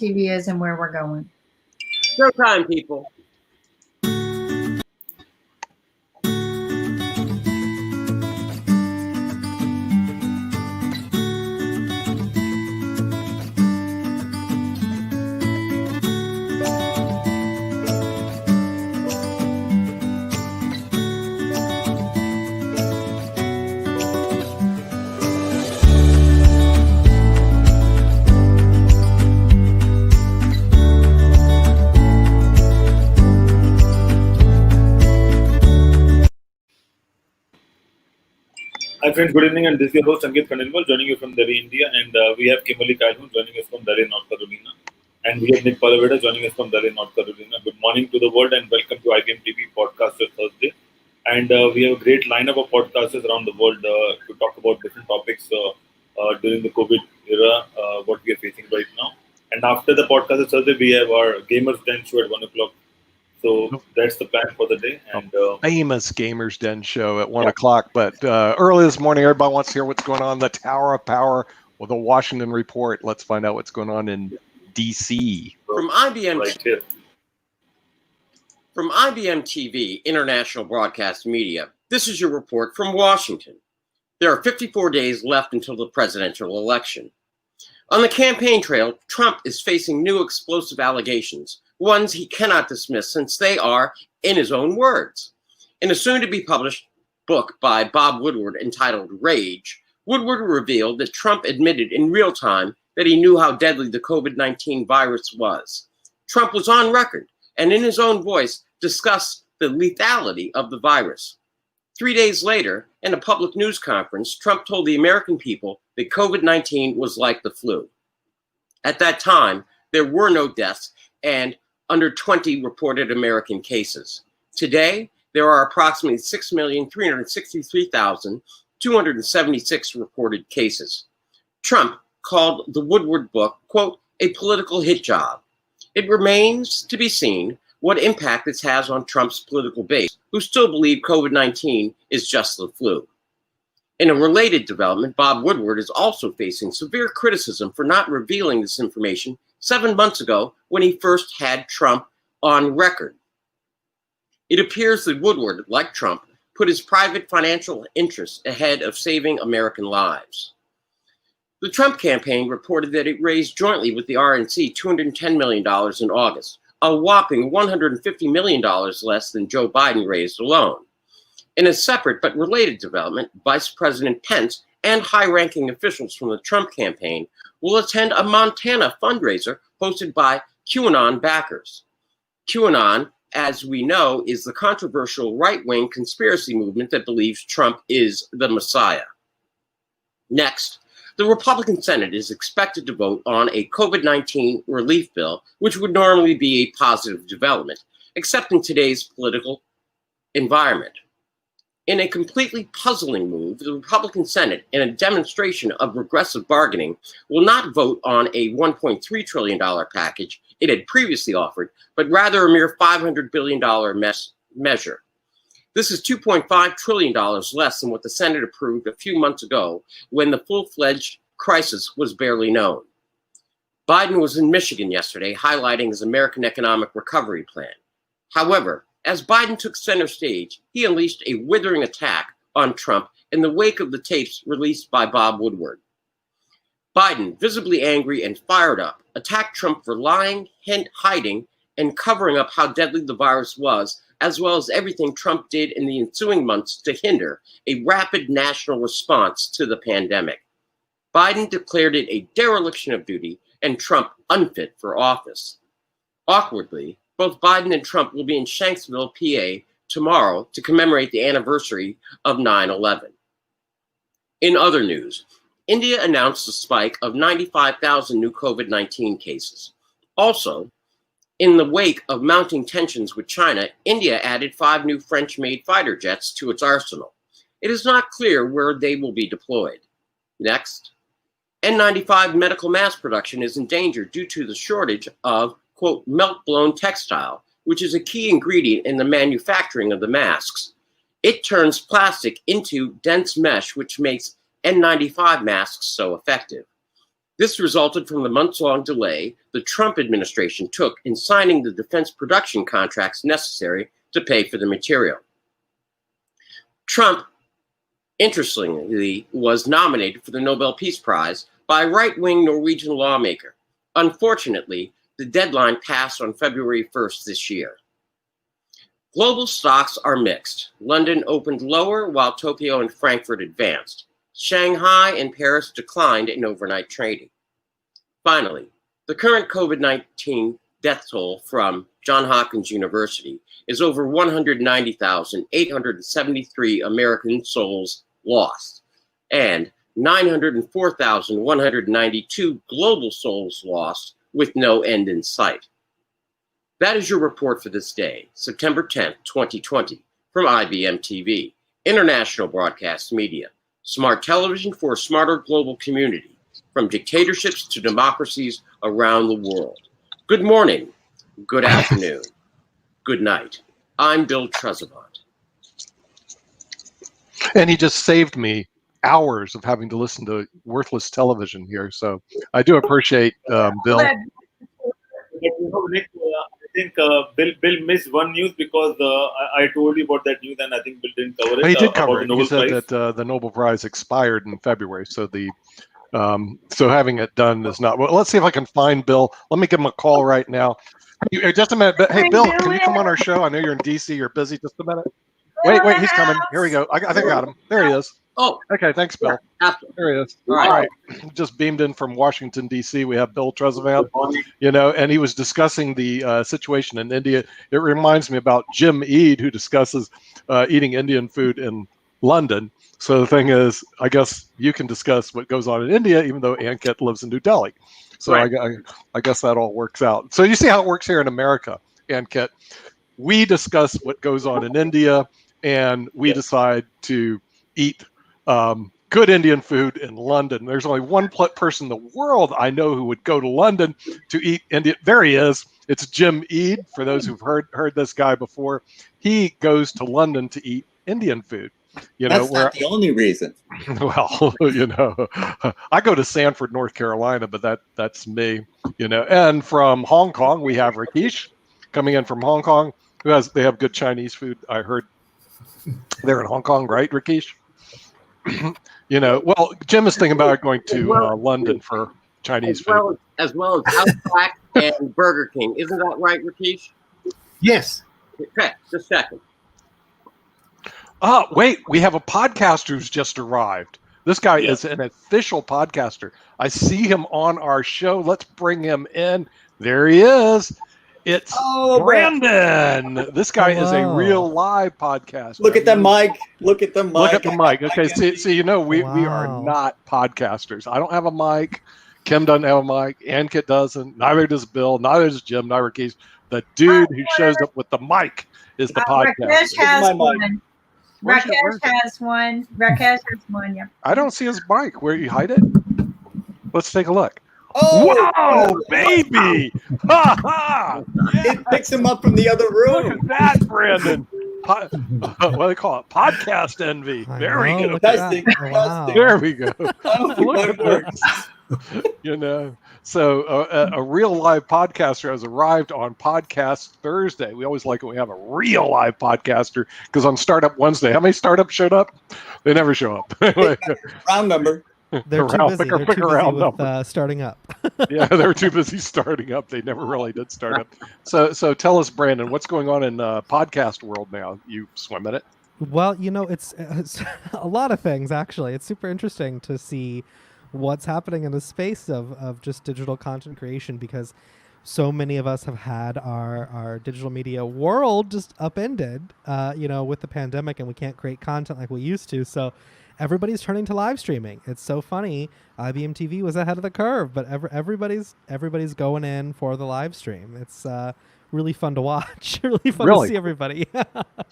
TV is and where we're going. Showtime, people. Hi friends, good evening, and this is your host Ankit Khandelwal joining you from Delhi, India, and we have Kimberly Calhoun joining us from Delhi, North Carolina, and we have Nick Palaveda joining us from Delhi, North Carolina. Good morning to the world and welcome to IBM TV Podcaster Thursday, and we have a great lineup of podcasters around the world to talk about different topics during the COVID era, what we are facing right now. And after the Podcaster Thursday, we have our Gamers Den show at 1 o'clock. So that's the plan for the day. And famous Gamers Den show at 1 o'clock. But early this morning, everybody wants to hear what's going on in the Tower of Power with the Washington Report. Let's find out what's going on in D.C. From IBM TV, International Broadcast Media, this is your report from Washington. There are 54 days left until the presidential election. On the campaign trail, Trump is facing new explosive allegations, ones he cannot dismiss since they are, in his own words. In a soon-to-be-published book by Bob Woodward entitled Rage, Woodward revealed that Trump admitted in real time that he knew how deadly the COVID-19 virus was. Trump was on record and in his own voice discussed the lethality of the virus. 3 days later, in a public news conference, Trump told the American people that COVID-19 was like the flu. At that time, there were no deaths and under 20 reported American cases. Today, there are approximately 6,363,276 reported cases. Trump called the Woodward book, quote, a political hit job. It remains to be seen what impact this has on Trump's political base, who still believe COVID-19 is just the flu. In a related development, Bob Woodward is also facing severe criticism for not revealing this information 7 months ago when he first had Trump on record. It appears that Woodward, like Trump, put his private financial interests ahead of saving American lives. The Trump campaign reported that it raised jointly with the RNC $210 million in August, a whopping $150 million less than Joe Biden raised alone. In a separate but related development, Vice President Pence and high-ranking officials from the Trump campaign will attend a Montana fundraiser hosted by QAnon backers. QAnon, as we know, is the controversial right-wing conspiracy movement that believes Trump is the Messiah. Next, the Republican Senate is expected to vote on a COVID-19 relief bill, which would normally be a positive development, except in today's political environment. In a completely puzzling move, the Republican Senate, in a demonstration of regressive bargaining, will not vote on a $1.3 trillion package it had previously offered, but rather a mere $500 billion measure. This is $2.5 trillion less than what the Senate approved a few months ago when the full-fledged crisis was barely known. Biden was in Michigan yesterday highlighting his American Economic Recovery Plan. However, as Biden took center stage, he unleashed a withering attack on Trump in the wake of the tapes released by Bob Woodward. Biden, visibly angry and fired up, attacked Trump for lying, hiding, and covering up how deadly the virus was, as well as everything Trump did in the ensuing months to hinder a rapid national response to the pandemic. Biden declared it a dereliction of duty and Trump unfit for office. Awkwardly, both Biden and Trump will be in Shanksville, PA, tomorrow to commemorate the anniversary of 9/11. In other news, India announced a spike of 95,000 new COVID-19 cases. Also, in the wake of mounting tensions with China, India added 5 new French-made fighter jets to its arsenal. It is not clear where they will be deployed. Next, N95 medical mass production is in danger due to the shortage of, quote, melt-blown textile, which is a key ingredient in the manufacturing of the masks. It turns plastic into dense mesh, which makes N95 masks so effective. This resulted from the months-long delay the Trump administration took in signing the defense production contracts necessary to pay for the material. Trump, interestingly, was nominated for the Nobel Peace Prize by a right-wing Norwegian lawmaker. Unfortunately, the deadline passed on February 1st this year. Global stocks are mixed. London opened lower while Tokyo and Frankfurt advanced. Shanghai and Paris declined in overnight trading. Finally, the current COVID-19 death toll from Johns Hopkins University is over 190,873 American souls lost and 904,192 global souls lost with no end in sight. That is your report for this day, September 10th, 2020, from IBM TV, International Broadcast Media, smart television for a smarter global community, from dictatorships to democracies around the world. Good morning, good afternoon, good night. I'm Bill Trezevant. And he just saved me hours of having to listen to worthless television here. So I do appreciate Bill. Nick, I think Bill missed one news because I told you about that news, and I think Bill didn't cover it. He did cover it. The He said Prize. that the Nobel Prize expired in February, so so having it done is not. Well, let's see if I can find Bill. Let me give him a call right now. Just a minute. Hey, Bill, can you come on our show? I know you're in DC. You're busy. Just a minute. Wait, he's coming. Here we go. I think I got him. There he is. Oh, Okay, thanks, Bill. absolutely. There he is. All All right. right. Just beamed in from Washington, D.C. We have Bill Trezevant, and he was discussing the situation in India. It reminds me about Jim Eade, who discusses eating Indian food in London. So the thing is, I guess you can discuss what goes on in India, even though Ankit lives in New Delhi. So Right. I guess that all works out. So you see how it works here in America, Ankit. We discuss what goes on in India, and we decide to eat good Indian food in London. There's only one person in the world I know who would go to London to eat Indian. There he is. It's Jim Eade. For those who've heard this guy before, he goes to London to eat Indian food. That's not the only reason. Well, I go to Sanford, North Carolina, but that's me. And from Hong Kong, we have Rakesh coming in from Hong Kong. They have good Chinese food. I heard they're in Hong Kong, right, Rakesh? Well, Jim is thinking about going to London for Chinese food. As well as Outback and Burger King. Isn't that right, Rakesh? Yes. Okay, just a second. Wait, we have a podcaster who's just arrived. This guy is an official podcaster. I see him on our show. Let's bring him in. There he is. It's Brandon. This guy is a real live podcaster. Look at the mic. Look at the mic. Look at the mic. Okay, see, we are not podcasters. I don't have a mic. Kim doesn't have a mic. Ankit doesn't. Neither does Bill. Neither does Jim. Neither Keith. The dude who shows up with the mic is the podcaster. Rakesh has my mic. one. Where's Rakesh has one. Rakesh has one, yeah. I don't see his mic. Where you hide it? Let's take a look. Oh, Whoa, baby! Ha ha! it picks him up from the other Look room. at that, Brandon. What do they call it? Podcast envy. There we go. Look at Testing. that. Wow. There we go. I don't think Look that at works. So a real live podcaster has arrived on Podcast Thursday. We always like it when we have a real live podcaster because on Startup Wednesday, how many startups showed up? They never show up. Round number. They're too busy. They're too busy with starting up. Yeah, they were too busy starting up. They never really did start up. So tell us, Brandon, what's going on in podcast world now? You swim in it? Well, it's a lot of things, actually. It's super interesting to see what's happening in the space of just digital content creation because so many of us have had our digital media world just upended, with the pandemic, and we can't create content like we used to. So everybody's turning to live streaming. It's so funny. IBM TV was ahead of the curve, but everybody's going in for the live stream. It's really fun to watch. Really fun to see everybody.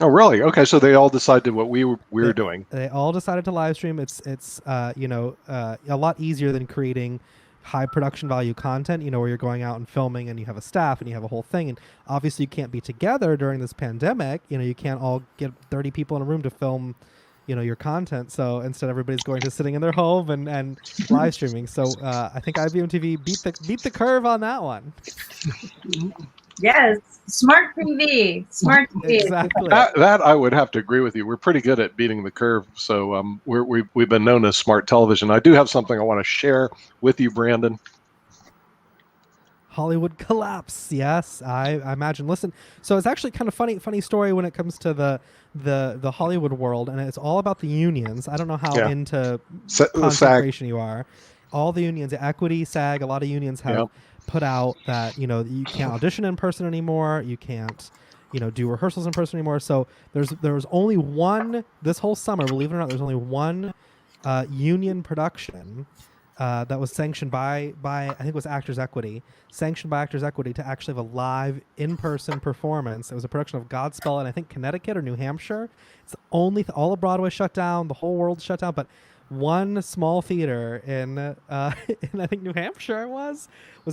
Oh, really? Okay, so they all decided what we were doing. They all decided to live stream. It's a lot easier than creating high production value content, where you're going out and filming and you have a staff and you have a whole thing. And obviously you can't be together during this pandemic. You can't all get 30 people in a room to film your content. So instead, everybody's going to sitting in their home and live streaming. So I think IBM TV beat the curve on that one. Yes, smart TV. Smart TV. Exactly. That I would have to agree with you. We're pretty good at beating the curve. So we've been known as smart television. I do have something I want to share with you, Brandon. Hollywood collapse. Yes, I imagine. Listen, so it's actually kind of funny story when it comes to the Hollywood world, and it's all about the unions. I don't know how into concentration you are. All the unions, Equity, SAG, a lot of unions have put out that you can't audition in person anymore. You can't do rehearsals in person anymore. So there was only one this whole summer. Believe it or not, there's only one union production. That was sanctioned by I think it was Actors Equity, sanctioned by Actors Equity to actually have a live in-person performance. It was a production of Godspell in I think Connecticut or New Hampshire. It's the only all of Broadway shut down, the whole world shut down, but one small theater in I think New Hampshire was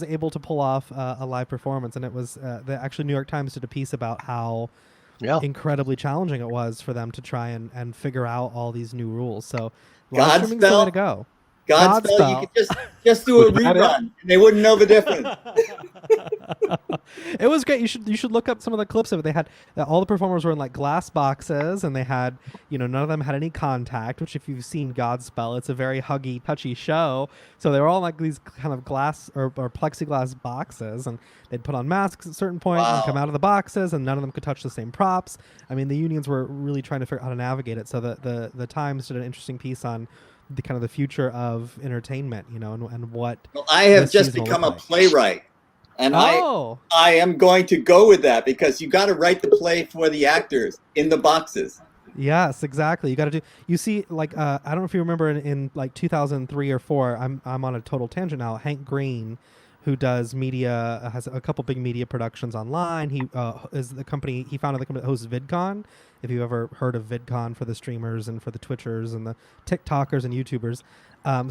able to pull off a live performance, and it was actually New York Times did a piece about how incredibly challenging it was for them to try and figure out all these new rules. So live streaming's the way to go. Godspell, you could just do a rerun, and they wouldn't know the difference. It was great. You should look up some of the clips of it. They had all the performers were in like glass boxes, and they had none of them had any contact. Which, if you've seen Godspell, it's a very huggy, touchy show. So they were all like these kind of glass or plexiglass boxes, and they'd put on masks at certain points and come out of the boxes, and none of them could touch the same props. I mean, the unions were really trying to figure out how to navigate it. So the Times did an interesting piece on the kind of the future of entertainment, and what. Well, I have just become a playwright, and I am going to go with that because you got to write the play for the actors in the boxes. Yes, exactly. You got to do. You see, like I don't know if you remember in like 2003 or 4. I'm on a total tangent now. Hank Green, who does media, has a couple big media productions online. He is the company. He founded the company that hosts VidCon. If you've ever heard of VidCon for the streamers and for the Twitchers and the TikTokers and YouTubers,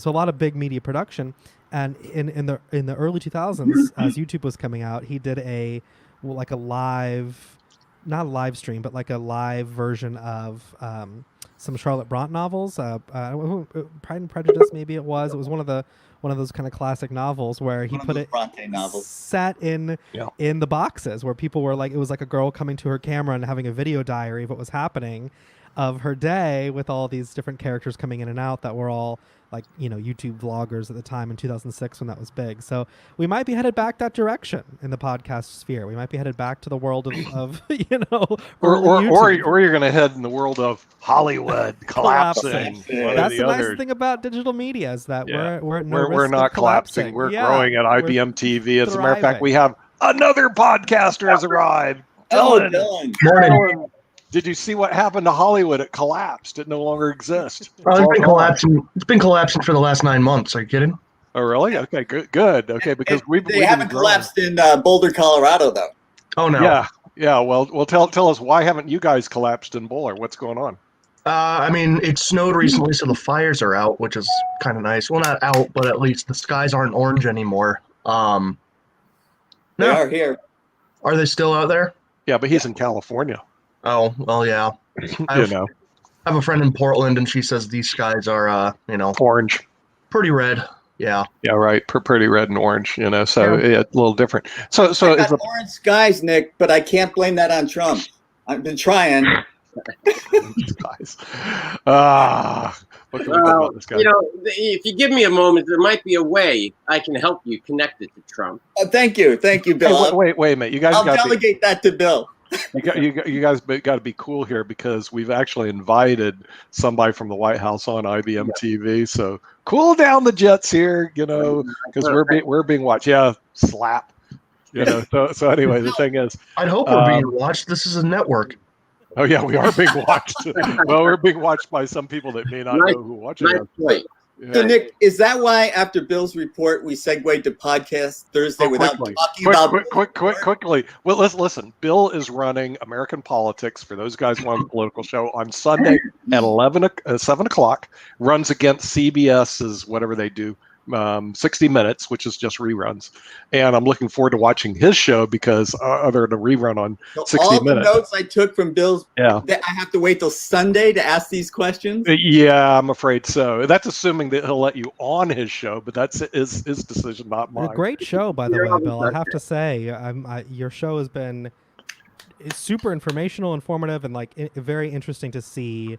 so a lot of big media production. And in the early 2000s, as YouTube was coming out, he did a live, not a live stream, but like a live version of some Charlotte Brontë novels. Pride and Prejudice, maybe it was. It was one of those kind of classic novels where he put it set in the boxes where people were like, it was like a girl coming to her camera and having a video diary of what was happening of her day with all these different characters coming in and out that were all like, YouTube vloggers at the time in 2006 when that was big. So we might be headed back that direction in the podcast sphere. We might be headed back to the world of or you're going to head in the world of Hollywood collapsing. That's the nice thing about digital media is that we're not collapsing. We're growing at IBM TV. As a matter of fact, we have another podcaster has arrived. Dylan. Morning. Did you see what happened to Hollywood? It collapsed. It no longer exists. It's been collapsing. It's been collapsing for the last 9 months. Are you kidding? Oh, really? Okay, good. Okay, because they haven't collapsed in Boulder, Colorado, though. Oh no. Yeah. Well, tell us, why haven't you guys collapsed in Boulder? What's going on? I mean, it snowed recently, so the fires are out, which is kind of nice. Well, not out, but at least the skies aren't orange anymore. They are here. Are they still out there? Yeah, but he's in California. Oh, well, yeah. I have a friend in Portland, and she says these skies are, orange, pretty red. Yeah. Yeah, right. Pretty red and orange. So it's a little different. So it's orange skies, Nick, but I can't blame that on Trump. I've been trying. Guys. If you give me a moment, there might be a way I can help you connect it to Trump. Thank you, Bill. Hey, wait a minute. You guys I'll delegate that to Bill. You guys got to be cool here because we've actually invited somebody from the White House on IBM TV. So cool down the jets here, because we're being watched. Yeah, slap. So anyway, the thing is, I'd hope we're being watched. This is a network. Oh yeah, we are being watched. Well, we're being watched by some people that may not know who watches us. Yeah. So Nick, is that why after Bill's report we segued to podcast Thursday without talking about quickly? Well, listen. Bill is running American Politics for those guys who want a political show on Sunday at 7 o'clock. Runs against CBS's whatever they do 60 Minutes, which is just reruns. And I'm looking forward to watching his show because other than a rerun on So 60 all Minutes. the notes I took from Bill's, Yeah. that I have to wait till Sunday to ask these questions? Yeah, I'm afraid so. That's assuming that he'll let you on his show, but that's his decision, not A mine. great show, by the way, Bill. I have to say, your show has been super informational, informative, and very interesting to see.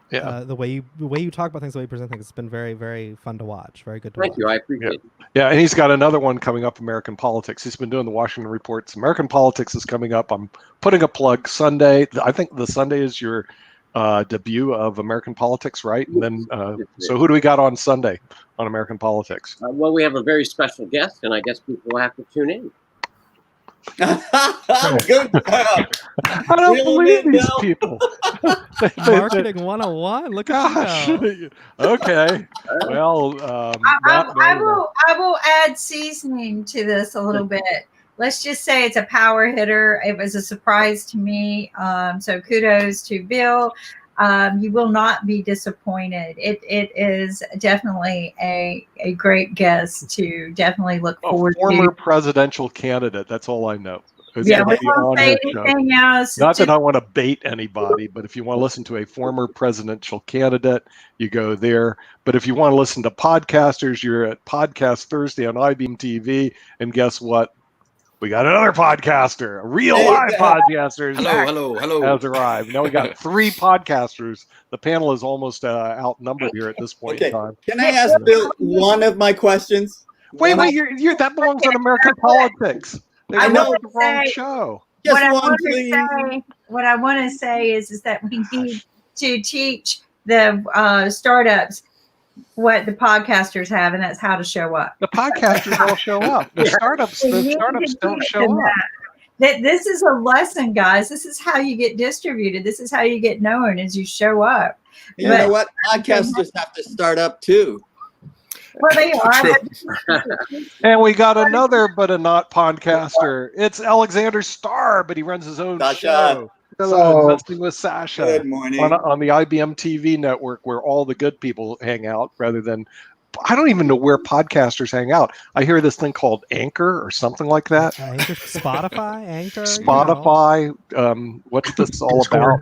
Yeah. The way you talk about things, the way you present things, it's been very, very fun to watch. Very good to watch. Thank you. I appreciate it. Yeah, and he's got another one coming up, American Politics. He's been doing the Washington Reports. American Politics is coming up. I'm putting a plug Sunday. I think the Sunday is your debut of American Politics, right? And then, so who do we got on Sunday on American Politics? Well, we have a very special guest, and I guess people will have to tune in. Good job. I don't believe these people. Marketing 101. Look at you go. Okay. Well, I will add seasoning to this a little bit. Let's just say it's a power hitter. It was a surprise to me. So kudos to Bill. You will not be disappointed. It is definitely a great guest to definitely look forward to. Former presidential candidate. That's all I know. Yeah, we won't say anything else. Not that I want to bait anybody, but if you want to listen to a former presidential candidate, you go there. But if you want to listen to podcasters, you're at Podcast Thursday on IBM TV. And guess what? We got another podcaster, a real live podcaster. Hello. Has arrived. Now we got 3 podcasters. The panel is almost outnumbered here at this point in time. Can I ask Bill one of my questions? Wait, you're that belongs on American Politics. I know the wrong show. What I want to say is that we need to teach the startups what the podcasters have, and that's how to show up. The podcasters all show up. The startups don't show up. This is a lesson, guys. This is how you get distributed. This is how you get known, as you show up. You know what? Podcasters have to start up too. Well, they are. And we got another, but a not podcaster. It's Alexander Starr, but he runs his own show. Hello. Investing with Sasha. Good morning. On the IBM TV network, where all the good people hang out, rather than, I don't even know where podcasters hang out. I hear this thing called Anchor or something like that. Anchor, Spotify, Anchor. Spotify. What's this all about?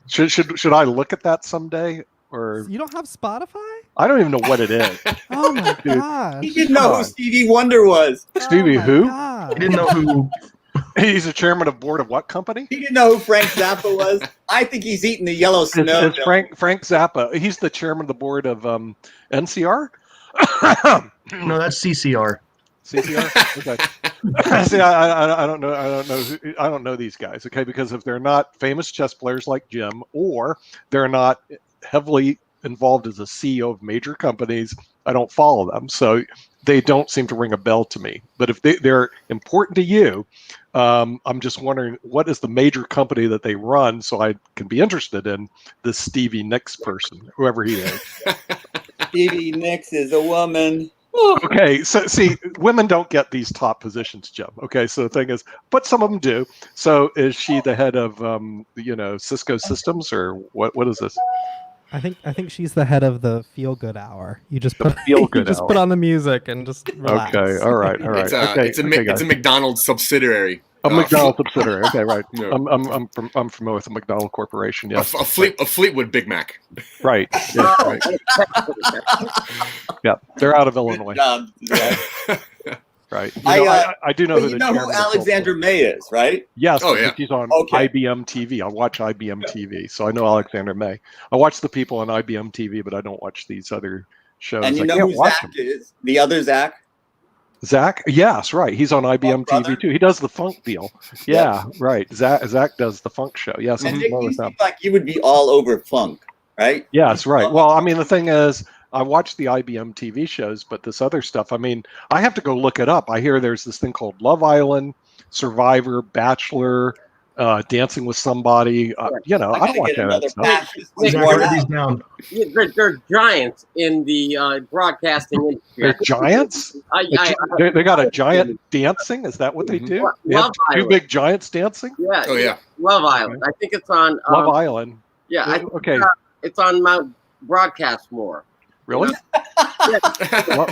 Should I look at that someday? Or you don't have Spotify? I don't even know what it is. Oh my gosh! He didn't know who Stevie Wonder was. Stevie who? He didn't know who. He's a chairman of board of what company? He didn't know who Frank Zappa was. I think he's eating the yellow snow. It's Frank Zappa. He's the chairman of the board of NCR. No, that's CCR. CCR. Okay. See, I don't know. I don't know these guys. Okay, because if they're not famous chess players like Jim, or they're not heavily involved as a CEO of major companies, I don't follow them. So they don't seem to ring a bell to me. But if they're important to you, I'm just wondering, what is the major company that they run, so I can be interested in this Stevie Nicks person, whoever he is. Stevie Nicks is a woman. Okay, so see, women don't get these top positions, Jim. Okay, so the thing is, but some of them do. So is she the head of, Cisco Systems, or what is this? I think she's the head of the Feel Good Hour. You just put put on the music and just relax. Okay, all right. It's a McDonald's subsidiary. A McDonald's subsidiary. Okay, right. Yeah. I'm familiar with the McDonald Corporation. Yes. A Fleetwood Big Mac. Right. Yeah. Right. Yeah. They're out of Illinois. Right. I do know who you know who Alexander May is, right? Yes. Oh, yeah. She's on IBM TV. I watch IBM TV, so I know Alexander May. I watch the people on IBM TV, but I don't watch these other shows. And you know who Zach is? The other Zach? Zach? Yes, right. He's on IBM TV too. He does the funk deal. Yeah, right. Zach does the funk show. Yes. And Nick, you seem like you would be all over funk, right? Yes, right. Well, I mean, the thing is, I watch the IBM TV shows, but this other stuff, I mean, I have to go look it up. I hear there's this thing called Love Island, Survivor, Bachelor, Dancing with Somebody. I don't watch that stuff. They're giants in the broadcasting industry. They're giants? They got a giant dancing? Is that what they do? They have two big giants dancing? Yeah. Oh, yeah. Love Island. I think it's on... Love Island. Yeah. Okay. It's on Mount Broadcastmore. Really?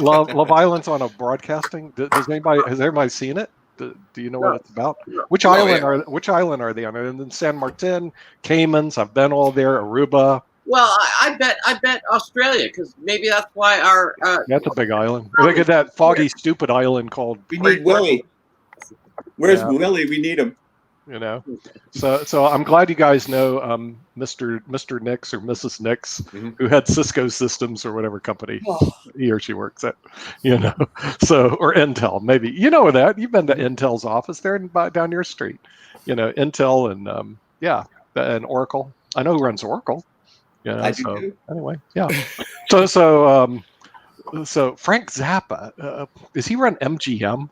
Love Island's on a broadcasting. Has everybody seen it? Do you know what it's about? Which island are they on? And then San Martin, Caymans. I've been all there. Aruba. Well, I bet Australia, because maybe that's why our that's a big island. Look at that foggy, stupid island called. We need Willie. Where's Willie? We need him. You know, so I'm glad you guys know Mr. Nix or Mrs. Nix, who had Cisco Systems or whatever company he or she works at. You know, or Intel maybe. You know that you've been to Intel's office there down your street. You know, Intel and and Oracle. I know who runs Oracle. You know, anyway, yeah. So Frank Zappa, is he run MGM?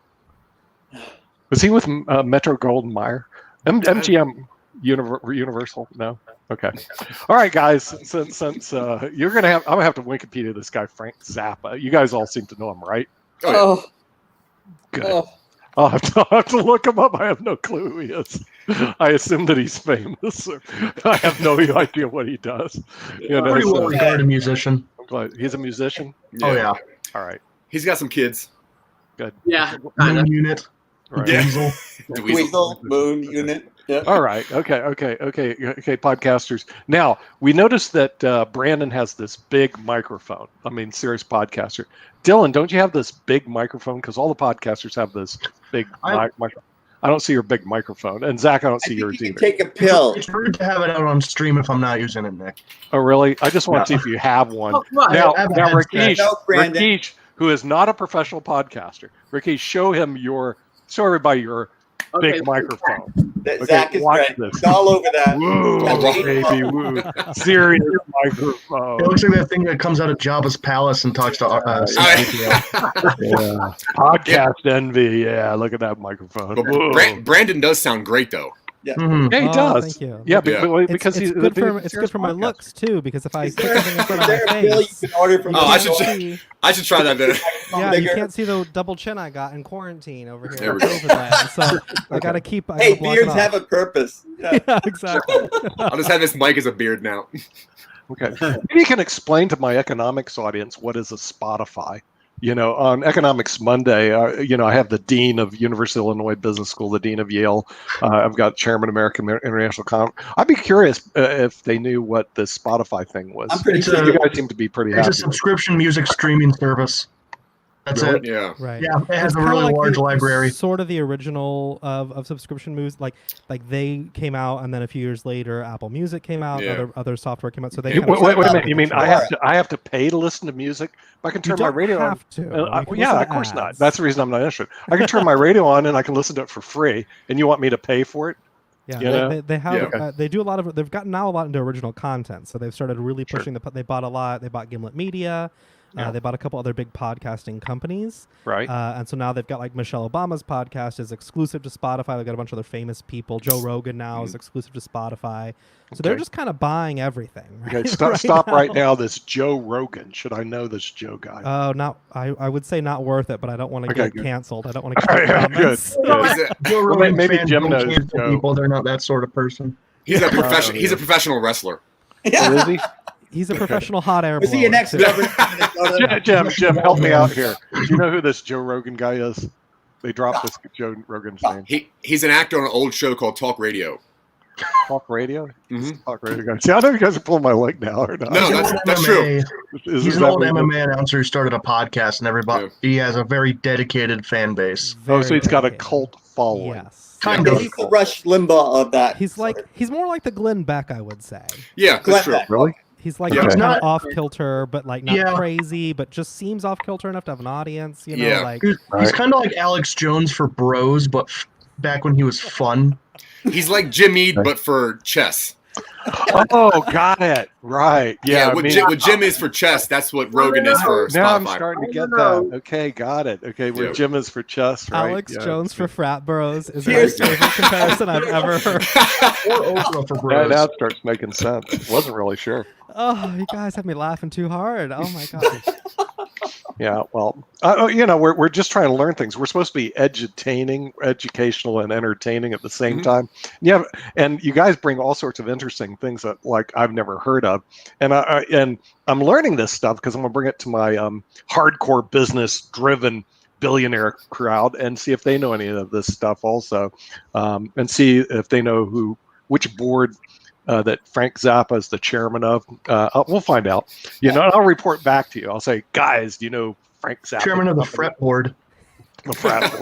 Was he with Metro Goldwyn Mayer? MGM Universal? No. Okay. All right, guys. Since you're gonna I'm gonna have to Wikipedia this guy Frank Zappa. You guys all seem to know him, right? Oh. Good. Oh. I'll have to look him up. I have no clue who he is. I assume that he's famous. I have no idea what he does. You know, pretty well regarded musician. He's a musician? Yeah. Oh, yeah. All right. He's got some kids. Good. Yeah. Moon Unit. Right. Dweezil. Dweezil, Moon Unit. Yeah. All right. Okay. Podcasters. Now, we noticed that Brandon has this big microphone. I mean, serious podcaster. Dylan, don't you have this big microphone? Because all the podcasters have this big microphone. I don't see your big microphone. And Zach, I don't see yours either. Take a pill. It's rude to have it out on stream if I'm not using it, Nick. Oh, really? I just want to see if you have one. Now, Rakesh, who is not a professional podcaster, Rakesh, show everybody your big microphone. Zach is right. It's all over that. Woo, baby, woo. Serious microphone. It looks like that thing that comes out of Jabba's palace and talks to Podcast envy. Yeah, look at that microphone. But Brandon does sound great, though. Yeah, yeah, he does. Thank you. Yeah, because it's good for my looks too. Because if I put something in front of my face, you can order from I should try that then. Yeah, you can't see the double chin I got in quarantine over here. There we go. So I gotta keep. Hey, beards have a purpose. Yeah, exactly. I'll just have this mic as a beard now. Okay. Maybe you can explain to my economics audience what is a Spotify. You know, on Economics Monday, I have the Dean of University of Illinois Business School, the Dean of Yale. I've got Chairman of American International Conference. I'd be curious if they knew what the Spotify thing was. I'm pretty sure. You guys seem to be pretty happy. It's a subscription music streaming service. That's it. Yeah. Right. Yeah, it has a really large library. Sort of the original of subscription movies. Like they came out, and then a few years later, Apple Music came out. Yeah. Other software came out. So they wait a minute. You mean I have to pay to listen to music? I can turn my radio on. Yeah, of course not. That's the reason I'm not interested. I can turn my radio on and I can listen to it for free. And you want me to pay for it? Yeah, they have. They do a lot of. They've gotten now a lot into original content. So they've started really pushing They bought a lot. They bought Gimlet Media. They bought a couple other big podcasting companies. Right. And so now they've got like Michelle Obama's podcast is exclusive to Spotify. They've got a bunch of other famous people. Joe Rogan now is exclusive to Spotify. So they're just kind of buying everything. Right? Okay, stop right now. This Joe Rogan. Should I know this Joe guy? Oh, I would say not worth it, but I don't want to get canceled. I don't want to get comments. Joe Rogan maybe Jim knows people. They're not that sort of person. He's a professional. He's a professional wrestler. Yeah. Is he? He's a professional hot air blower. Was he an ex-governor? Jim, help me out here. Do you know who this Joe Rogan guy is? They dropped this Joe Rogan's name. He's an actor on an old show called Talk Radio. Talk Radio? Talk Radio guy. See, I know you guys are pulling my leg now or not. No, that's true. He's an old MMA announcer who started a podcast, and everybody he has a very dedicated fan base. So he's got a cult following. Yes. Kind of. He's the Rush Limbaugh of that. He's more like the Glenn Beck, I would say. Yeah, that's true. Really? He's like kind of off kilter, but like not crazy, but just seems off kilter enough to have an audience. You know, like he's kind of like Alex Jones for bros, but back when he was fun. He's like Jim Ead, but for chess. Oh, got it. Right. Yeah. What Jim is for chess, that's what Rogan is for Spotify. Now I'm starting to get that. Okay, got it. Okay, what Jim is for chess, right? Alex Jones for frat bros is my favorite comparison I've ever heard. Or Oprah for bros. Now it starts making sense. Wasn't really sure. Oh, you guys have me laughing too hard. Oh my god. Yeah, well, we're just trying to learn things. We're supposed to be educational, and entertaining at the same time. Yeah, and you guys bring all sorts of interesting things that like I've never heard of, and I'm learning this stuff because I'm gonna bring it to my hardcore business-driven billionaire crowd and see if they know any of this stuff also, and see if they know which board that Frank Zappa is the chairman of. We'll find out. And I'll report back to you. I'll say, guys, do you know Frank Zappa? Chairman of the fret board. The frat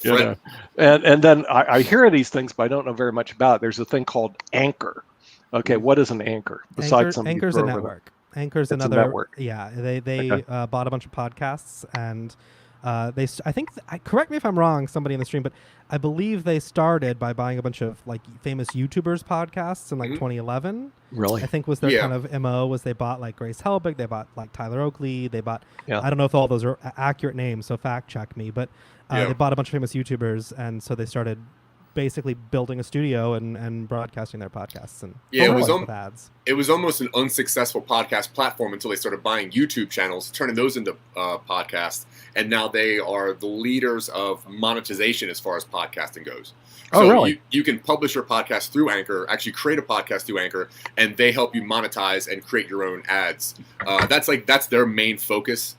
board. And then I hear these things, but I don't know very much about it. There's a thing called Anchor. Okay, what is an Anchor? Anchor's a network. Anchor's another network. Yeah, they bought a bunch of podcasts and correct me if I'm wrong, somebody in the stream, but I believe they started by buying a bunch of like famous YouTubers podcasts in like 2011. Really? I think was their kind of MO was they bought like Grace Helbig, they bought like Tyler Oakley, they bought I don't know if all those are accurate names, so fact check me, but they bought a bunch of famous YouTubers, and so they started basically building a studio and broadcasting their podcasts and with ads. It was almost an unsuccessful podcast platform until they started buying YouTube channels, turning those into podcasts, and now they are the leaders of monetization as far as podcasting goes. So really? You can publish your podcast through Anchor, actually create a podcast through Anchor, and they help you monetize and create your own ads. That's their main focus.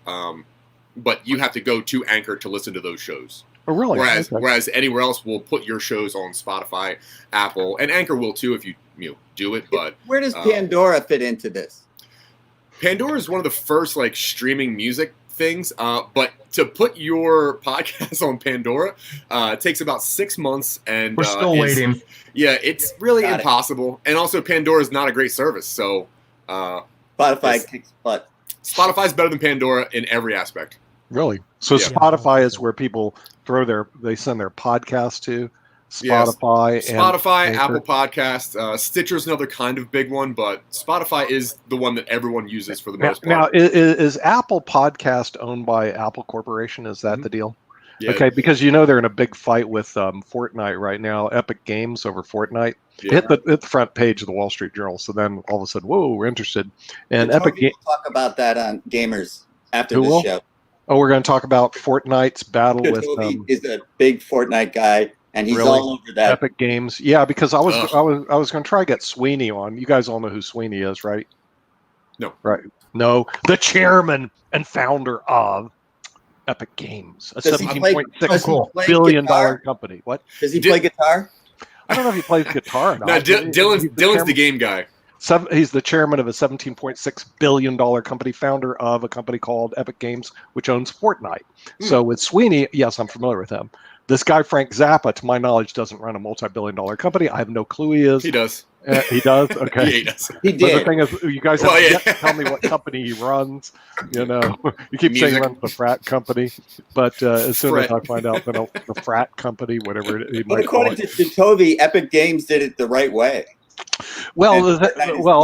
But you have to go to Anchor to listen to those shows. Oh, really? Whereas anywhere else will put your shows on Spotify, Apple, and Anchor will too if you do it. But where does Pandora fit into this? Pandora is one of the first like streaming music things, but to put your podcast on Pandora takes about 6 months, and we're still waiting. Yeah, it's really impossible, and also Pandora is not a great service. So Spotify kicks butt. Spotify's better than Pandora in every aspect. Really? So Spotify is where people they send their podcast to. Spotify, Apple Podcasts, Stitcher's another kind of big one, but Spotify is the one that everyone uses for the most part. Now, is Apple Podcast owned by Apple Corporation? Is that the deal? Yeah. Okay, because they're in a big fight with Fortnite right now. Epic Games over Fortnite. Yeah. Hit the front page of the Wall Street Journal. So then all of a sudden, whoa, we're interested. And Epic Games talk about that on Gamers after this show. Oh, we're going to talk about Fortnite's battle with. He's a big Fortnite guy, and he's all over that. Epic Games, yeah. Because I was going to try to get Sweeney on. You guys all know who Sweeney is, right? No, right? No, the chairman and founder of Epic Games, a $17.6 billion company. What does he play guitar? I don't know if he plays guitar or not. No, Dylan's the game guy. He's the chairman of a $17.6 billion company, founder of a company called Epic Games, which owns Fortnite. So with Sweeney, yes, I'm familiar with him. This guy, Frank Zappa, to my knowledge, doesn't run a multi-billion-dollar company. I have no clue he is. He does. He does? Okay. Yeah, he does. He did. But the thing is, you guys have yet to tell me what company he runs. You keep saying he runs the frat company, but as soon as I find out that the frat company, whatever he might call it. According to Jacoby, Epic Games did it the right way. Well,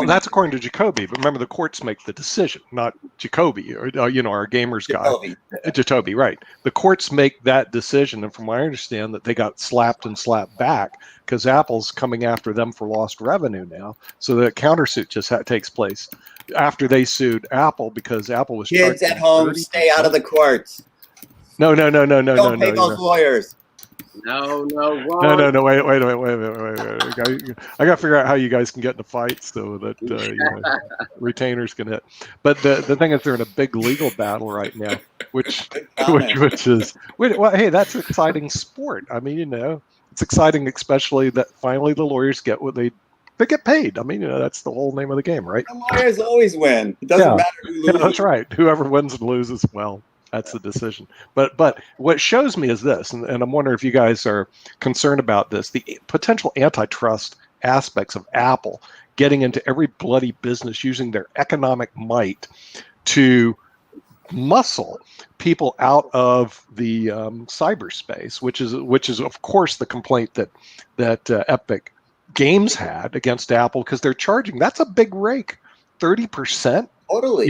that's according to Jacoby. But remember, the courts make the decision, not Jacoby, or our gamers guy, Jacoby, right? The courts make that decision, and from what I understand, that they got slapped and slapped back because Apple's coming after them for lost revenue now. So the countersuit just takes place after they sued Apple because Apple was kids at home stay out of the courts. No. Don't pay those lawyers. No, wait. I got to figure out how you guys can get into fights so that retainers can hit. But the thing is, they're in a big legal battle right now, which is hey, that's exciting sport. I mean, it's exciting, especially that finally the lawyers get what they get paid. I mean, that's the whole name of the game, right? The lawyers always win. It doesn't matter who loses. Yeah, that's right. Whoever wins and loses, well. That's the decision. But what shows me is this, and I'm wondering if you guys are concerned about this, the potential antitrust aspects of Apple getting into every bloody business using their economic might to muscle people out of the cyberspace, which is of course the complaint that Epic Games had against Apple because they're charging. That's a big rake, 30%. Totally.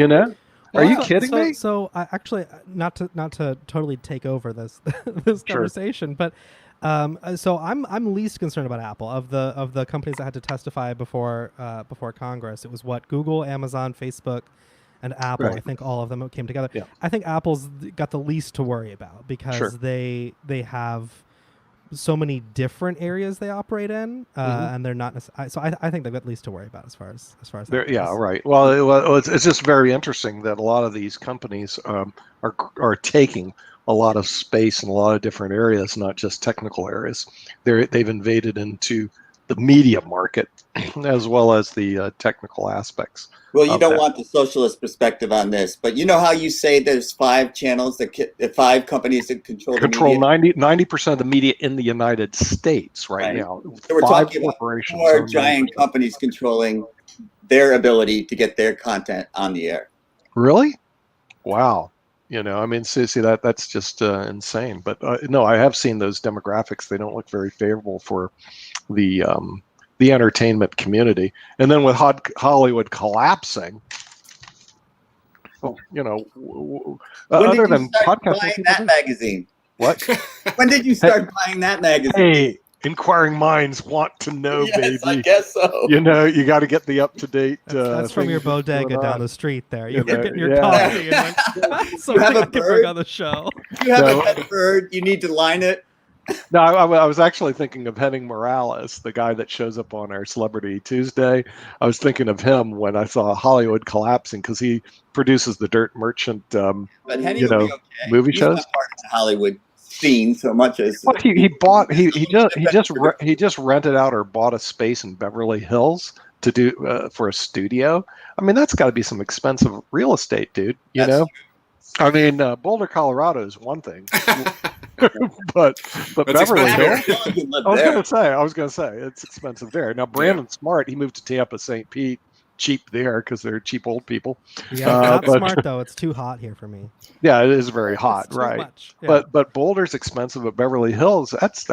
Are you kidding me? So I actually not to totally take over this conversation, but so I'm least concerned about Apple of the companies that had to testify before Congress. It was Google, Amazon, Facebook, and Apple. Right. I think all of them came together. Yeah. I think Apple's got the least to worry about because Sure. they have so many different areas they operate in, and they're not. So I think they've got least to worry about as far as that Yeah, goes. right. Well, it's just very interesting that a lot of these companies are taking a lot of space in a lot of different areas, not just technical areas. They've invaded into the media market as well as the technical aspects. Well, you of don't that. want the socialist perspective on this, but you know how you say there's 5 channels, the 5 companies that control the Control media? 90% of the media in the United States right Right. now. So we're 5 talking about corporations 4 own giant 90%. companies controlling their ability to get their content on the air. Really? Wow. You know, I mean, see that's just insane. But no, I have seen those demographics. They don't look very favorable for the entertainment community. And then with Hollywood collapsing, well, you know, When other did you than start podcasting, buying people that do. magazine? What? When did you start buying that magazine? Hey, inquiring minds want to know, Yes, I baby. guess so. You know, you got to get the up-to-date. That's from your things that's bodega going down on. the street there. You You're know, getting your yeah. coffee. And like, You something have a I can bring bird? on the show. If you have No. a pet bird, you need to line it. No, I was actually thinking of Henning Morales, the guy that shows up on our Celebrity Tuesday. I was thinking of him when I saw Hollywood collapsing because he produces the Dirt Merchant, But Henny you will know, be okay. movie He's shows. not part of the Hollywood scene so much as Well, he just rented out or bought a space in Beverly Hills to do for a studio. I mean, that's got to be some expensive real estate, dude. You That's know, I mean, Boulder, Colorado is one thing, but That's Beverly expensive Hills. there. You can live I there. was gonna say it's expensive there. Now Brandon Smart, he moved to Tampa, St. Pete, cheap there because they're cheap old people. Yeah, not but- smart though. It's too hot here for me. Yeah, it is very hot, It's too right? much. Yeah. But Boulder's expensive, but Beverly Hills, that's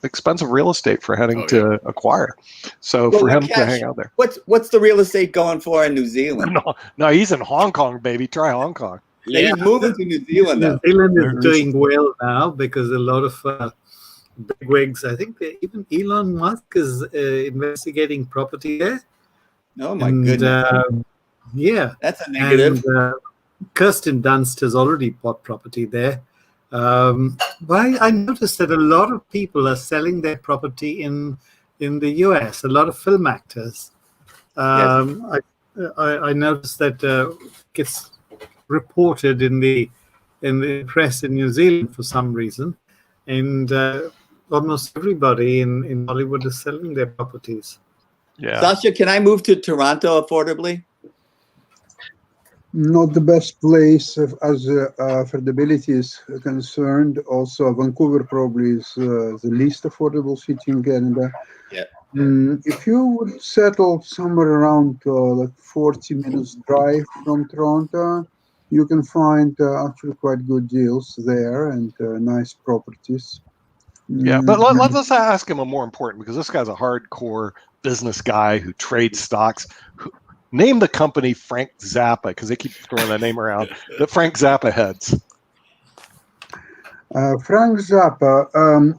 expensive real estate for heading Oh, to acquire. So Well, for him Cash, to hang out there, What's the real estate going for in New Zealand? no, he's in Hong Kong, baby. Try Hong Kong. He's moving to New Zealand New though. Zealand is doing well now because a lot of bigwigs, I think even Elon Musk is investigating property there. Oh my And, goodness, yeah. that's a negative. And Kirsten Dunst has already bought property there. But I noticed that a lot of people are selling their property in the US, a lot of film actors. I noticed that gets reported in the press in New Zealand for some reason. And almost everybody in Hollywood is selling their properties. Yeah. Sasha, can I move to Toronto affordably? Not the best place as affordability is concerned. Also, Vancouver probably is the least affordable city in Canada. Yeah. If you would settle somewhere around like 40 minutes drive from Toronto, you can find actually quite good deals there and nice properties. Yeah, but let's ask him a more important, because this guy's a hardcore business guy who trades stocks. Name the company Frank Zappa, because they keep throwing that name around. The Frank Zappa heads. Frank Zappa.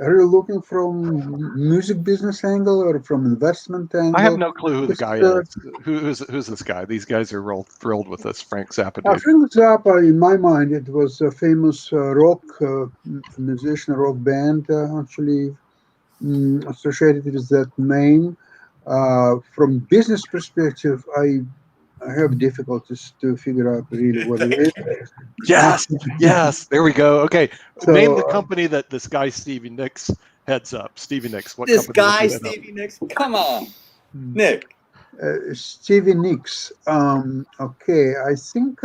Are you looking from music business angle or from investment angle? I have no clue who the Just, guy is. Who's this guy? These guys are real thrilled with this Frank Zappa dude. Frank Zappa, in my mind, it was a famous rock musician, rock band, actually associated with that name. From business perspective, I have difficulties to figure out really what it is. Yes, there we go. Okay, So, name the company that this guy Stevie Nicks heads up. Stevie Nicks. What This company guy, does he head up? Stevie Nicks, come on, Nick. Stevie Nicks. Okay, I think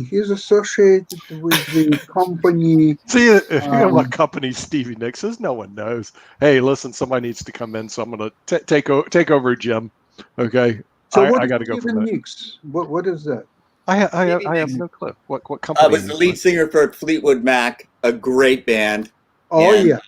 he's associated with the company. See, if you know what company Stevie Nicks is, no one knows. Hey, listen, somebody needs to come in, so I'm going to take over, Jim. Okay, So I got to go Stevie from there. Nicks? What is that? I have Nicks. no clue. What I company? was the lead singer for Fleetwood Mac, a great band. Oh And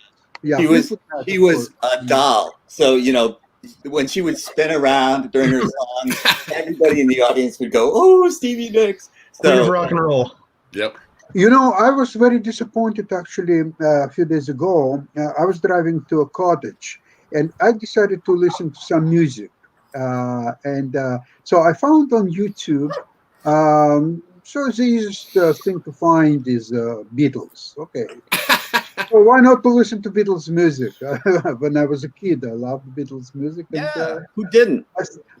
yeah. he was Fleetwood Mac, he of was course. a doll. So when she would spin around during her song, everybody in the audience would go, "Oh, Stevie Nicks!" Queen of So rock and roll. Yep. You know, I was very disappointed actually a few days ago. I was driving to a cottage and I decided to listen to some music. So I found on YouTube. So the easiest thing to find is Beatles. Okay. So why not to listen to Beatles music? When I was a kid, I loved Beatles music. And, who didn't?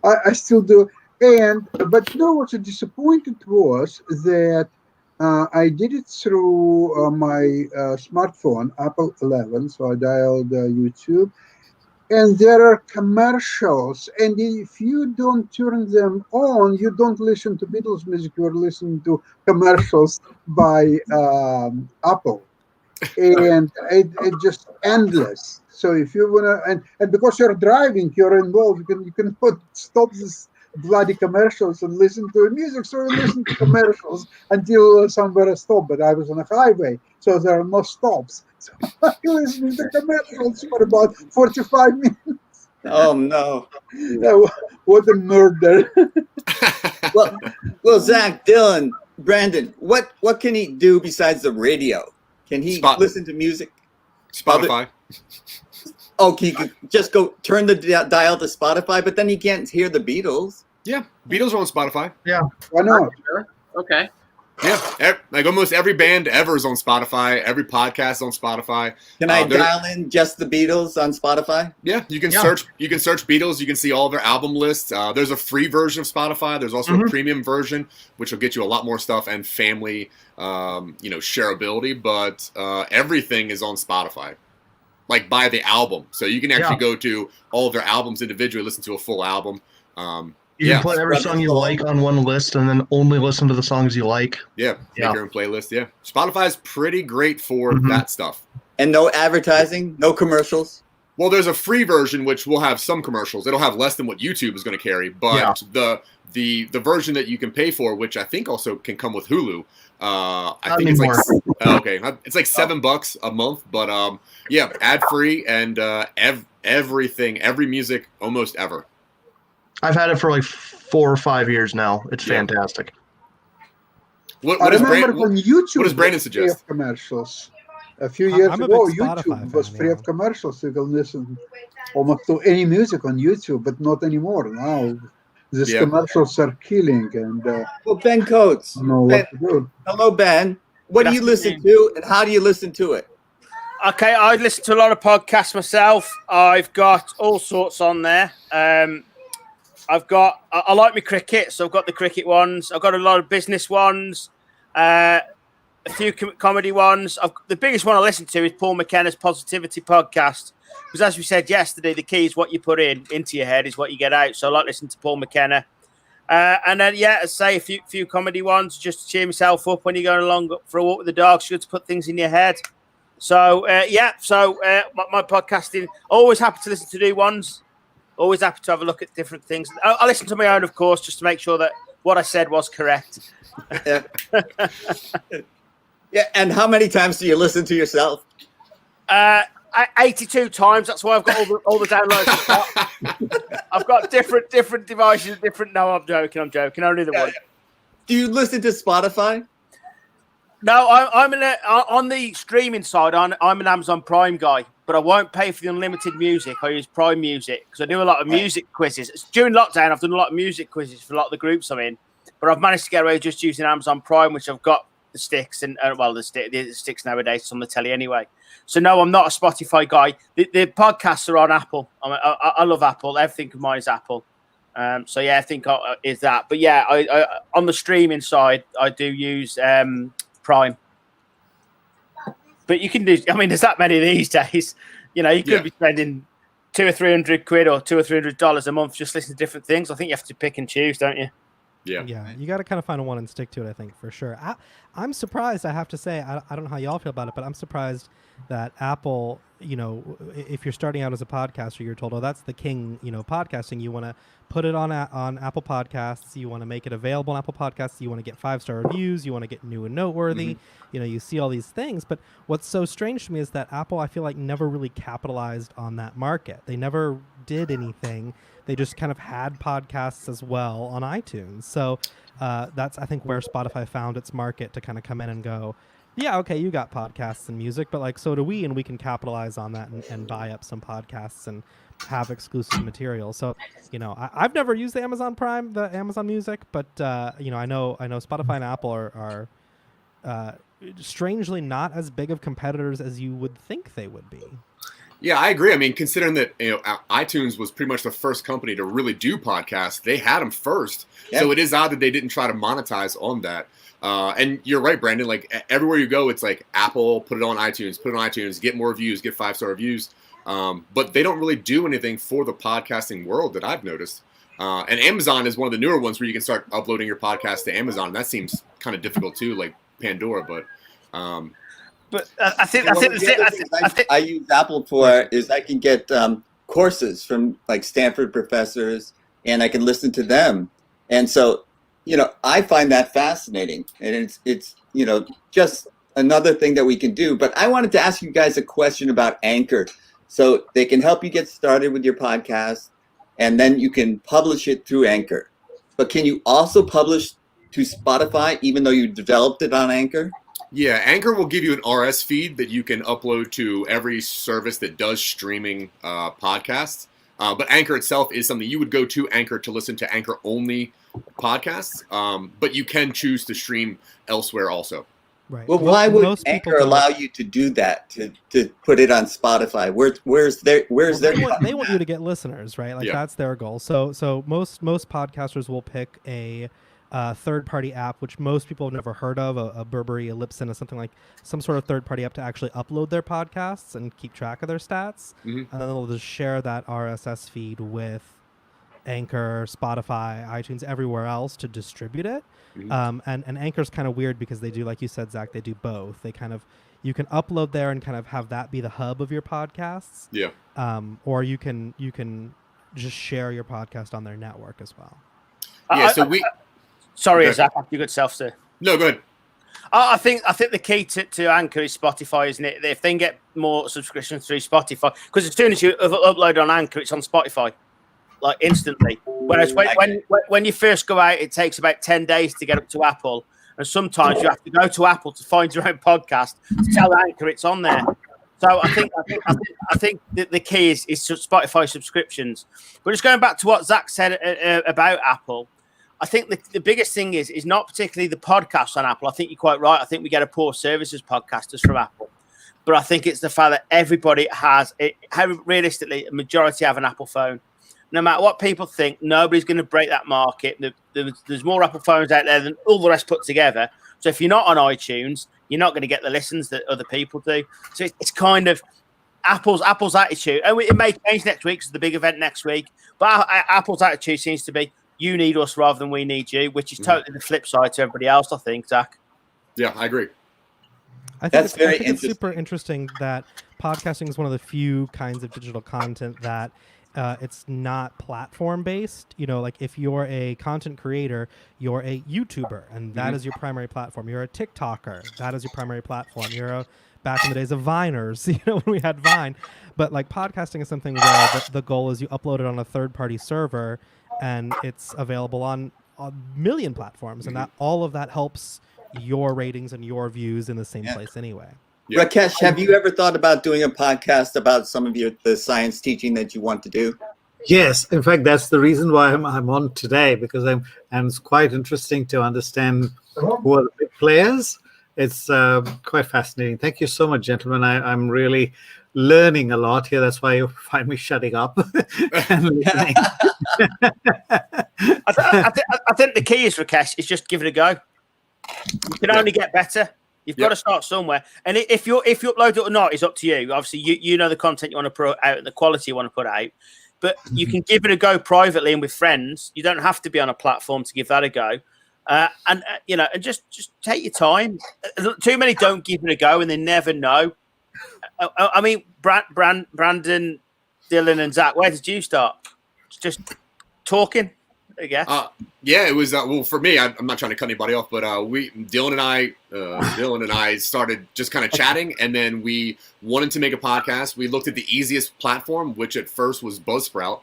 I still do. But what a disappointed was that I did it through my smartphone, Apple 11. So I dialed YouTube. And there are commercials, and if you don't turn them on, you don't listen to Beatles music. You're listening to commercials by Apple, and it just endless. So if you wanna, and because you're driving, you're involved. You can stop this bloody commercials and listen to the music. So you listen to commercials until somewhere stop. But I was on a highway, so there are no stops. So I listened to commercials for about 45 minutes. Oh no! What a murder! well, Zach, Dylan, Brandon, what can he do besides the radio? Can he listen to music? Spotify. Oh, he could just go turn the dial to Spotify, but then he can't hear the Beatles. Yeah, Beatles are on Spotify. Yeah, why not? Okay. Yeah, like almost every band ever is on Spotify. Every podcast is on Spotify. Can I dial in just the Beatles on Spotify? Yeah, you can search. You can search Beatles. You can see all their album lists. There's a free version of Spotify. There's also a premium version, which will get you a lot more stuff and family, shareability. But everything is on Spotify, like by the album. So you can actually go to all of their albums individually, listen to a full album. You can put every song you like on one list and then only listen to the songs you like. Yeah, make your own playlist. Yeah, Spotify is pretty great for that stuff. And no advertising, no commercials. Well, there's a free version which will have some commercials. It'll have less than what YouTube is going to carry, but the version that you can pay for, which I think also can come with Hulu. I think it's it's like $7 a month, but ad free and everything, every music, almost ever. I've had it for like 4 or 5 years now. It's fantastic. What does Brandon suggest? Free of commercials. A few years ago, YouTube was free of commercials. You can listen almost to any music on YouTube, but not anymore. Now, these commercials are killing. And well, Ben Coates. What to do. Hello, Ben. What do you listen to, and how do you listen to it? Okay, I listen to a lot of podcasts myself. I've got all sorts on there. I like my cricket, so I've got the cricket ones. I've got a lot of business ones, a few comedy ones. The biggest one I listen to is Paul McKenna's Positivity Podcast, because as we said yesterday, the key is what you put into your head is what you get out. So I like listening to Paul McKenna. And then, I say a few comedy ones just to cheer myself up when you're going along for a walk with the dog. It's good to put things in your head. So, my podcasting, always happy to listen to new ones. Always happy to have a look at different things. I listen to my own, of course, just to make sure that what I said was correct. Yeah. And how many times do you listen to yourself? 82 times. That's why I've got all the downloads. I've got different devices, No, I'm joking. Only the one. Do you listen to Spotify? No, I'm on the streaming side. I'm an Amazon Prime guy, but I won't pay for the unlimited music. I use Prime Music because I do a lot of music quizzes. During lockdown, I've done a lot of music quizzes for a lot of the groups I'm in, but I've managed to get away just using Amazon Prime, which I've got the sticks and the sticks nowadays. It's on the telly anyway. So no, I'm not a Spotify guy. The podcasts are on Apple. I love Apple. Everything of mine is Apple. I think is that. But I on the streaming side, I do use Prime. But you can do. I mean, there's that many these days. You could be spending $200 or $300 or $200 or $300 a month just listening to different things. I think you have to pick and choose, don't you? Yeah, you got to kind of find one and stick to it, I think, for sure. I'm surprised, I have to say, I don't know how y'all feel about it, but I'm surprised that Apple, if you're starting out as a podcaster, you're told, oh, that's the king, podcasting. You want to put it on Apple Podcasts. You want to make it available on Apple Podcasts. You want to get 5-star reviews. You want to get new and noteworthy. Mm-hmm. You see all these things. But what's so strange to me is that Apple, I feel like, never really capitalized on that market. They never did anything. They just kind of had podcasts as well on iTunes. So that's, I think, where Spotify found its market to kind of come in and go, Yeah, okay, you got podcasts and music, but like so do we, and we can capitalize on that and buy up some podcasts and have exclusive material. So, I've never used the Amazon Prime, the Amazon Music, but I know Spotify and Apple are strangely not as big of competitors as you would think they would be. Yeah, I agree. I mean, considering that iTunes was pretty much the first company to really do podcasts, they had them first. Yep. So it is odd that they didn't try to monetize on that. And you're right, Brandon. Like everywhere you go, it's like Apple, put it on iTunes, get more reviews, get 5-star reviews. But they don't really do anything for the podcasting world that I've noticed. And Amazon is one of the newer ones where you can start uploading your podcast to Amazon. And that seems kind of difficult too, like Pandora. But I use Apple for is I can get courses from like Stanford professors, and I can listen to them. And so, I find that fascinating, and it's just another thing that we can do. But I wanted to ask you guys a question about Anchor. So they can help you get started with your podcast, and then you can publish it through Anchor. But can you also publish to Spotify, even though you developed it on Anchor? Yeah, Anchor will give you an RSS feed that you can upload to every service that does streaming podcasts. But Anchor itself is something you would go to Anchor to listen to Anchor-only podcasts. But you can choose to stream elsewhere also. Right. Well, why would Anchor allow you to do that, to put it on Spotify? Where's their they want you to get listeners, right? Like that's their goal. So most podcasters will pick a third-party app, which most people have never heard of, a Burberry, a Libsyn, or something like some sort of third-party app to actually upload their podcasts and keep track of their stats. Mm-hmm. And then they'll just share that RSS feed with Anchor, Spotify, iTunes, everywhere else to distribute it. Mm-hmm. And Anchor's kind of weird because they do, like you said, Zach, they do both. They kind of, you can upload there and kind of have that be the hub of your podcasts. Yeah. Or you can just share your podcast on their network as well. Yeah. So we. Sorry, okay. Zach, you good self, sir. No, go ahead. I think the key to Anchor is Spotify, isn't it? If they can get more subscriptions through Spotify, because as soon as you upload on Anchor, it's on Spotify, like instantly. Whereas when you first go out, it takes about 10 days to get up to Apple, and sometimes you have to go to Apple to find your own podcast to tell Anchor it's on there. So I think the key is Spotify subscriptions. But just going back to what Zach said about Apple. I think the biggest thing is not particularly the podcasts on Apple. I think you're quite right. I think we get a poor service as podcasters from Apple. But I think it's the fact that everybody realistically, a majority have an Apple phone. No matter what people think, nobody's going to break that market. There's more Apple phones out there than all the rest put together. So if you're not on iTunes, you're not going to get the listens that other people do. So it's kind of Apple's attitude. And it may change next week because it's the big event next week. But Apple's attitude seems to be, you need us rather than we need you, which is totally the flip side to everybody else, I think, Zach. Yeah, I agree. I think it's super interesting that podcasting is one of the few kinds of digital content that it's not platform-based. Like if you're a content creator, you're a YouTuber, and that is your primary platform. You're a TikToker, that is your primary platform. You're back in the days of Viners, when we had Vine. But like podcasting is something where the goal is you upload it on a third-party server, and it's available on a million platforms, and that all of that helps your ratings and your views in the same place anyway. Yeah. Rakesh, have you ever thought about doing a podcast about some of the science teaching that you want to do? Yes, in fact, that's the reason why I'm on today, because and it's quite interesting to understand who are the big players. It's quite fascinating. Thank you so much, gentlemen. I'm really learning a lot here. That's why you find me shutting up and listening. I think the key is, Rakesh, is just give it a go. You can only get better. You've got to start somewhere. And if you upload it or not is up to you. Obviously, you know the content you want to put out and the quality you want to put out. But you can give it a go privately and with friends. You don't have to be on a platform to give that a go. And just take your time. Too many don't give it a go and they never know. I mean, Brandon, Dylan, and Zach, where did you start? Just talking, I guess. Yeah, it was. Well, for me, I'm not trying to cut anybody off, but Dylan and I started just kind of chatting, and then we wanted to make a podcast. We looked at the easiest platform, which at first was Buzzsprout,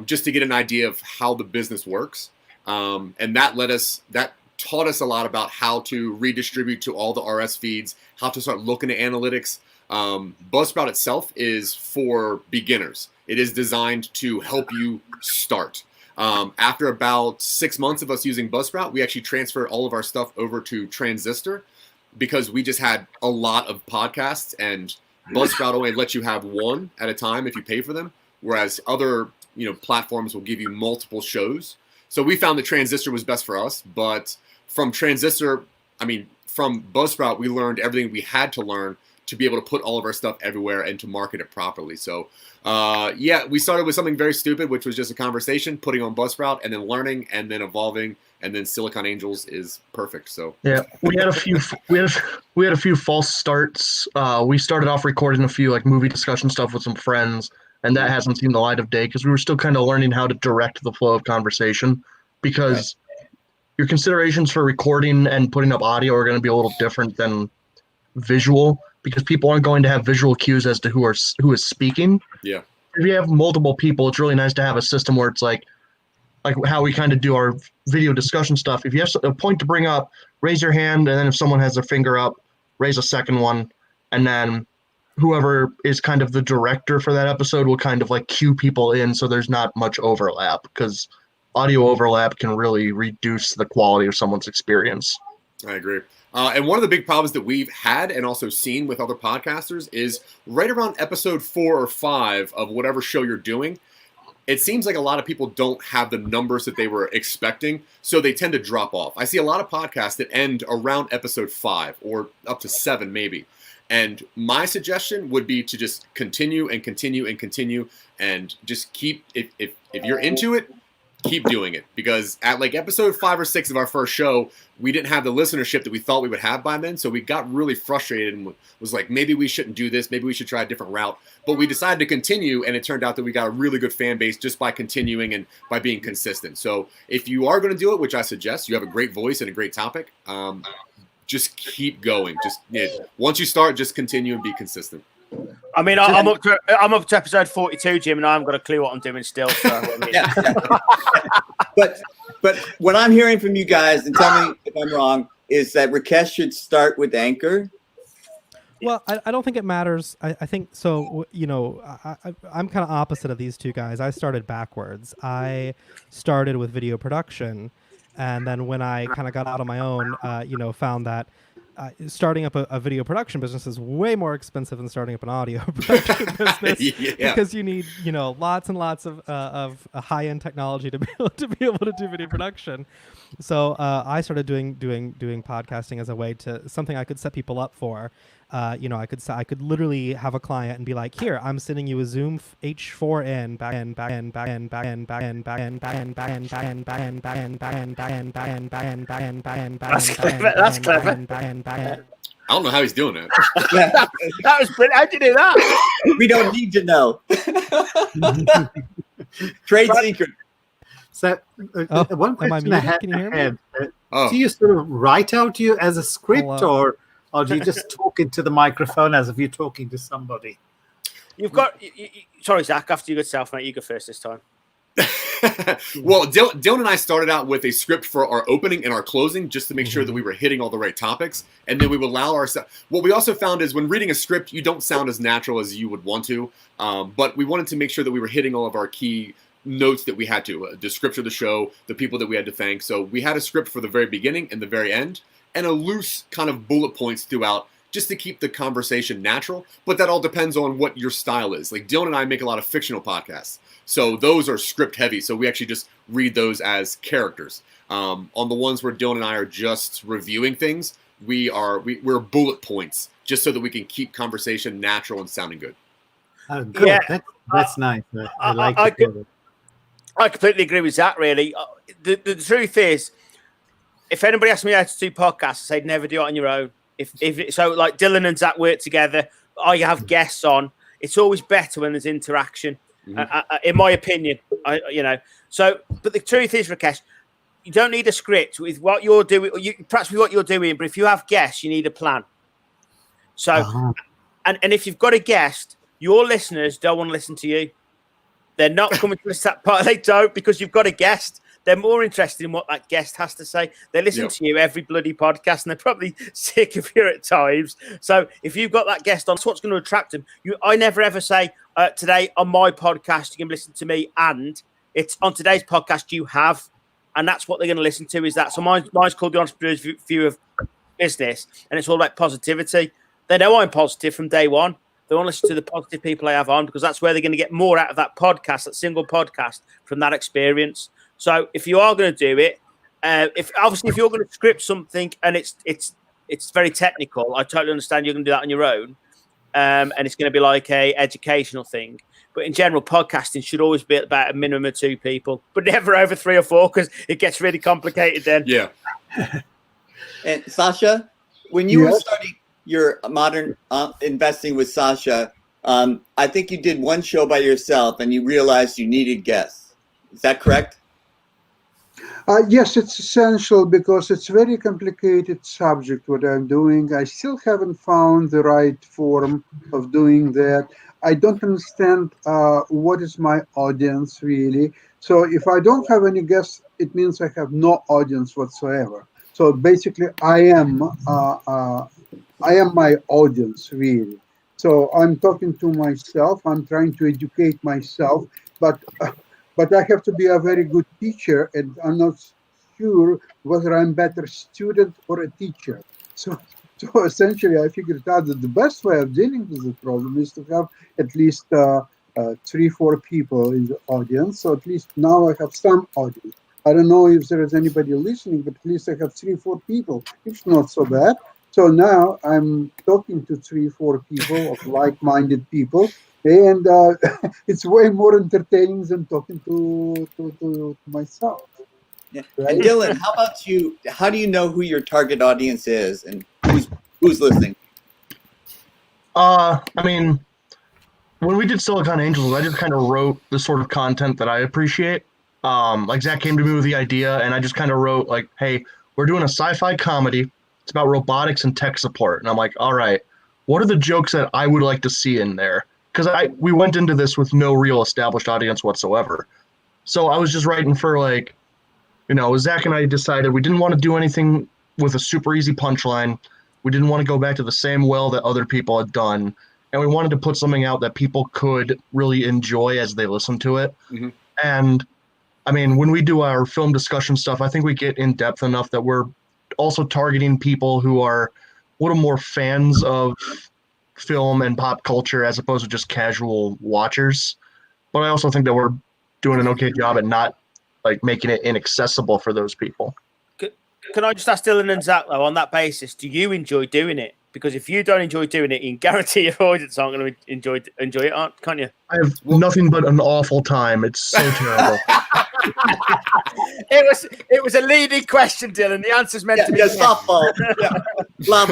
just to get an idea of how the business works, and that taught us a lot about how to redistribute to all the RS feeds, how to start looking at analytics. Buzzsprout itself is for beginners. It is designed to help you start. After about 6 months of us using Buzzsprout, we actually transferred all of our stuff over to Transistor because we just had a lot of podcasts, and Buzzsprout only lets you have one at a time if you pay for them, whereas other platforms will give you multiple shows. So we found that Transistor was best for us, but from Transistor, from Buzzsprout, we learned everything we had to learn to be able to put all of our stuff everywhere and to market it properly. So, we started with something very stupid, which was just a conversation, putting on Buzzsprout, and then learning, and then evolving, and then Silicon Angels is perfect. So yeah, we had a few false starts. We started off recording a few like movie discussion stuff with some friends, and that hasn't seen the light of day because we were still kind of learning how to direct the flow of conversation, because your considerations for recording and putting up audio are going to be a little different than visual, because people aren't going to have visual cues as to who is speaking. Yeah. If you have multiple people, it's really nice to have a system where it's like how we kind of do our video discussion stuff. If you have a point to bring up, raise your hand, and then if someone has their finger up, raise a second one, and then whoever is kind of the director for that episode will kind of like cue people in so there's not much overlap, because audio overlap can really reduce the quality of someone's experience. I agree. And one of the big problems that we've had and also seen with other podcasters is right around episode 4 or 5 of whatever show you're doing, it seems like a lot of people don't have the numbers that they were expecting, so they tend to drop off. I see a lot of podcasts that end around episode 5 or up to 7 maybe. And my suggestion would be to just continue and continue and continue, and just keep, if you're into it, keep doing it, because at like episode 5 or 6 of our first show, we didn't have the listenership that we thought we would have by then. So we got really frustrated and was like, maybe we shouldn't do this. Maybe we should try a different route. But we decided to continue, and it turned out that we got a really good fan base just by continuing and by being consistent. So if you are going to do it, which I suggest, you have a great voice and a great topic, just keep going. Just once you start, just continue and be consistent. I mean, I'm up to episode 42, Jim, and I haven't got a clue what I'm doing still. So, But what I'm hearing from you guys, and tell me if I'm wrong, is that Rakesh should start with Anchor. Well, I don't think it matters. I think so. I'm kind of opposite of these two guys. I started backwards. I started with video production, and then when I kind of got out on my own, found that starting up a video production business is way more expensive than starting up an audio production business because you need, lots and lots of high-end technology to be able to do video production. So I started doing podcasting as a way to something I could set people up for. I could literally have a client and be like, here, I'm sending you a Zoom H4n That's clever. I don't know how he's doing it. That was brilliant. How'd you do that? We don't need to know. Trade secret. So, one question I had. Can you hear me? Do you sort of write out as a script, or do you just talk into the microphone as if you're talking to somebody? You've got. Sorry, Zach. After you go self, mate. You go first this time. Well, Dylan and I started out with a script for our opening and our closing just to make sure that we were hitting all the right topics. And then we would allow ourselves. What we also found is when reading a script, you don't sound as natural as you would want to. But we wanted to make sure that we were hitting all of our key notes that we had to, the script of the show, the people that we had to thank. So we had a script for the very beginning and the very end, and a loose kind of bullet points throughout, just to keep the conversation natural. But that all depends on what your style is. Like Dylan and I make a lot of fictional podcasts, so those are script heavy. So we actually just read those as characters. On the ones where Dylan and I are just reviewing things, we're bullet points, just so that we can keep conversation natural and sounding good. Good. Yeah, that's nice. I like it. I completely agree with Zach, really. The truth is, if anybody asks me how to do podcasts, I say never do it on your own. If so, like Dylan and Zach work together, or you have guests on, it's always better when there's interaction, in my opinion. So, but the truth is, Rakesh, you don't need a script with what you're doing, perhaps with what you're doing, but if you have guests, you need a plan. So, and if you've got a guest, your listeners don't want to listen to you. They're not coming to this part. They don't, because you've got a guest. they're more interested in what that guest has to say. They listen to you every bloody podcast, and they're probably sick of you at times. So if you've got that guest on, that's what's going to attract them. I never ever say, today on my podcast, you can listen to me, and it's on today's podcast you have, and that's what they're going to listen to, is that. So mine's called The Entrepreneur's View of Business, and it's all about positivity. They know I'm positive from day one. They want to listen to the positive people I have on, because that's where they're going to get more out of that podcast, that single podcast, from that experience. So if you are going to do it, if you're going to script something and it's very technical, I totally understand you're going to do that on your own, and it's going to be like a educational thing. But in general, podcasting should always be about a minimum of 2 people, but never over 3 or 4, because it gets really complicated then. Yeah. And Sasha, when you were starting your modern investing with Sasha, I think you did one show by yourself and you realized you needed guests. Is that correct? Yes, it's essential because it's a very complicated subject, what I'm doing. I still haven't found the right form of doing that. I don't understand what is my audience really. So if I don't have any guests, it means I have no audience whatsoever. So basically, I am my audience really. So I'm talking to myself. I'm trying to educate myself, but I have to be a very good teacher, and I'm not sure whether I'm better student or a teacher. So essentially, I figured out that the best way of dealing with the problem is to have at least 3-4 people in the audience. So at least now I have some audience. I don't know if there is anybody listening, but at least I have 3-4 people. It's not so bad. So now I'm talking to 3-4 people of like-minded people, and it's way more entertaining than talking to myself. Yeah. Right? And Dylan, how about you? How do you know who your target audience is and who's listening? I mean, when we did Silicon Angels, I just kind of wrote the sort of content that I appreciate. Like Zach came to me with the idea, and I just kind of wrote like, "Hey, we're doing a sci-fi comedy. It's about robotics and tech support." And I'm like, "All right, what are the jokes that I would like to see in there?" Because we went into this with no real established audience whatsoever. So I was just writing for like, Zach and I decided we didn't want to do anything with a super easy punchline. We didn't want to go back to the same well that other people had done. And we wanted to put something out that people could really enjoy as they listen to it. Mm-hmm. And I mean, when we do our film discussion stuff, I think we get in depth enough that we're also targeting people who are a little more fans of film and pop culture as opposed to just casual watchers. But I also think that we're doing an okay job at not like making it inaccessible for those people. Can I just ask Dylan and Zach, though, on that basis, do you enjoy doing it? Because if you don't enjoy doing it, you can guarantee your audience aren't going to enjoy it, can't you? I have nothing but an awful time. It's so terrible. It was a leading question, Dylan. The answer's meant to be softball. Love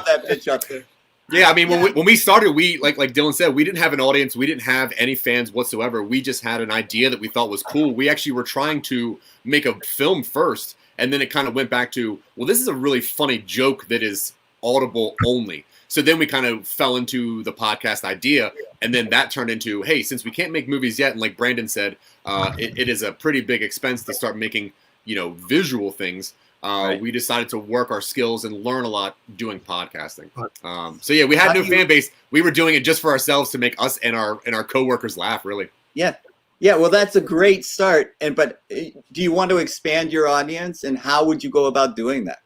that pitch up there. Yeah, I mean, when we started, we like Dylan said, we didn't have an audience. We didn't have any fans whatsoever. We just had an idea that we thought was cool. We actually were trying to make a film first, and then it kind of went back to, well, this is a really funny joke that is audible only. So then we kind of fell into the podcast idea, and then that turned into, hey, since we can't make movies yet, and like Brandon said, it is a pretty big expense to start making, visual things. Right. We decided to work our skills and learn a lot doing podcasting. So yeah, we had no fan base. We were doing it just for ourselves to make us and our coworkers laugh, really. Yeah. Well, that's a great start. But do you want to expand your audience, and how would you go about doing that?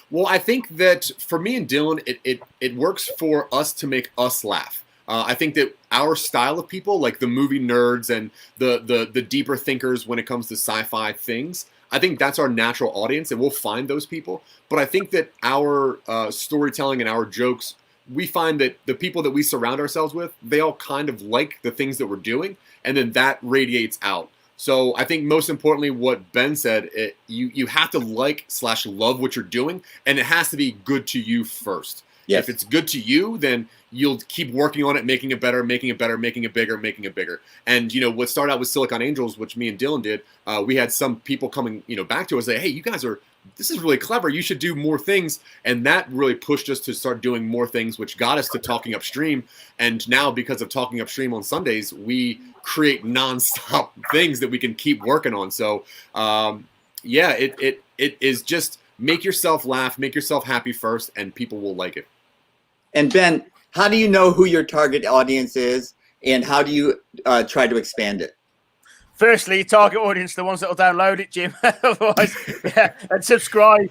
Well, I think that for me and Dylan, it works for us to make us laugh. I think that our style of people, like the movie nerds and the deeper thinkers when it comes to sci-fi things, I think that's our natural audience, and we'll find those people. But I think that our storytelling and our jokes, we find that the people that we surround ourselves with, they all kind of like the things that we're doing, and then that radiates out. So I think most importantly, what Ben said, you have to like/love what you're doing, and it has to be good to you first. Yes. If it's good to you, then you'll keep working on it, making it better, making it better, making it bigger, making it bigger. And, what started out with Silicon Angels, which me and Dylan did, we had some people coming, back to us say, hey, you guys are this is really clever. You should do more things. And that really pushed us to start doing more things, which got us to Talking Upstream. And now, because of Talking Upstream on Sundays, we create nonstop things that we can keep working on. So, it is just make yourself laugh, make yourself happy first, and people will like it. And Ben, how do you know who your target audience is, and how do you try to expand it? Firstly, your target audience, the ones that will download it, Jim. Otherwise, yeah, and subscribe.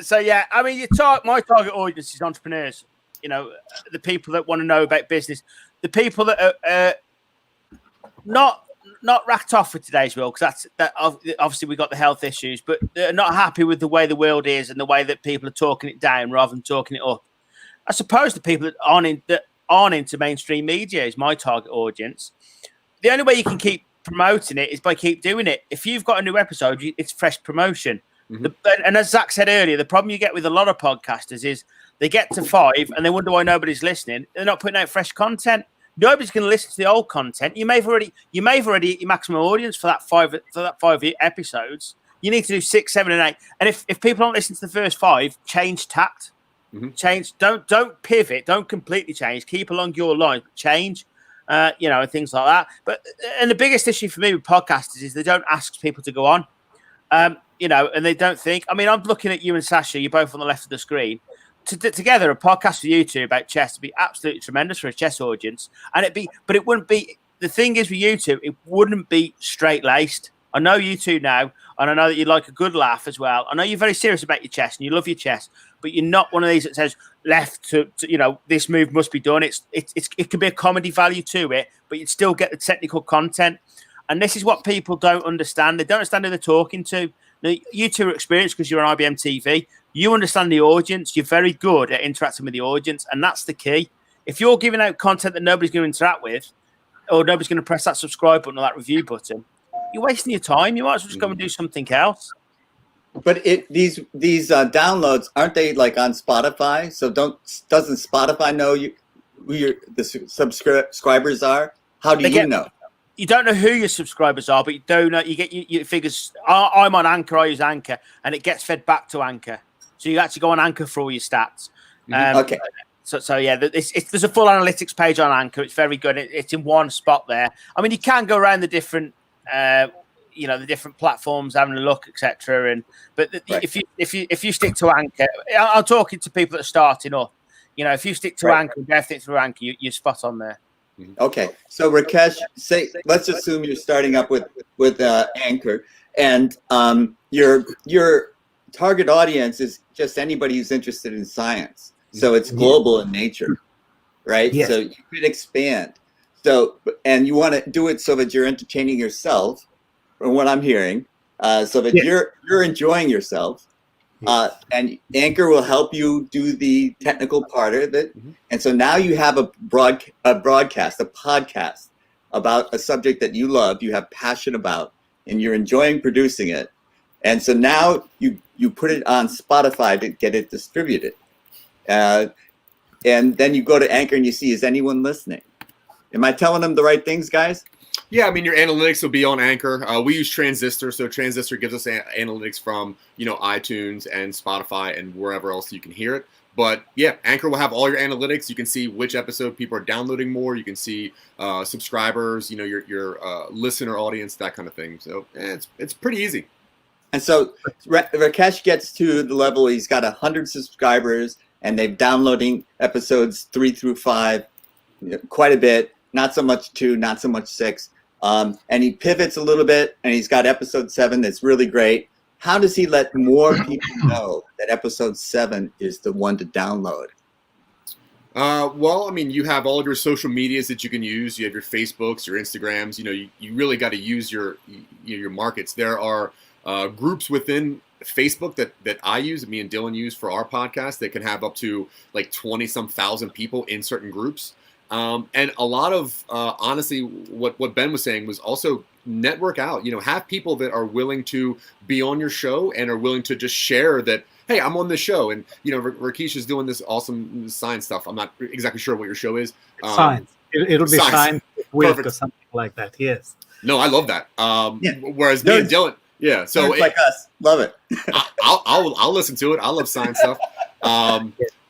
So yeah, I mean, my target audience is entrepreneurs. You know, the people that want to know about business, the people that are not racked off with today's world, because that obviously we got the health issues, but they're not happy with the way the world is and the way that people are talking it down rather than talking it up. I suppose the people that aren't into mainstream media is my target audience. The only way you can keep promoting it is by keep doing it. If you've got a new episode, it's fresh promotion. Mm-hmm. And as Zach said earlier, the problem you get with a lot of podcasters is they get to 5 and they wonder why nobody's listening. They're not putting out fresh content. Nobody's going to listen to the old content. You may have already hit your maximum audience for that 5 episodes. You need to do 6, 7, and 8. And if people don't listen to the first 5, change tact. Mm-hmm. Change. Don't pivot. Don't completely change. Keep along your line. Change. And things like that. And the biggest issue for me with podcasters is they don't ask people to go on. And they don't think. I mean, I'm looking at you and Sasha. You're both on the left of the screen. Together, a podcast for you two about chess would be absolutely tremendous for a chess audience. But it wouldn't be. The thing is with you two, it wouldn't be straight laced. I know you two now, and I know that you like a good laugh as well. I know you're very serious about your chess and you love your chess, but you're not one of these that says left to this move must be done. It could be a comedy value to it, but you'd still get the technical content. And this is what people don't understand. They don't understand who they're talking to. Now, you two are experienced because you're on IBM TV. You understand the audience. You're very good at interacting with the audience, and that's the key. If you're giving out content that nobody's going to interact with, or nobody's going to press that subscribe button or that review button, you're wasting your time. You might as well just go and do something else. But these downloads, aren't they like on Spotify? So doesn't Spotify know who the subscribers are? How do you know? You don't know who your subscribers are, but you do know. You get your figures. I'm on Anchor. I use Anchor, and it gets fed back to Anchor. So you actually go on Anchor for all your stats. Okay. So yeah, there's a full analytics page on Anchor. It's very good. It's in one spot there. I mean, you can go around the different, the different platforms, having a look, etc. But right. if you stick to Anchor, I'm talking to people that are starting up. If you stick to Anchor, everything through Anchor, you're spot on there. Okay, so Rakesh, let's assume you're starting up with Anchor, and your target audience is just anybody who's interested in science. So it's global in nature, right? Yes. So you could expand. So, and you want to do it so that you're entertaining yourself, from what I'm hearing, so that you're enjoying yourself. And Anchor will help you do the technical part of it. And so now you have a podcast, a podcast about a subject that you love, you have passion about, and you're enjoying producing it. And so now you put it on Spotify to get it distributed. And then you go to Anchor and you see, is anyone listening? Am I telling them the right things, guys? Yeah, I mean, your analytics will be on Anchor. We use Transistor, so Transistor gives us analytics from, iTunes and Spotify and wherever else you can hear it. But yeah, Anchor will have all your analytics. You can see which episode people are downloading more. You can see subscribers, your listener audience, that kind of thing. So it's pretty easy. And so Rakesh gets to the level he's got 100 subscribers, and they're downloading episodes 3 through 5, quite a bit. Not so much 2, not so much 6. And he pivots a little bit, and he's got episode 7 that's really great. How does he let more people know that episode 7 is the one to download? Well, I mean, you have all of your social medias that you can use. You have your Facebooks, your Instagrams. You really got to use your markets. There are groups within Facebook that I use, me and Dylan use for our podcast, that can have up to like 20-some thousand people in certain groups. And a lot of, honestly, what Ben was saying was also network out, have people that are willing to be on your show and are willing to just share that, hey, I'm on this show. And, Rakesh is doing this awesome science stuff. I'm not exactly sure what your show is. Science. It'll be science with or something like that. Yes. No, I love that. Whereas me and Dylan, Yeah, so Nerds like us love it. I'll listen to it. I love science stuff.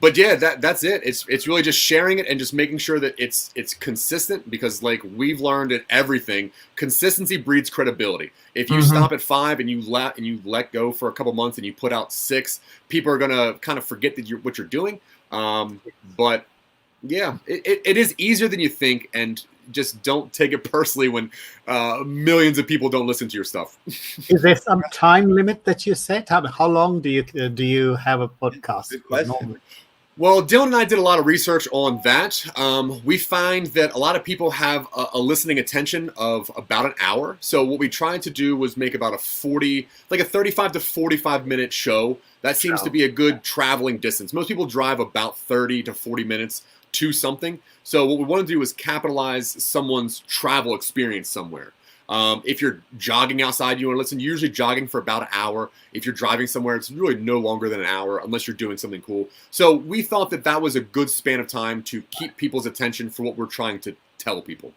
But yeah, that's it. It's really just sharing it and just making sure that it's consistent, because like we've learned in everything, consistency breeds credibility. If you stop at 5 and you let go for a couple months and you put out 6, people are gonna kind of forget that what you're doing. But yeah, it is easier than you think, and just don't take it personally when millions of people don't listen to your stuff. Is there some time limit that you set? How long do you have a podcast? Good question. normally? Well, Dylan and I did a lot of research on that. We find that a lot of people have a listening attention of about an hour. So what we tried to do was make about a 35 to 45 minute show. That seems to be a good traveling distance. Most people drive about 30 to 40 minutes to something. So what we want to do is capitalize someone's travel experience somewhere. If you're jogging outside, you want to listen. You're usually jogging for about an hour. If you're driving somewhere, it's really no longer than an hour unless you're doing something cool. So we thought that was a good span of time to keep people's attention for what we're trying to tell people.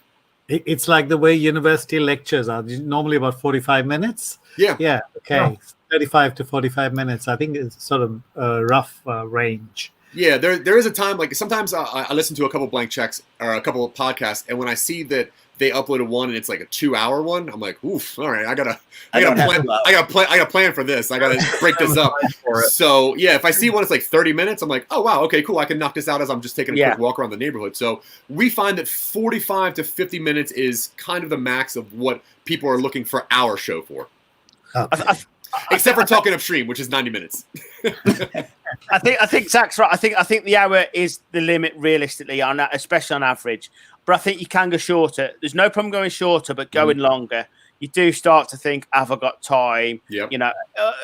It's like the way university lectures are normally about 45 minutes. Yeah. Yeah. Okay. 35 to 45 minutes. I think it's sort of a rough range. Yeah, there is a time, like sometimes I listen to a couple blank checks or a couple of podcasts, and when I see that they uploaded one and it's like a 2-hour one, I'm like, oof, all right, I gotta plan for this. I gotta break this up. So yeah, if I see one that's like 30 minutes, I'm like, oh wow, okay, cool, I can knock this out as I'm just taking a quick walk around the neighborhood. So we find that 45 to 50 minutes is kind of the max of what people are looking for our show for. Except for Talking Upstream, which is 90 minutes. I think Zach's right. I think the hour is the limit realistically, on that, especially on average. But I think you can go shorter. There's no problem going shorter, but going longer, you do start to think, have I got time? Yep. You know,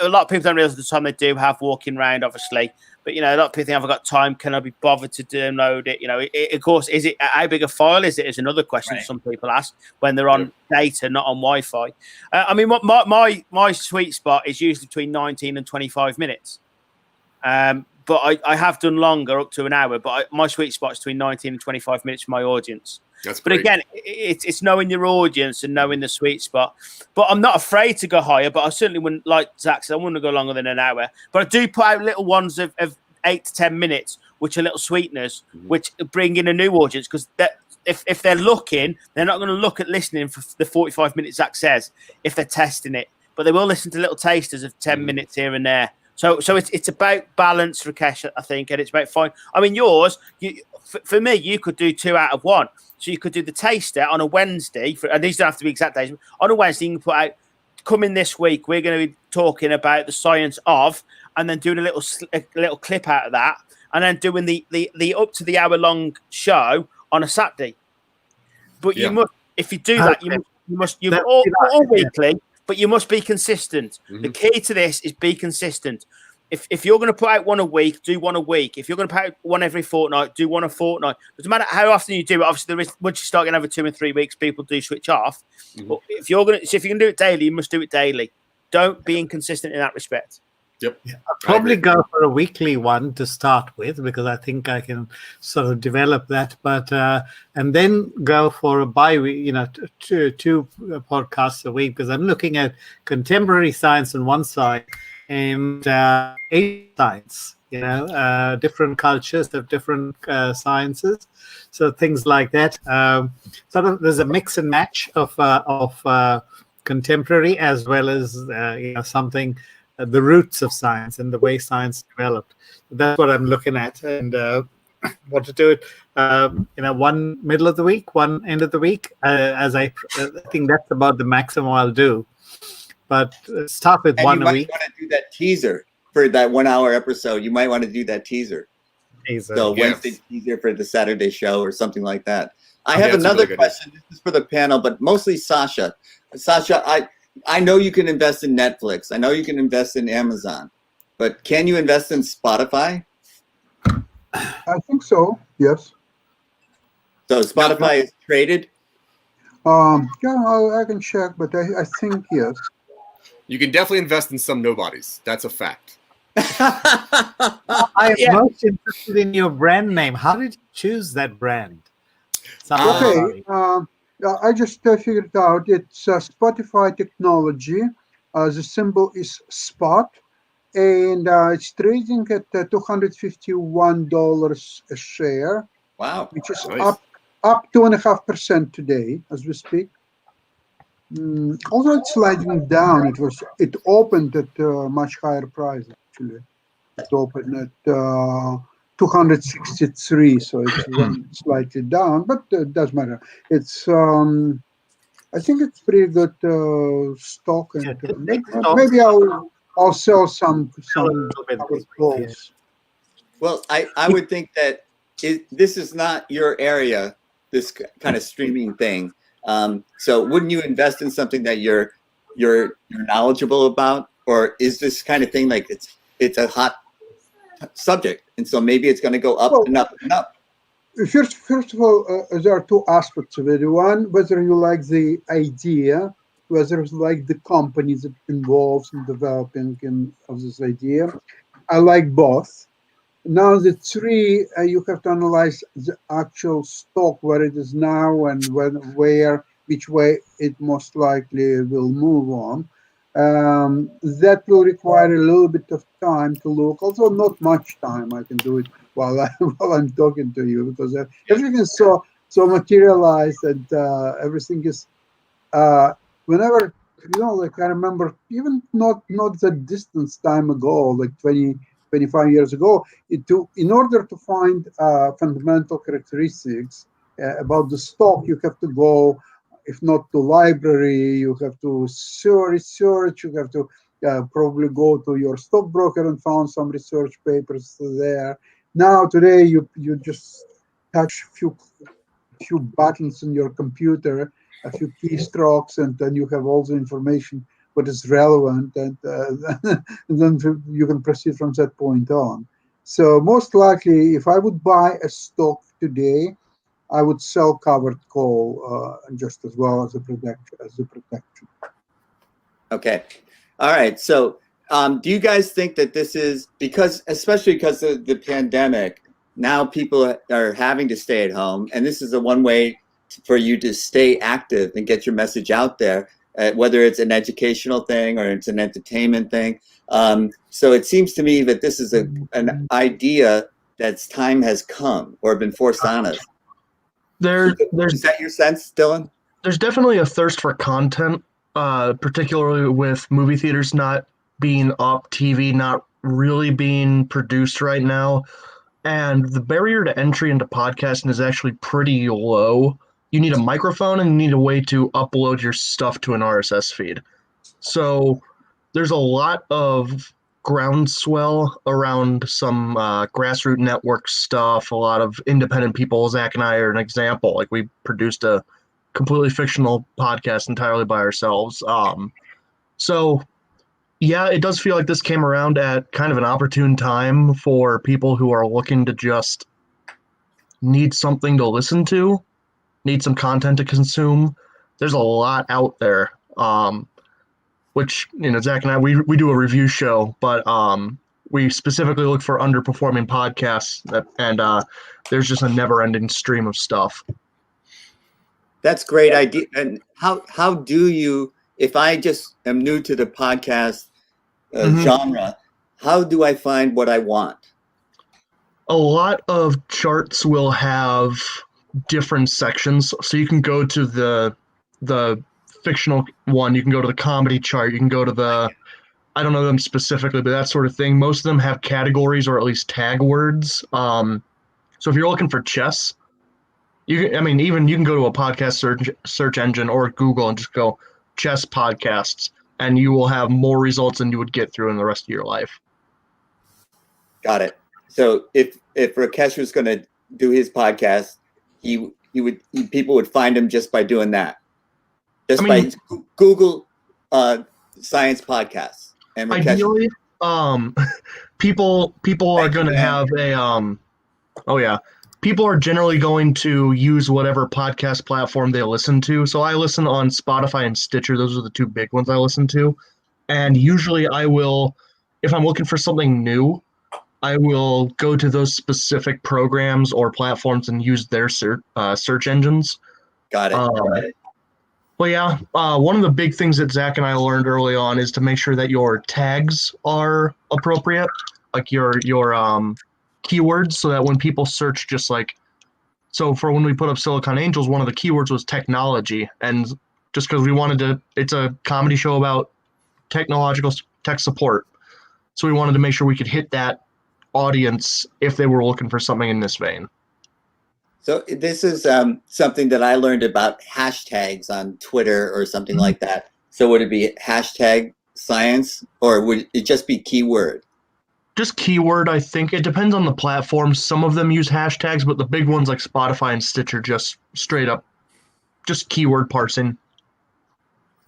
a lot of people don't realize the time they do have walking around, obviously. But, you know, a lot of people think, have I got time? Can I be bothered to download it? You know, of course, is it how big a file is it? Is another question some people ask when they're on data, not on Wi-Fi. I mean, what my sweet spot is usually between 19 and 25 minutes. But I have done longer, up to an hour. But my sweet spot is between 19 and 25 minutes for my audience. That's but great. Again, it's knowing your audience and knowing the sweet spot. But I'm not afraid to go higher. But I certainly wouldn't, like Zach said, I wouldn't go longer than an hour. But I do put out little ones of 8 to 10 minutes, which are little sweeteners, which bring in a new audience. Because if they're looking, they're not going to look at listening for the 45 minutes Zach says if they're testing it. But they will listen to little tasters of 10 minutes here and there. So it's about balance, Rakesh, I think, and it's about fine. I mean, yours, for me, you could do 2 out of 1. So you could do the taster on a Wednesday, and these don't have to be exact days. On a Wednesday, you can put out, come in this week, we're going to be talking about the science of, and then doing a little clip out of that, and then doing the up to the hour long show on a Saturday. But you must, if you do that, you must all weekly. But you must be consistent. The key to this is be consistent. If you're going to put out one a week, do one a week. If you're going to put out one every fortnight, do one a fortnight. Doesn't matter how often you do it. Obviously, once you start getting over 2 and 3 weeks, people do switch off. But if you can do it daily, you must do it daily. Don't be inconsistent in that respect. Yep. Yeah, I'll probably go for a weekly one to start with, because I think I can sort of develop that. But and then go for a bi-week, two podcasts a week, because I'm looking at contemporary science on one side and ancient science. Different cultures have different sciences, so things like that. Sort of there's a mix and match of contemporary as well as something. The roots of science and the way science developed. That's what I'm looking at, and want to do it. One middle of the week, one end of the week. As I think that's about the maximum I'll do. But start with one a week. You might want to do that teaser for that 1 hour episode. You might want to do that teaser. So Wednesday teaser for the Saturday show or something like that. I have another question. This is for the panel, but mostly Sasha. Sasha, I know you can invest in Netflix. I know you can invest in Amazon, but can you invest in Spotify? I think so. Yes. So Spotify is traded? I can check, but I think yes. You can definitely invest in some nobodies. That's a fact. I am most interested in your brand name. How did you choose that brand? Okay. I just figured it out. It's Spotify technology. The symbol is SPOT, and it's trading at $251 a share. Wow. Which is Nice. up 2.5% today as we speak. Although it's sliding down, it opened at a much higher price actually. It opened at 263, so it went slightly down, but it doesn't matter. It's I think it's pretty good stock, and maybe I'll sell some calls. Well, I would think that this is not your area, this kind of streaming thing. So wouldn't you invest in something that you're knowledgeable about, or is this kind of thing like it's a hot subject, and so maybe it's going to go up and up and up? First of all, there are two aspects of it. One, whether you like the idea, whether you like the company that involves in developing of this idea. I like both. Now the three, you have to analyze the actual stock, where it is now and which way it most likely will move on. That will require a little bit of time to look, although not much time. I can do it while I'm talking to you, because everything is so materialized, and everything is whenever, like I remember even not that distance time ago, like 25 years ago, in order to find fundamental characteristics about the stock, you have to go, if not to library, you have to research, you have to probably go to your stockbroker and found some research papers there. Now today you just touch a few buttons on your computer, a few keystrokes, and then you have all the information what is relevant, and then you can proceed from that point on. So most likely, if I would buy a stock today, I would sell covered call just as well as a protection. Okay. All right. So do you guys think that this is especially because of the pandemic, now people are having to stay at home, and this is a one way for you to stay active and get your message out there, whether it's an educational thing or it's an entertainment thing. So it seems to me that this is an idea that's time has come or been forced on us. Is that your sense, Dylan? There's definitely a thirst for content, particularly with movie theaters not being up, TV not really being produced right now. And the barrier to entry into podcasting is actually pretty low. You need a microphone and you need a way to upload your stuff to an RSS feed. So there's a lot of groundswell around some grassroots network stuff, a lot of independent people. Zach and I are an example. Like, we produced a completely fictional podcast entirely by ourselves. So yeah, it does feel like this came around at kind of an opportune time for people who are looking to just need something to listen to, need some content to consume. There's a lot out there, which, Zach and I, we do a review show, but we specifically look for underperforming podcasts, and there's just a never-ending stream of stuff. That's a great idea. And how do you, if I just am new to the podcast genre, how do I find what I want? A lot of charts will have different sections, so you can go to the fictional one, you can go to the comedy chart, you can go to the, I don't know them specifically, but that sort of thing. Most of them have categories or at least tag words. So if you're looking for chess, you can go to a podcast search engine or Google and just go chess podcasts, and you will have more results than you would get through in the rest of your life. Got it. So if Rakesh was going to do his podcast, people would find him just by doing that. By Google science podcasts. And ideally, people are going to have a people are generally going to use whatever podcast platform they listen to. So I listen on Spotify and Stitcher. Those are the two big ones I listen to. And usually I will, if I'm looking for something new, I will go to those specific programs or platforms and use their search engines. Got it. Well, yeah, one of the big things that Zach and I learned early on is to make sure that your tags are appropriate, like your keywords, so that when people search, just like, so for when we put up Silicon Angels, one of the keywords was technology, and just because we wanted to, it's a comedy show about technological tech support, so we wanted to make sure we could hit that audience if they were looking for something in this vein. So this is something that I learned about hashtags on Twitter or something like that. So would it be hashtag science, or would it just be keyword? Just keyword, I think. It depends on the platform. Some of them use hashtags, but the big ones like Spotify and Stitcher just straight up just keyword parsing.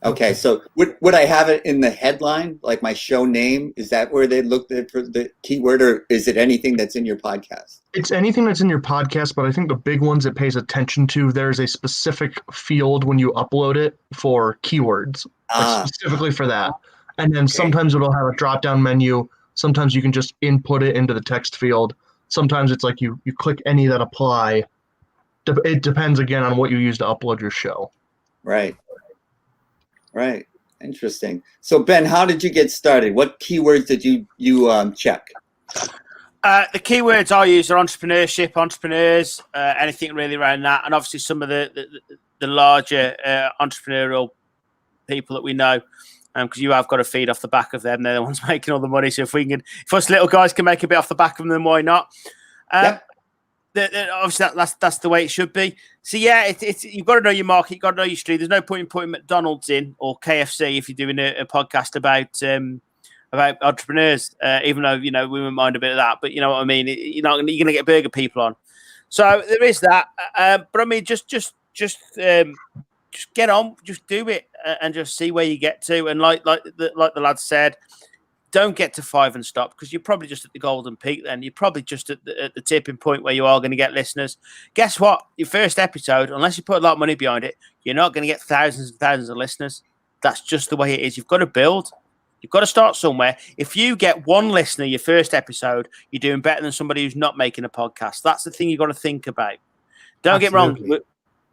Okay, so would I have it in the headline, like my show name? Is that where they looked at for the keyword, or is it anything that's in your podcast? It's anything that's in your podcast, but I think the big ones it pays attention to, there's a specific field when you upload it for keywords, like specifically for that. And then sometimes it'll have a drop-down menu. Sometimes you can just input it into the text field. Sometimes it's like you click any that apply. It depends, again, on what you use to upload your show. Right. Right. Interesting. So Ben, how did you get started? What keywords did you check? The keywords I use are entrepreneurship, entrepreneurs, anything really around that, and obviously some of the larger entrepreneurial people that we know, because you have got to feed off the back of them. They're the ones making all the money. So if us little guys can make a bit off the back of them, then why not? Yep. Obviously, that's the way it should be. So yeah, it's you've got to know your market, you've got to know your street. There's no point in putting McDonald's in or KFC if you're doing a podcast about entrepreneurs. Even though we wouldn't mind a bit of that, but you know what I mean. You're going to get burger people on. So there is that. But I mean, just get on, just do it, and just see where you get to. And like the lad said, don't get to 5 and stop, because you're probably just at the golden peak. Then you're probably just at the tipping point where you are going to get listeners. Guess what? Your first episode, unless you put a lot of money behind it, you're not going to get thousands and thousands of listeners. That's just the way it is. You've got to build. You've got to start somewhere. If you get one listener your first episode, you're doing better than somebody who's not making a podcast. That's the thing you've got to think about. Don't get wrong.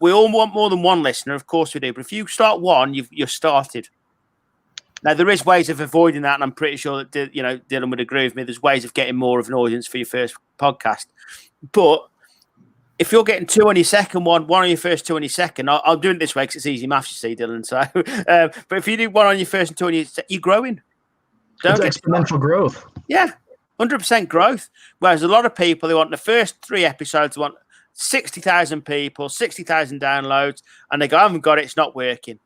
We all want more than one listener. Of course we do. But if you start one, you're started. Now, there is ways of avoiding that, and I'm pretty sure that Dylan would agree with me. There's ways of getting more of an audience for your first podcast. But if you're getting 2 on your second one on your first, 2 on your second, I'll do it this way because it's easy maths, you see, Dylan. So, but if you do 1 on your first and 2 on your second, you're growing. It's exponential growth. Yeah, 100% growth. Whereas a lot of people, they want the first 3 episodes, they want 60,000 people, 60,000 downloads, and they go, I haven't got it, it's not working.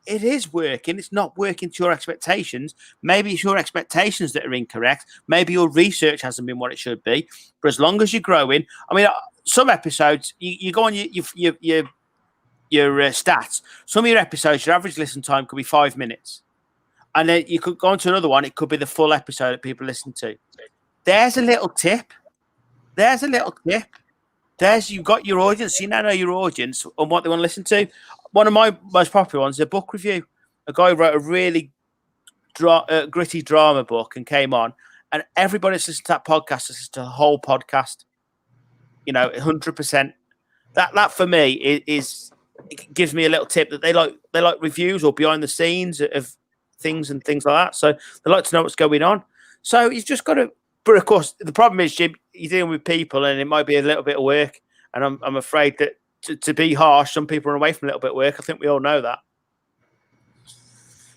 It is working. It's not working to your expectations. Maybe it's your expectations that are incorrect. Maybe your research hasn't been what it should be. But as long as you're growing, I mean, some episodes, you go on your stats. Some of your episodes, your average listen time could be 5 minutes. And then you could go on to another one. It could be the full episode that people listen to. There's a little tip. You've got your audience. You now know your audience and what they want to listen to. One of my most popular ones is a book review. A guy wrote a really gritty drama book and came on, and everybody that's listened to that podcast listens to the whole podcast. 100%. That for me is it gives me a little tip that they like reviews or behind the scenes of things and things like that. So they like to know what's going on. So you've just got to. But of course, the problem is, Jim, you're dealing with people, and it might be a little bit of work. And I'm afraid that to be harsh, some people are away from a little bit of work. I think we all know that.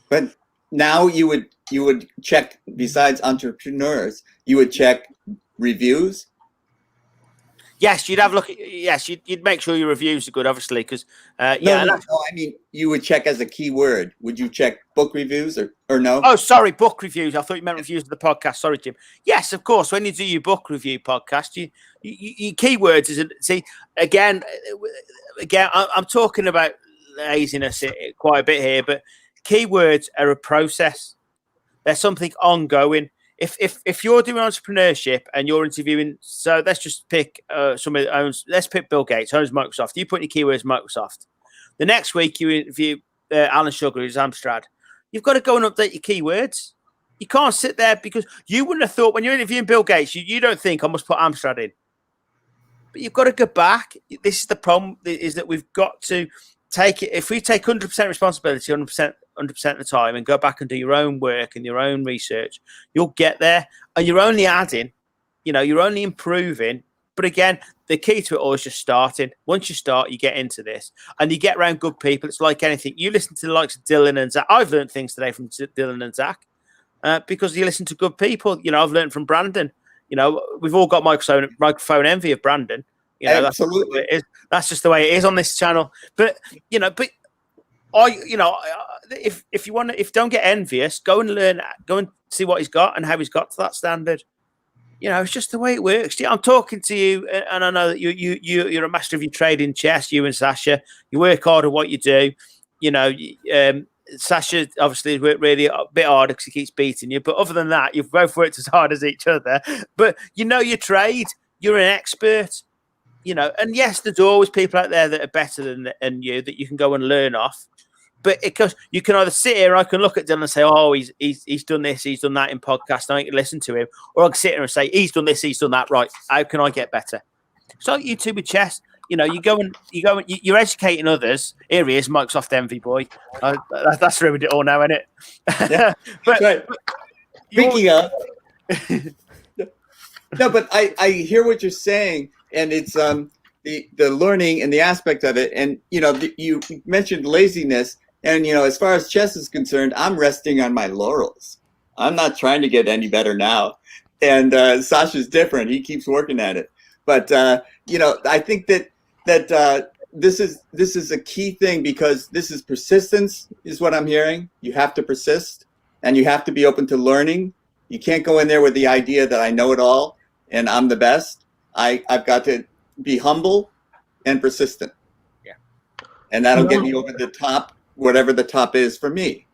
But now you would check, besides entrepreneurs, you would check reviews. Yes, you'd have a look. You'd make sure your reviews are good, obviously, because No, I mean, you would check as a keyword. Would you check book reviews or no? Oh, sorry, book reviews. I thought you meant reviews of the podcast. Sorry, Jim. Yes, of course. When you do your book review podcast, your keywords is again. I'm talking about laziness quite a bit here, but keywords are a process. They're something ongoing. If you're doing entrepreneurship and you're interviewing, so let's just pick somebody that owns. Let's pick Bill Gates, owns Microsoft. You put in your keywords Microsoft. The next week you interview Alan Sugar, who's Amstrad. You've got to go and update your keywords. You can't sit there, because you wouldn't have thought when you're interviewing Bill Gates, you don't think I must put Amstrad in. But you've got to go back. This is the problem: is that we've got to take it. If we take 100% responsibility, 100% of the time, and go back and do your own work and your own research, you'll get there. And you're only adding, you're only improving. But again, the key to it all is just starting. Once you start, you get into this, and you get around good people. It's like anything. You listen to the likes of Dylan and Zach. I've learned things today from Dylan and Zach because you listen to good people. I've learned from Brandon. We've all got microphone envy of Brandon. Absolutely. That's just the way it is on this channel. But if don't get envious, go and learn, go and see what he's got and how he's got to that standard. It's just the way it works. I'm talking to you, and I know that you're a master of your trade in chess. You and Sasha, you work hard at what you do. Sasha obviously has worked really a bit harder because he keeps beating you. But other than that, you've both worked as hard as each other. But your trade. You're an expert. And yes, there's always people out there that are better than you that you can go and learn off. But because you can either sit here and I can look at Dylan and say, oh, he's done this, he's done that in podcast, and I can listen to him, or I can sit here and say, he's done this, he's done that. Right? How can I get better? So you two with chess, you're educating others. Here he is, Microsoft Envy boy. That's ruined it all now, isn't it? Yeah. but right. Speaking of, no, but I hear what you're saying, and it's the learning and the aspect of it, and you mentioned laziness. And, as far as chess is concerned, I'm resting on my laurels. I'm not trying to get any better now. And Sasha's different. He keeps working at it. But, I think that this is a key thing, because this is persistence is what I'm hearing. You have to persist, and you have to be open to learning. You can't go in there with the idea that I know it all and I'm the best. I've got to be humble and persistent. Yeah. And that'll get me over the top, whatever the top is for me,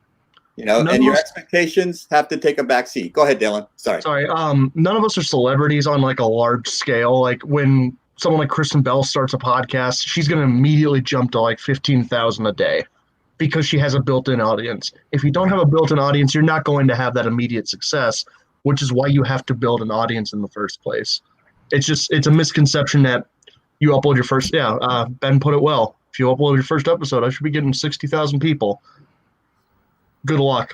and your expectations have to take a back seat. Go ahead, Dylan. Sorry. None of us are celebrities on like a large scale. Like when someone like Kristen Bell starts a podcast, she's going to immediately jump to like 15,000 a day because she has a built-in audience. If you don't have a built-in audience, you're not going to have that immediate success, which is why you have to build an audience in the first place. It's a misconception that you upload your first, Ben put it well. If you upload your first episode, I should be getting 60,000 people. Good luck.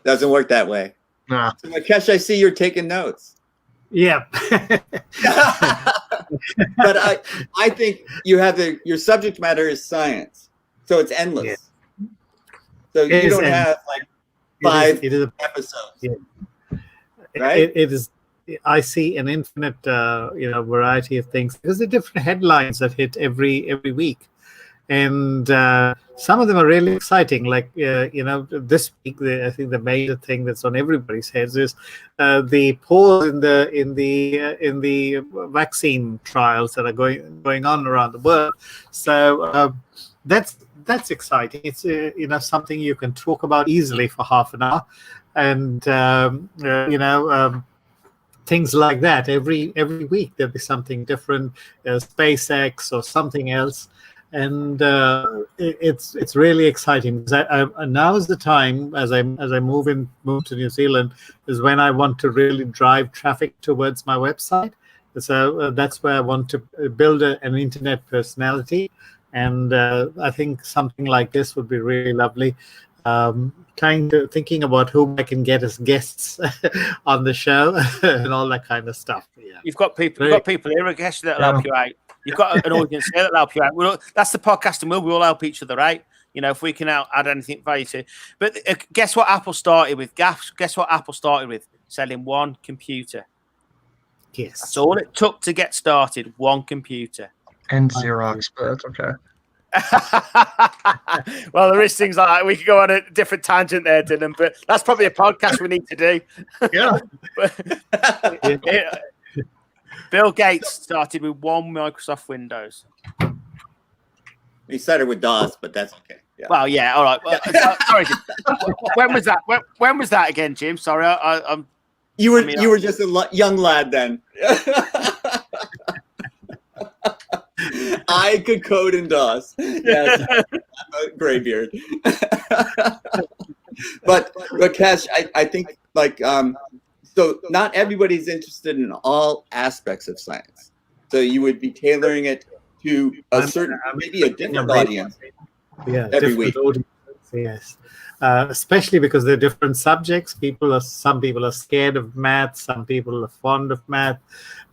Doesn't work that way. Nah. So, Rakesh, I see you're taking notes. Yeah. But I think you have your subject matter is science, so it's endless. Yeah. So you don't have like 5 episodes. Yeah. Right? It is. I see an infinite, variety of things, because there are different headlines that hit every week, and some of them are really exciting. Like this week, I think the major thing that's on everybody's heads is the pause in the vaccine trials that are going on around the world. So that's exciting. It's something you can talk about easily for half an hour, and things like that. Every week there'll be something different, SpaceX or something else, and it's really exciting. Now is the time, as I move to New Zealand, is when I want to really drive traffic towards my website. So that's where I want to build an internet personality, and I think something like this would be really lovely. Thinking about whom I can get as guests on the show and all that kind of stuff. Yeah. You've got people here, Rakesh, that'll help you out. You've got an audience here that'll help you out. That's the podcast, and we all help each other out. If we can add anything value to. But guess what Apple started with? Guess what Apple started with? Selling one computer. Yes. That's all it took to get started. One computer. And Xerox, but that's okay. Well, there is things like that. We could go on a different tangent there, Dylan, but that's probably a podcast we need to do. Yeah. Bill Gates started with one Microsoft Windows. He started with DOS, but that's okay. Yeah. Well, yeah, all right. Well, sorry, Jim. When was that? When was that again, Jim? Sorry, I'm. You were just a young lad then. I could code in DOS. Yes, I'm a graybeard. But Rakesh, I think so not everybody's interested in all aspects of science. So you would be tailoring it to a certain, maybe a different audience Yeah, every different week. audiences, yes. Especially because they're different subjects. Some people are scared of math. Some people are fond of math.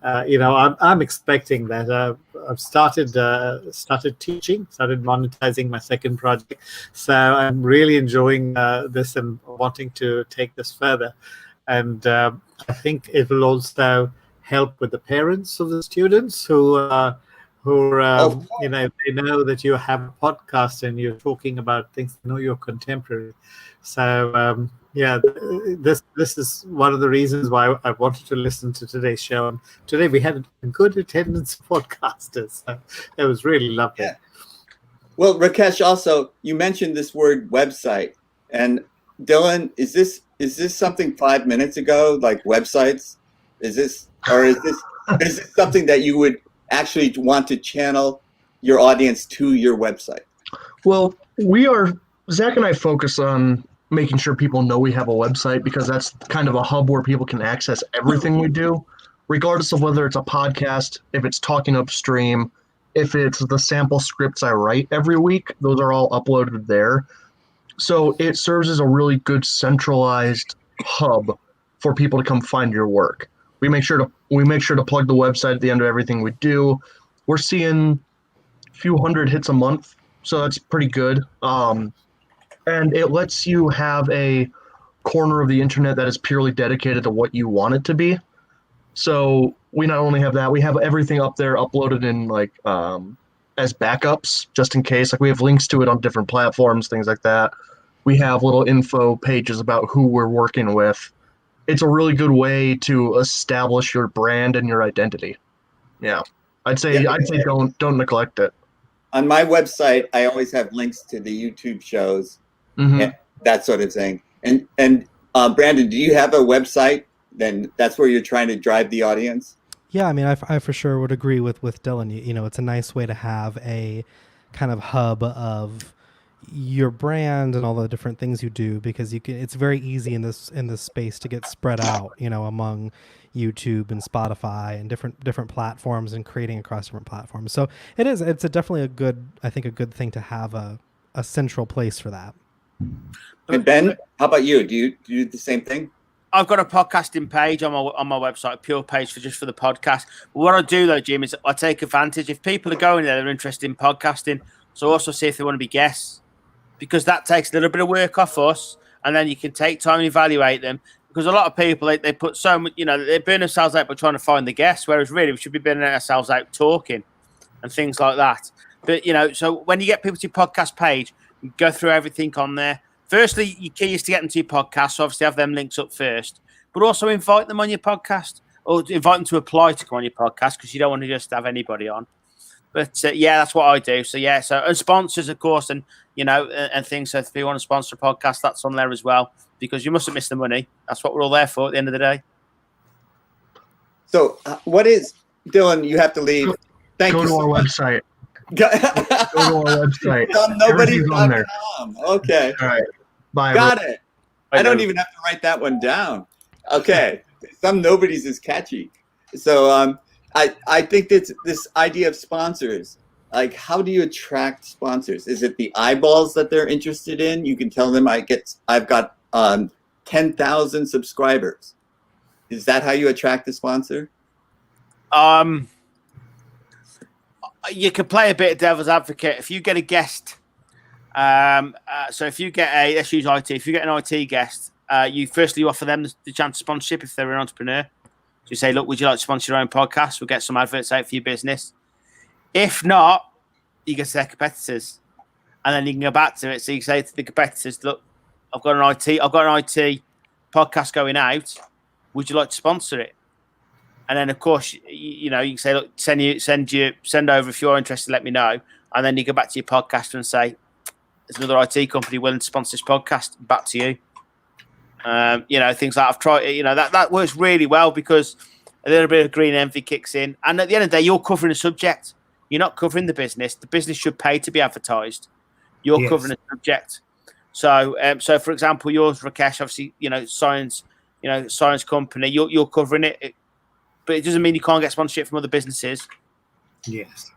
I'm expecting that. I've started teaching, started monetizing my second project. So I'm really enjoying this and wanting to take this further. And I think it will also help with the parents of the students who they know that you have a podcast and you're talking about things, you're contemporary. So this is one of the reasons why I wanted to listen to today's show. And today we had a good attendance of podcasters. So it was really lovely. Yeah. Well, Rakesh, also you mentioned this word website, and Dylan, is this something 5 minutes ago, like websites? Is this something that you would actually want to channel your audience to your website? Well, Zach and I focus on making sure people know we have a website, because that's kind of a hub where people can access everything we do, regardless of whether it's a podcast, if it's talking upstream, if it's the sample scripts I write every week, those are all uploaded there. So it serves as a really good centralized hub for people to come find your work. We make sure to plug the website at the end of everything we do. We're seeing a few hundred hits a month, so that's pretty good. And it lets you have a corner of the internet that is purely dedicated to what you want it to be. So we not only have that, we have everything up there uploaded in as backups, just in case. Like, we have links to it on different platforms, things like that. We have little info pages about who we're working with. It's a really good way to establish your brand and your identity. Yeah. I'd say don't neglect it. On my website, I always have links to the YouTube shows, and that sort of thing. And Brandon, do you have a website? Then that's where you're trying to drive the audience? Yeah, I mean, I for sure would agree with Dylan. It's a nice way to have a kind of hub of your brand and all the different things you do, because it's very easy in this space to get spread out, among YouTube and Spotify and different platforms, and creating across different platforms. So it's definitely a good thing to have a central place for that. And Ben, how about you? Do you do the same thing? I've got a podcasting page on my website, a pure page for the podcast. But what I do though, Jim, is I take advantage. If people are going there, they're interested in podcasting. So also see if they want to be guests, because that takes a little bit of work off us, and then you can take time and evaluate them. Because a lot of people, they put so much, they burn themselves out by trying to find the guests, whereas really we should be burning ourselves out talking and things like that. But, so when you get people to your podcast page, you go through everything on there. Firstly, your key is to get them to your podcast. So obviously have them links up first, but also invite them on your podcast, or invite them to apply to go on your podcast, because you don't want to just have anybody on. But that's what I do. So and sponsors, of course, and and things. So if you want to sponsor a podcast, that's on there as well, because you mustn't miss the money. That's what we're all there for at the end of the day. So what is, Dylan, you have to leave. Thank you. Go to our website. Go to our website. Nobody.com. Okay. All right. Bye. Got it. I don't even have to write that one down. Okay. Some nobodies is catchy. So I think this idea of sponsors, like, how do you attract sponsors? Is it the eyeballs that they're interested in? You can tell them I've got 10,000 subscribers. Is that how you attract a sponsor? You can play a bit of devil's advocate. If you get a guest, so if you get let's use IT. If you get an IT guest, you offer them the chance of sponsorship if they're an entrepreneur. So you say, look, would you like to sponsor your own podcast? We'll get some adverts out for your business. If not, you go to their competitors, and then you can go back to it. So you say to the competitors, look, I've got an IT podcast going out. Would you like to sponsor it? And then, of course, you can say, look, send over if you're interested, let me know. And then you go back to your podcaster and say, there's another IT company willing to sponsor this podcast. Back to you. Things like I've tried, that works really well, because a little bit of green envy kicks in. And at the end of the day, you're covering a subject. You're not covering the business. The business should pay to be advertised. You're covering a subject. So, for example, yours, Rakesh, obviously, science company, you're covering it. But it doesn't mean you can't get sponsorship from other businesses. Yes.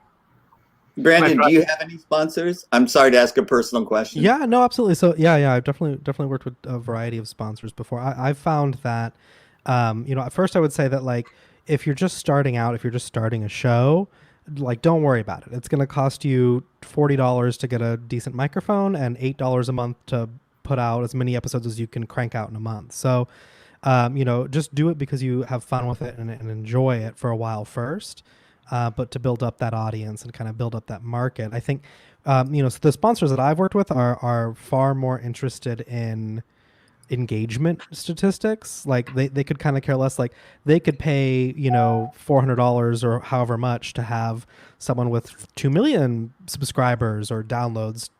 Brandon, do you have any sponsors? I'm sorry to ask a personal question. Yeah, no, absolutely. So yeah, I've definitely worked with a variety of sponsors before. I've found that, at first I would say that like if you're just starting out, if you're just starting a show, like don't worry about it. It's going to cost you $40 to get a decent microphone and $8 a month to put out as many episodes as you can crank out in a month. So, just do it because you have fun with it and enjoy it for a while first. But to build up that audience and kind of build up that market, I think, so the sponsors that I've worked with are far more interested in engagement statistics. Like they could kind of care less. Like they could pay, $400 or however much to have someone with 2 million subscribers or downloads,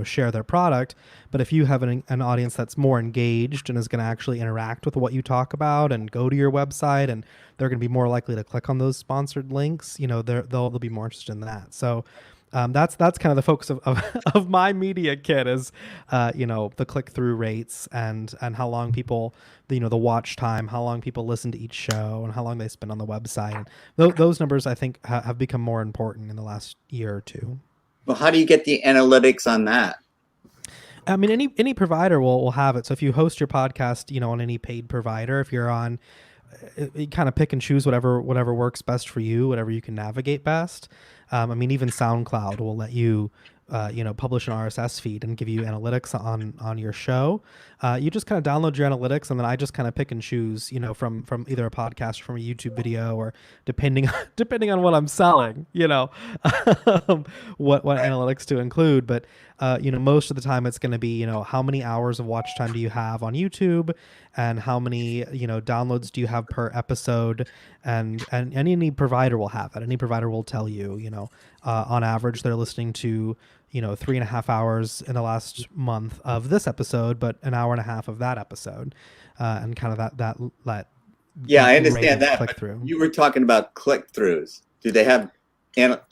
share their product. But if you have an audience that's more engaged and is going to actually interact with what you talk about and go to your website, and they're going to be more likely to click on those sponsored links, they'll be more interested in that. So that's kind of the focus of my media kit is, the click-through rates and how long people, the watch time, how long people listen to each show and how long they spend on the website. And those numbers, I think, have become more important in the last year or two. Well, how do you get the analytics on that? I mean, any provider will have it. So if you host your podcast, on any paid provider, if you're on, you kind of pick and choose whatever works best for you, whatever you can navigate best. Even SoundCloud will let you, publish an RSS feed and give you analytics on your show. You just kind of download your analytics, and then I just kind of pick and choose, from either a podcast or from a YouTube video, or depending on what I'm selling, what analytics to include. But most of the time it's going to be, how many hours of watch time do you have on YouTube, and how many downloads do you have per episode, and any provider will have that. Any provider will tell you, on average they're listening to 3.5 hours in the last month of this episode, but an hour and a half of that episode, and kind of that. Yeah, I understand that. Click But through. you were talking about click throughs. Do they have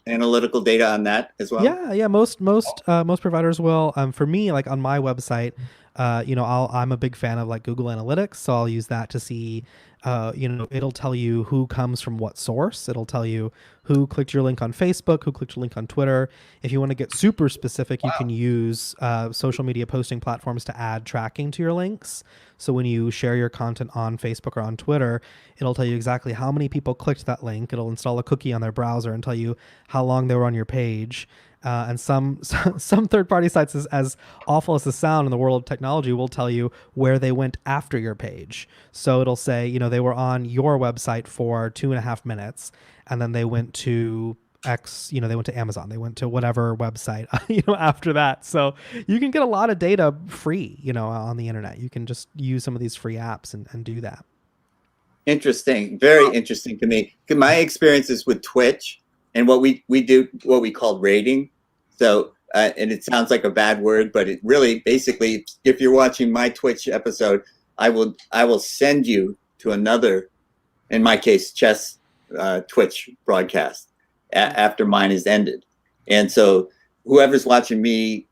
analytical data on that as well? Yeah. Most providers will. For me, like on my website, I'm a big fan of like Google Analytics, so I'll use that to see. It'll tell you who comes from what source. It'll tell you who clicked your link on Facebook, who clicked your link on Twitter. If you want to get super specific, you can use social media posting platforms to add tracking to your links. So when you share your content on Facebook or on Twitter, it'll tell you exactly how many people clicked that link. It'll install a cookie on their browser and tell you how long they were on your page. And some third-party sites, as awful as the sound in the world of technology, will tell you where they went after your page. So it'll say, they were on your website for 2.5 minutes, and then they went to X, they went to Amazon, they went to whatever website, after that. So you can get a lot of data free, on the internet. You can just use some of these free apps and do that. Interesting. Very interesting to me. My experiences with Twitch and what we do, what we call rating. So, and it sounds like a bad word, but it really, basically, if you're watching my Twitch episode, I will send you to another, in my case, chess Twitch broadcast after mine is ended. And so whoever's watching me,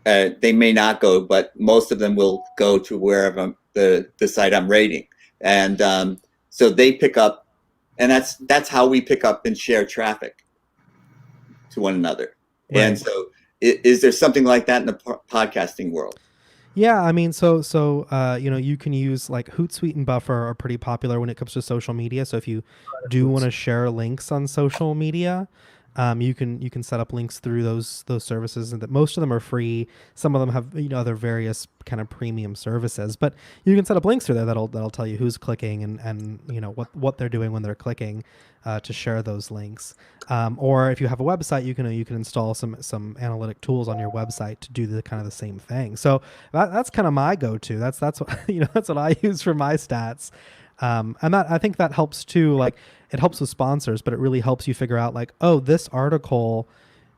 they may not go, but most of them will go to wherever the site I'm rating. And so they pick up, and that's how we pick up and share traffic to one another. Right. And so is there something like that in the podcasting world? Yeah, I mean, so you can use like Hootsuite and Buffer are pretty popular when it comes to social media. So if you do want to share links on social media, you can set up links through those services, and that most of them are free. Some of them have other various kind of premium services, but you can set up links through there that'll tell you who's clicking and what they're doing when they're clicking to share those links. Or if you have a website, you can install some analytic tools on your website to do the kind of the same thing. So that's kind of my go-to. That's what that's what I use for my stats. And that, I think that helps too. Like it helps with sponsors, but it really helps you figure out like, oh, this article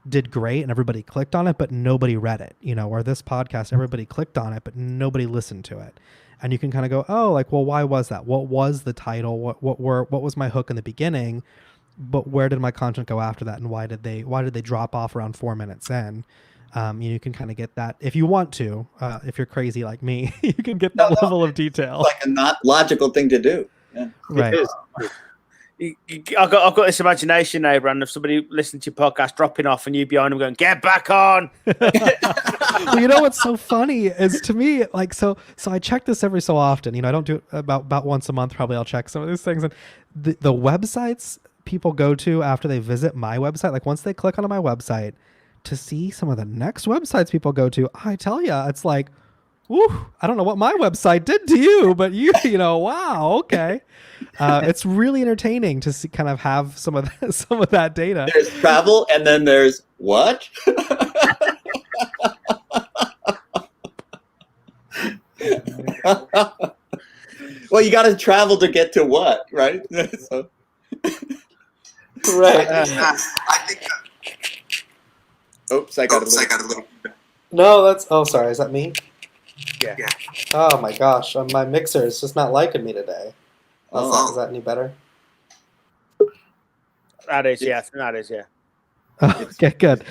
did great and everybody clicked on it, but nobody read it, or this podcast, everybody clicked on it, but nobody listened to it. And you can kind of go, oh, like, well, why was that? What was the title? What was my hook in the beginning? But where did my content go after that? And why did they drop off around 4 minutes in? You can kind of get that if you want to. If you're crazy like me, you can get that level of detail. It's like a not logical thing to do. Yeah. Right. It is. I've got this imagination now, Brandon, of somebody listening to your podcast, dropping off, and you behind them going, "Get back on." Well, you know what's so funny is, to me, like, so I check this every so often. You know, I don't do it about once a month. Probably I'll check some of these things, and the websites people go to after they visit my website, like once they click onto my website to see some of the next websites people go to, I tell you, it's like, whew, I don't know what my website did to you, but you know, wow, okay. It's really entertaining to see, kind of have some of that data. There's travel, and then there's what? Well, you got to travel to get to what, right? So, right. I think. Oops, I got a little. No, that's. Oh, sorry. Is that me? Yeah. Oh my gosh, my mixer is just not liking me today. Oh. Is that any better? That is, yeah. That is, yeah. Okay, good.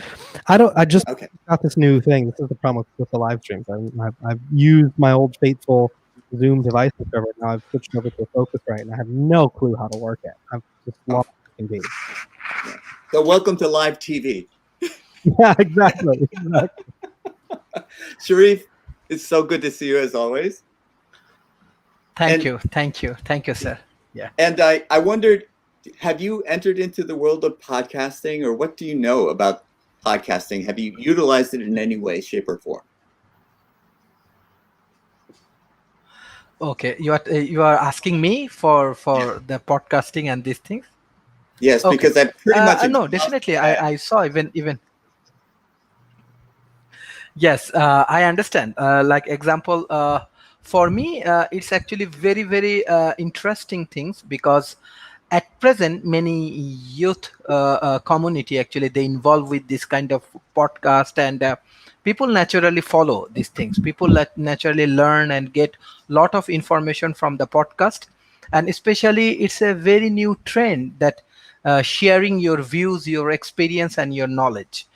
I just Okay. got this new thing. This is the problem with the live streams. I've used my old faithful Zoom device server. Now I've switched over to Focusrite, and I have no clue how to work it. I've just lost engaged. So welcome to live TV. Yeah, exactly. Sharif, it's so good to see you as always. Thank you, sir. Yeah. And I wondered, have you entered into the world of podcasting, or what do you know about podcasting? Have you utilized it in any way, shape, or form? Okay, you are asking me for the podcasting and these things? Yes, Okay. because I pretty much no, definitely. I saw even. Yes, I understand. Like example, for me, it's actually very, very interesting things, because at present many youth community actually they involve with this kind of podcast, and people naturally follow these things. People naturally learn and get lot of information from the podcast, and especially it's a very new trend that sharing your views, your experience, and your knowledge.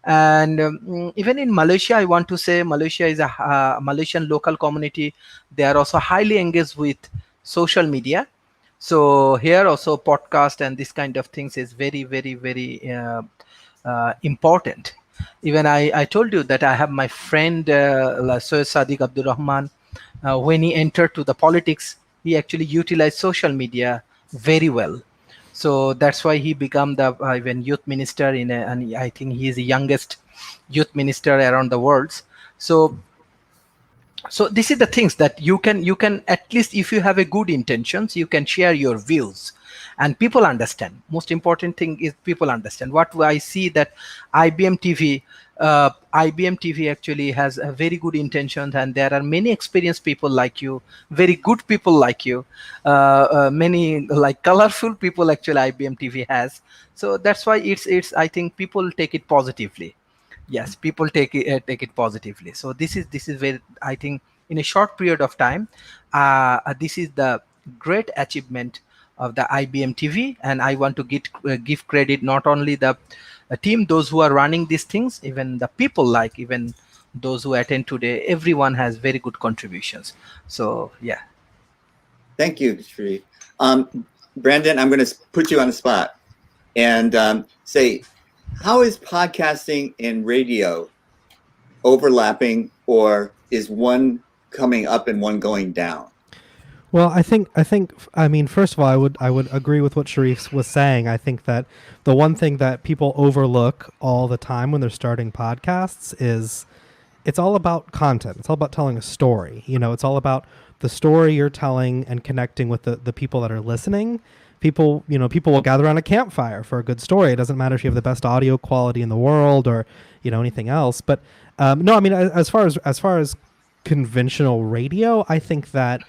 And even in Malaysia, I want to say Malaysia is a Malaysian local community. They are also highly engaged with social media. So here also podcast and this kind of things is very, very, very important. Even I told you that I have my friend Sohail Sadiq Abdul Rahman. When he entered to the politics, he actually utilized social media very well. So that's why he became the even youth minister and I think he is the youngest youth minister around the world. So this is the things that you can at least, if you have a good intentions, you can share your views, and people understand. Most important thing is people understand. What I see that IBM TV actually has a very good intentions, and there are many experienced people like you, very good people like you, many like colorful people actually IBM TV has. So that's why it's I think people take it positively. Yes, people take it positively. So this is where I think in a short period of time, this is the great achievement of the IBM TV, and I want to give credit not only the team, those who are running these things, even the people, like even those who attend today. Everyone has very good contributions. So yeah. Thank you, Sharif. Brandon, I'm going to put you on the spot and say, how is podcasting and radio overlapping, or is one coming up and one going down? Well, I mean, first of all, I would agree with what Sharif was saying. I think that the one thing that people overlook all the time when they're starting podcasts is it's all about content. It's all about telling a story. You know, it's all about the story you're telling and connecting with the people that are listening. People will gather around a campfire for a good story. It doesn't matter if you have the best audio quality in the world or, anything else. But no, I mean, as far as conventional radio, I think that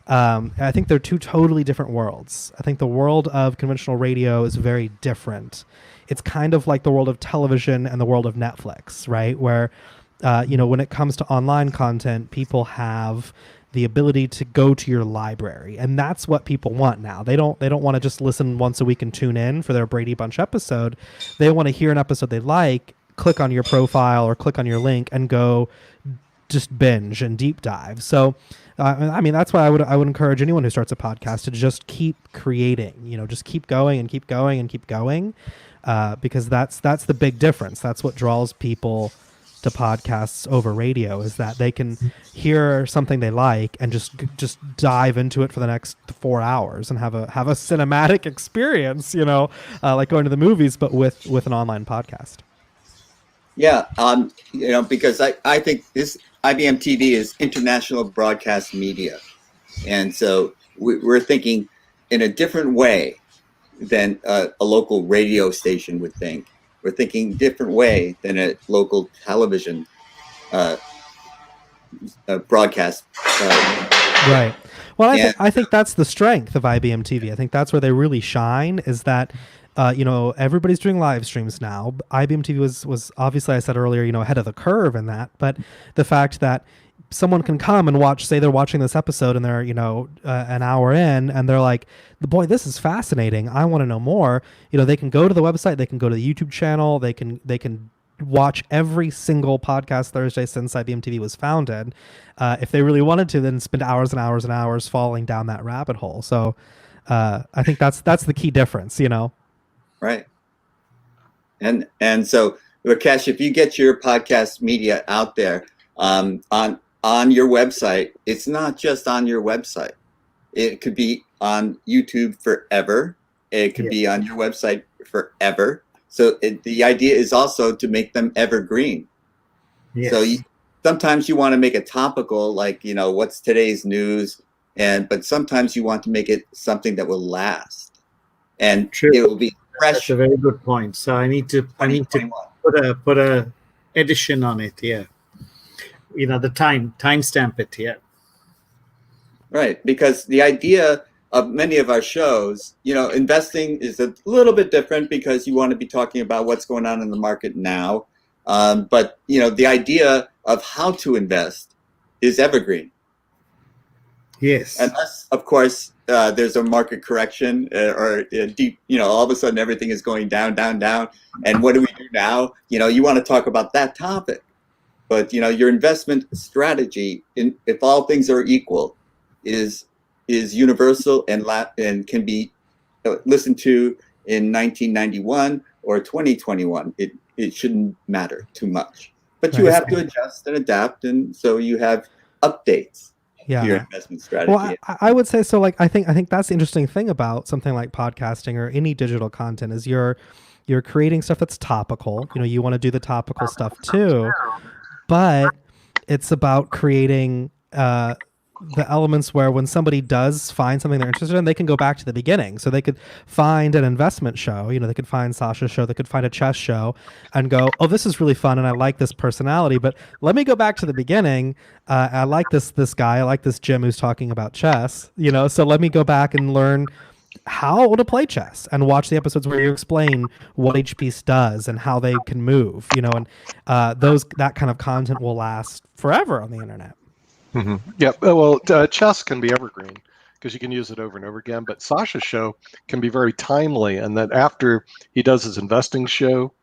I think they're two totally different worlds. I think the world of conventional radio is very different. It's kind of like the world of television and the world of Netflix, right? Where, when it comes to online content, people have the ability to go to your library, and that's what people want now. They don't want to just listen once a week and tune in for their Brady Bunch episode. They want to hear an episode they like, click on your profile or click on your link and go just binge and deep dive. So, I mean, that's why I would encourage anyone who starts a podcast to just keep creating. Just keep going and keep going and keep going, because that's the big difference. That's what draws people to podcasts over radio, is that they can hear something they like and just dive into it for the next 4 hours and have a cinematic experience, like going to the movies, but with an online podcast. Yeah, because I think this IBM TV is international broadcast media, and so we're thinking in a different way than a local radio station would think. We're thinking different way than a local television broadcast. Right. Well, I think that's the strength of IBM TV. I think that's where they really shine, is that everybody's doing live streams now. IBM TV was obviously, I said earlier, ahead of the curve in that, but the fact that someone can come and watch, say they're watching this episode and they're, an hour in, and they're like, boy, this is fascinating, I want to know more. They can go to the website, they can go to the YouTube channel, they can watch every single Podcast Thursday since IBM TV was founded. If they really wanted to, then spend hours and hours and hours falling down that rabbit hole. So I think that's the key difference, Right. And so, Rakesh, if you get your podcast media out there on your website, it's not just on your website. It could be on YouTube forever. It could be on your website forever. So the idea is also to make them evergreen. Yes. So sometimes you want to make it topical, like, what's today's news, but sometimes you want to make it something that will last, and it will be fresh. That's a very good point. So I need to put a edition on it. Yeah. The timestamp it. Yeah. Right, because the idea of many of our shows, investing is a little bit different because you want to be talking about what's going on in the market now. But, the idea of how to invest is evergreen. Yes. Unless, of course, there's a market correction or a deep, all of a sudden everything is going down, down, down. And what do we do now? You want to talk about that topic. But, your investment strategy, if all things are equal, is universal and can be listened to in 1991 or 2021. It shouldn't matter too much. But you have to adjust and adapt, and so you have updates to your investment strategy. Well, I would say so. Like, I think that's the interesting thing about something like podcasting or any digital content is you're creating stuff that's topical. You want to do the topical stuff too, but it's about creating the elements where when somebody does find something they're interested in, they can go back to the beginning. So they could find an investment show, they could find Sasha's show, they could find a chess show and go, oh, this is really fun and I like this personality, but let me go back to the beginning. I like this guy, I like this Jim who's talking about chess, so let me go back and learn how to play chess and watch the episodes where you explain what each piece does and how they can move, and that kind of content will last forever on the internet. Mm-hmm. Yeah, well, chess can be evergreen because you can use it over and over again. But Sasha's show can be very timely, and then after he does his investing show,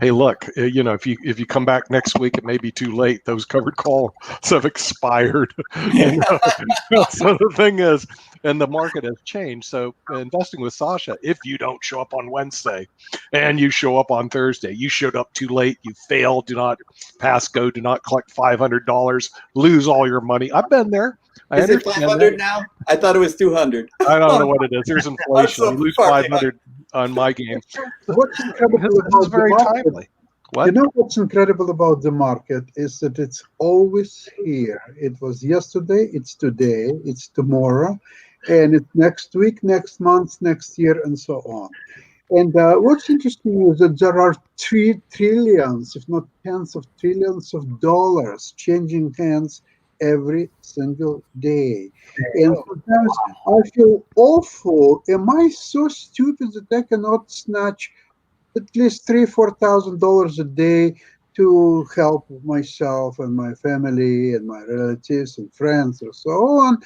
hey, look, if you come back next week, it may be too late. Those covered calls have expired. So the thing is, and the market has changed. So investing with Sasha, if you don't show up on Wednesday and you show up on Thursday, you showed up too late, you failed, do not pass go, do not collect $500, lose all your money. I've been there. Is it 500 now? I thought it was 200. I don't know what it is. There's inflation. You lose 500 on my game. What's incredible This about is very the market, timely. What? What's incredible about the market is that it's always here. It was yesterday, it's today, it's tomorrow, and it's next week, next month, next year, and so on. And what's interesting is that there are trillions, if not tens of trillions of dollars changing hands every single day. And sometimes I feel awful. Am I so stupid that I cannot snatch at least $3,000-4,000 a day to help myself and my family and my relatives and friends and so on?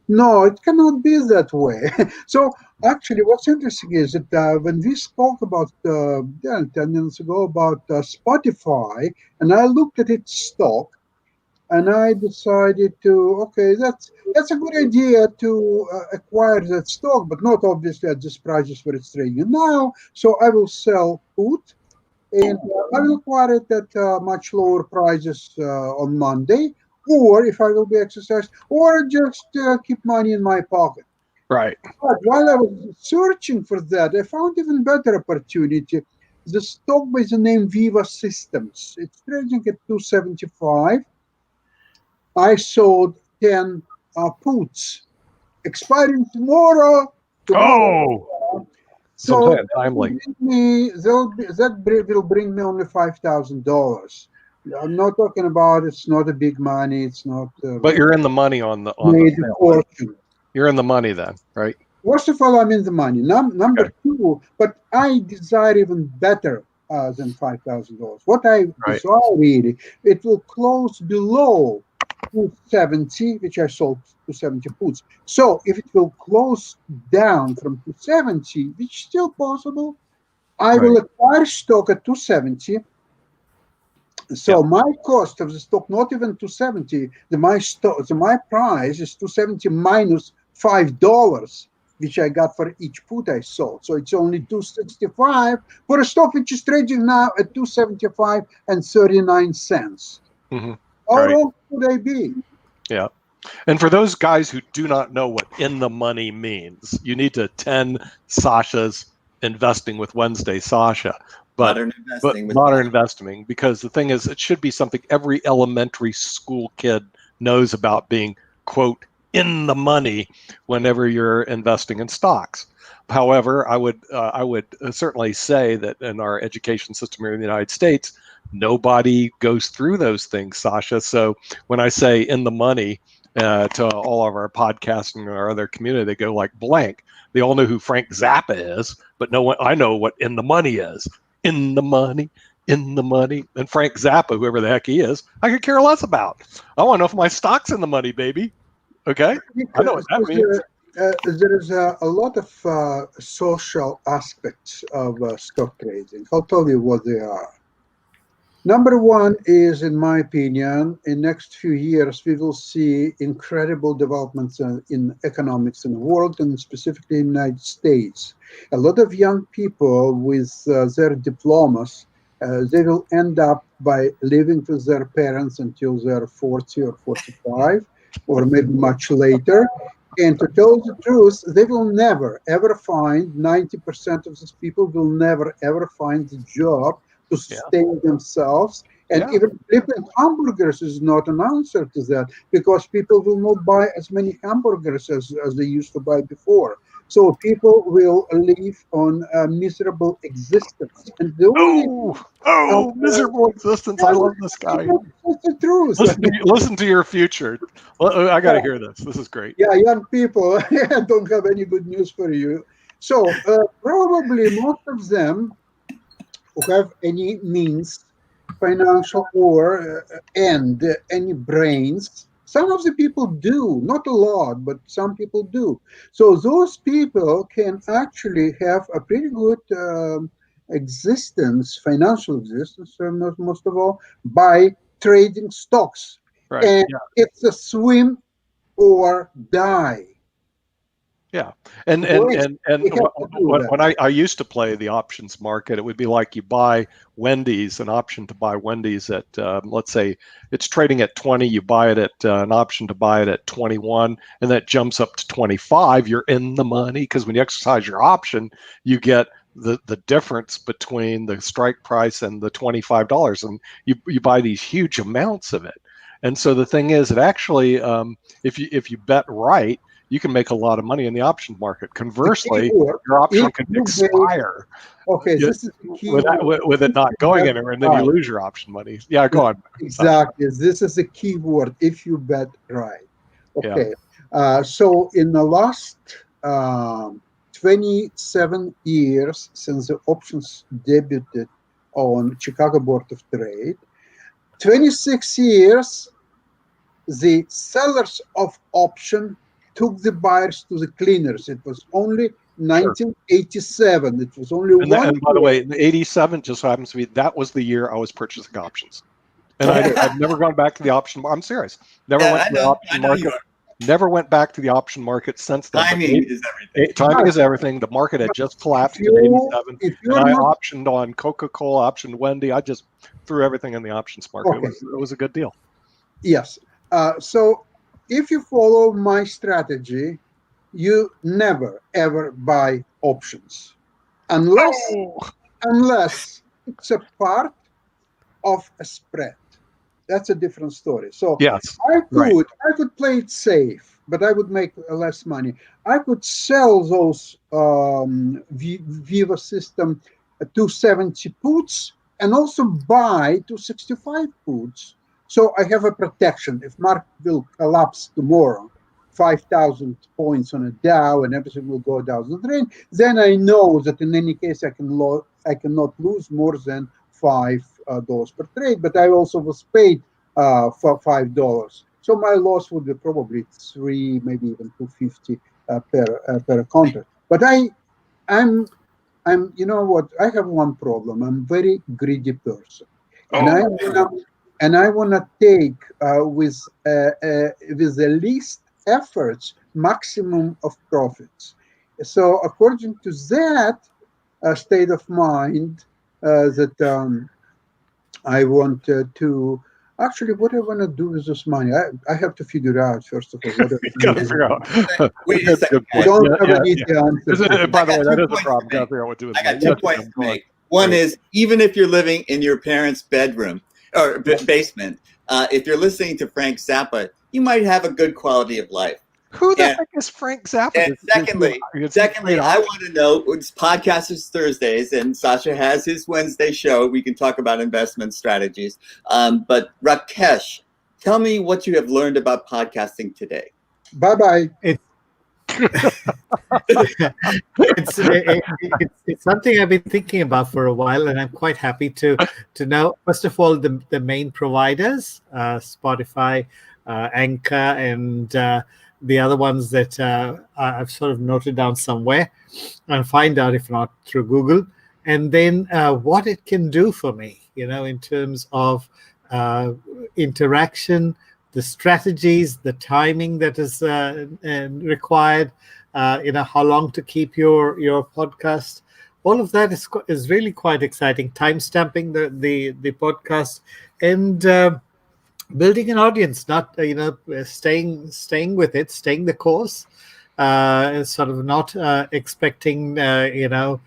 No, it cannot be that way. So actually, what's interesting is that when we spoke about 10 minutes ago about Spotify, and I looked at its stock, and I decided to, okay, that's a good idea to acquire that stock, but not obviously at this prices where it's trading now. So I will sell put, and I will acquire it at much lower prices on Monday, or if I will be exercised, or just keep money in my pocket. Right. But while I was searching for that, I found even better opportunity. The stock by the name Viva Systems. It's trading at 275. I sold 10 puts, expiring tomorrow. Oh, So timely. that will bring me only $5,000. I'm not talking about it's not a big money. It's not. But you're in the money on the made a fortune. You're in the money then, right? First of all, I'm in the money. Number two, but I desire even better than $5,000. What I desire really, it will close below 270, which I sold 270 puts. So if it will close down from 270, which is still possible, I will acquire stock at 270. So my cost of the stock, not even 270, my price is 270 minus $5, which I got for each put I sold. So it's only 265 for a stock which is trading now at 275 and 39 cents. Mm-hmm. How wrong could I be? Yeah. And for those guys who do not know what in the money means, you need to attend Sasha's Investing with Wednesday, Sasha. Modern investing, because the thing is, it should be something every elementary school kid knows about being, quote, in the money whenever you're investing in stocks. However, I would certainly say that in our education system here in the United States, nobody goes through those things, Sasha. So when I say in the money to all of our podcasting and our other community, they go like blank. They all know who Frank Zappa is, but no one. I know what in the money is. In the money, in the money. And Frank Zappa, whoever the heck he is, I could care less about. I want to know if my stock's in the money, baby. Okay? I know what that means. There is a lot of social aspects of stock trading. I'll tell you what they are. Number one is, in my opinion, in next few years, we will see incredible developments in economics in the world, and specifically in the United States. A lot of young people with their diplomas, they will end up by living with their parents until they're 40 or 45, or maybe much later. And to tell the truth, they will never, ever find, 90% of these people will never, ever find a job to sustain themselves. And even flipping hamburgers is not an answer to that, because people will not buy as many hamburgers as they used to buy before. So people will live on a miserable existence. And the only miserable existence. I love this guy. That's the truth. Listen to your future. I got to hear this. This is great. Yeah, young people, I don't have any good news for you. So probably most of them who have any means, financial or and any brains. Some of the people do, not a lot, but some people do. So those people can actually have a pretty good existence, financial existence, most of all, by trading stocks. Right. And it's a swim or die. Yeah, and when I used to play the options market, it would be like you buy Wendy's, an option to buy Wendy's at let's say it's trading at 20, you buy it at an option to buy it at 21, and that jumps up to 25. You're in the money, because when you exercise your option, you get the difference between the strike price and the $25, and you buy these huge amounts of it. And so the thing is, it actually, if you bet right, you can make a lot of money in the option market. Conversely, your option could expire. Okay, this is the key with it not going anywhere, and then you lose your option money. Yeah, go on. Exactly. This is the key word, if you bet right. Okay. Yeah. So in the last 27 years since the options debuted on Chicago Board of Trade, 26 years, the sellers of option took the buyers to the cleaners. It was only 1987. It was only and by the way, in 87 just so happens to be, that was the year I was purchasing options. And I've never gone back to the option. I'm serious. Never went to the option market. Never went back to the option market since then. Timing is everything. Timing is everything. The market had just collapsed in '87, and I optioned on Coca-Cola, optioned Wendy. I just threw everything in the options market. Okay. It was a good deal. Yes. So if you follow my strategy, you never ever buy options unless it's a part of a spread. That's a different story. So yes, I could play it safe, but I would make less money. I could sell those Viva System 270 puts and also buy 265 puts. So I have a protection. If market will collapse tomorrow, 5,000 points on a Dow and everything will go down the drain, then I know that in any case I cannot lose more than $5 per trade, but I also was paid for $5. So my loss would be probably $3, maybe even $2.50 per contract. But I'm you know what? I have one problem. I'm a very greedy person, and I wanna take with the least efforts maximum of profits. So according to that state of mind, that I want to actually, what I want to do with this money, I have to figure out first of all. What you got to figure out. Wait a second. I don't have an easy answer. By the way, that is a problem. Got to figure out what to do with I got 2 points to make. One is, even if you're living in your parents' bedroom or basement, if you're listening to Frank Zappa, you might have a good quality of life. Who the heck is Frank Zappa? And secondly, I want to know, it's Podcasters Thursdays, and Sasha has his Wednesday show. We can talk about investment strategies. But Rakesh, tell me what you have learned about podcasting today. Bye-bye. It's something I've been thinking about for a while, and I'm quite happy to know, first of all, the main providers, Spotify, Anchor, and the other ones that I've sort of noted down somewhere and find out, if not through Google, and then what it can do for me, in terms of interaction, the strategies, the timing that is required, how long to keep your podcast. All of that is really quite exciting. Timestamping the podcast and building an audience, not staying with it, staying the course, sort of not expecting sort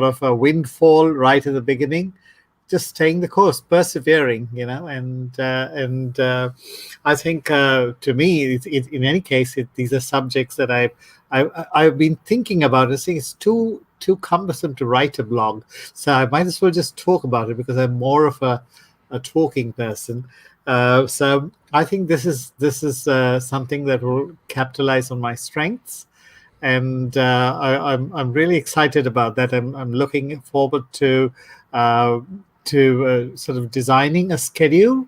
of a windfall right at the beginning. Just staying the course, persevering, and I think to me, in any case, these are subjects that I've been thinking about. I think it's too cumbersome to write a blog, so I might as well just talk about it because I'm more of a talking person. So I think this is something that will capitalize on my strengths, and I'm really excited about that. I'm looking forward to sort of designing a schedule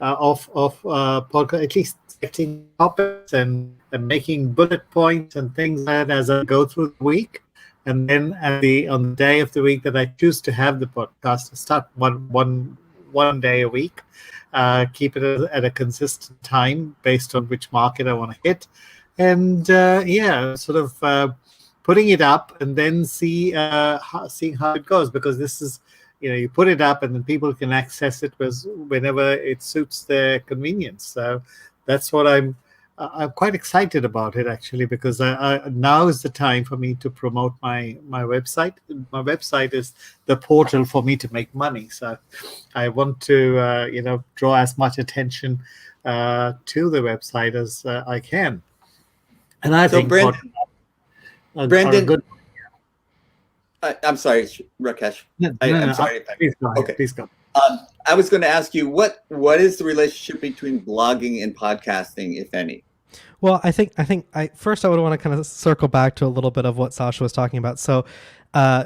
of podcast, at least getting topics and making bullet points and things like that as I go through the week. And then on the day of the week that I choose to have the podcast, start one day a week, keep it at a consistent time based on which market I want to hit, and sort of putting it up and then seeing how it goes, because this is, you put it up and then people can access it whenever it suits their convenience. So that's what I'm quite excited about it, actually, because now is the time for me to promote my website. My website is the portal for me to make money. So I want to, draw as much attention to the website as I can. And I think Brandon, I'm sorry, Rakesh. I'm sorry. Please go ahead. Okay. Please go. I was going to ask you, what is the relationship between blogging and podcasting, if any? Well, I think first I would want to kind of circle back to a little bit of what Sasha was talking about. So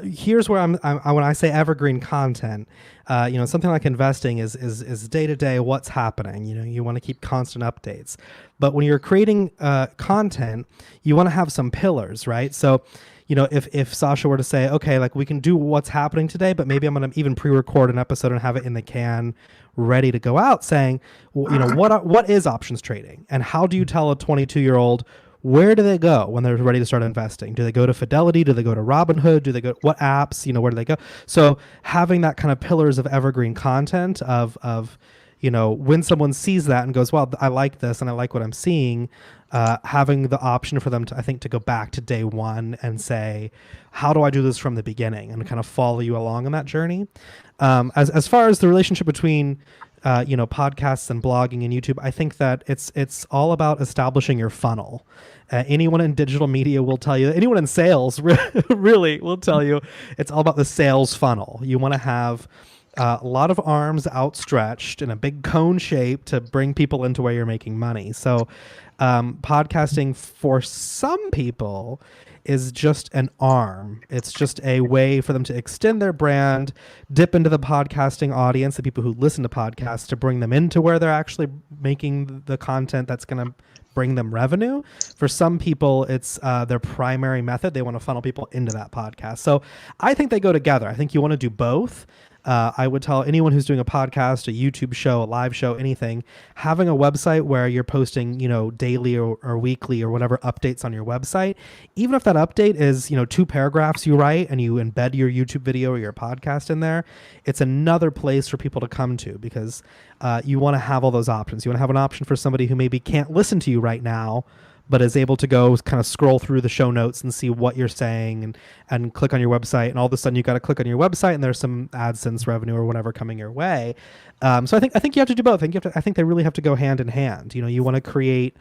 here's where I'm when I say evergreen content, something like investing is day to day what's happening. You want to keep constant updates. But when you're creating content, you want to have some pillars, right? So you know, if Sasha were to say, okay, like we can do what's happening today, but maybe I'm going to even pre-record an episode and have it in the can ready to go out, saying, well, you know, what is options trading, and how do you tell a 22-year-old where do they go when they're ready to start investing? Do they go to Fidelity? Do they go to Robinhood? Do they go, what apps, you know, where do they go? So having that kind of pillars of evergreen content of, you know, when someone sees that and goes, well, I like this and I like what I'm seeing, having the option for them to, I think, to go back to day one and say, how do I do this from the beginning, and kind of follow you along on that journey. As far as the relationship between you know, podcasts and blogging and YouTube, I think that it's all about establishing your funnel. Anyone in digital media will tell you, anyone in sales really will tell you, it's all about the sales funnel. You want to have a lot of arms outstretched in a big cone shape to bring people into where you're making money. So podcasting for some people is just an arm. It's just a way for them to extend their brand, dip into the podcasting audience, the people who listen to podcasts, to bring them into where they're actually making the content that's going to bring them revenue. For some people, it's their primary method. They want to funnel people into that podcast. So I think they go together. I think you want to do both. I would tell anyone who's doing a podcast, a YouTube show, a live show, anything, having a website where you're posting, you know, daily or weekly or whatever updates on your website, even if that update is, you know, 2 paragraphs you write and you embed your YouTube video or your podcast in there, it's another place for people to come to, because you want to have all those options. You want to have an option for somebody who maybe can't listen to you right now, but is able to go kind of scroll through the show notes and see what you're saying and click on your website. And all of a sudden you got to click on your website and there's some AdSense revenue or whatever coming your way. So I think you have to do both. I think they really have to go hand in hand. You know, you want to create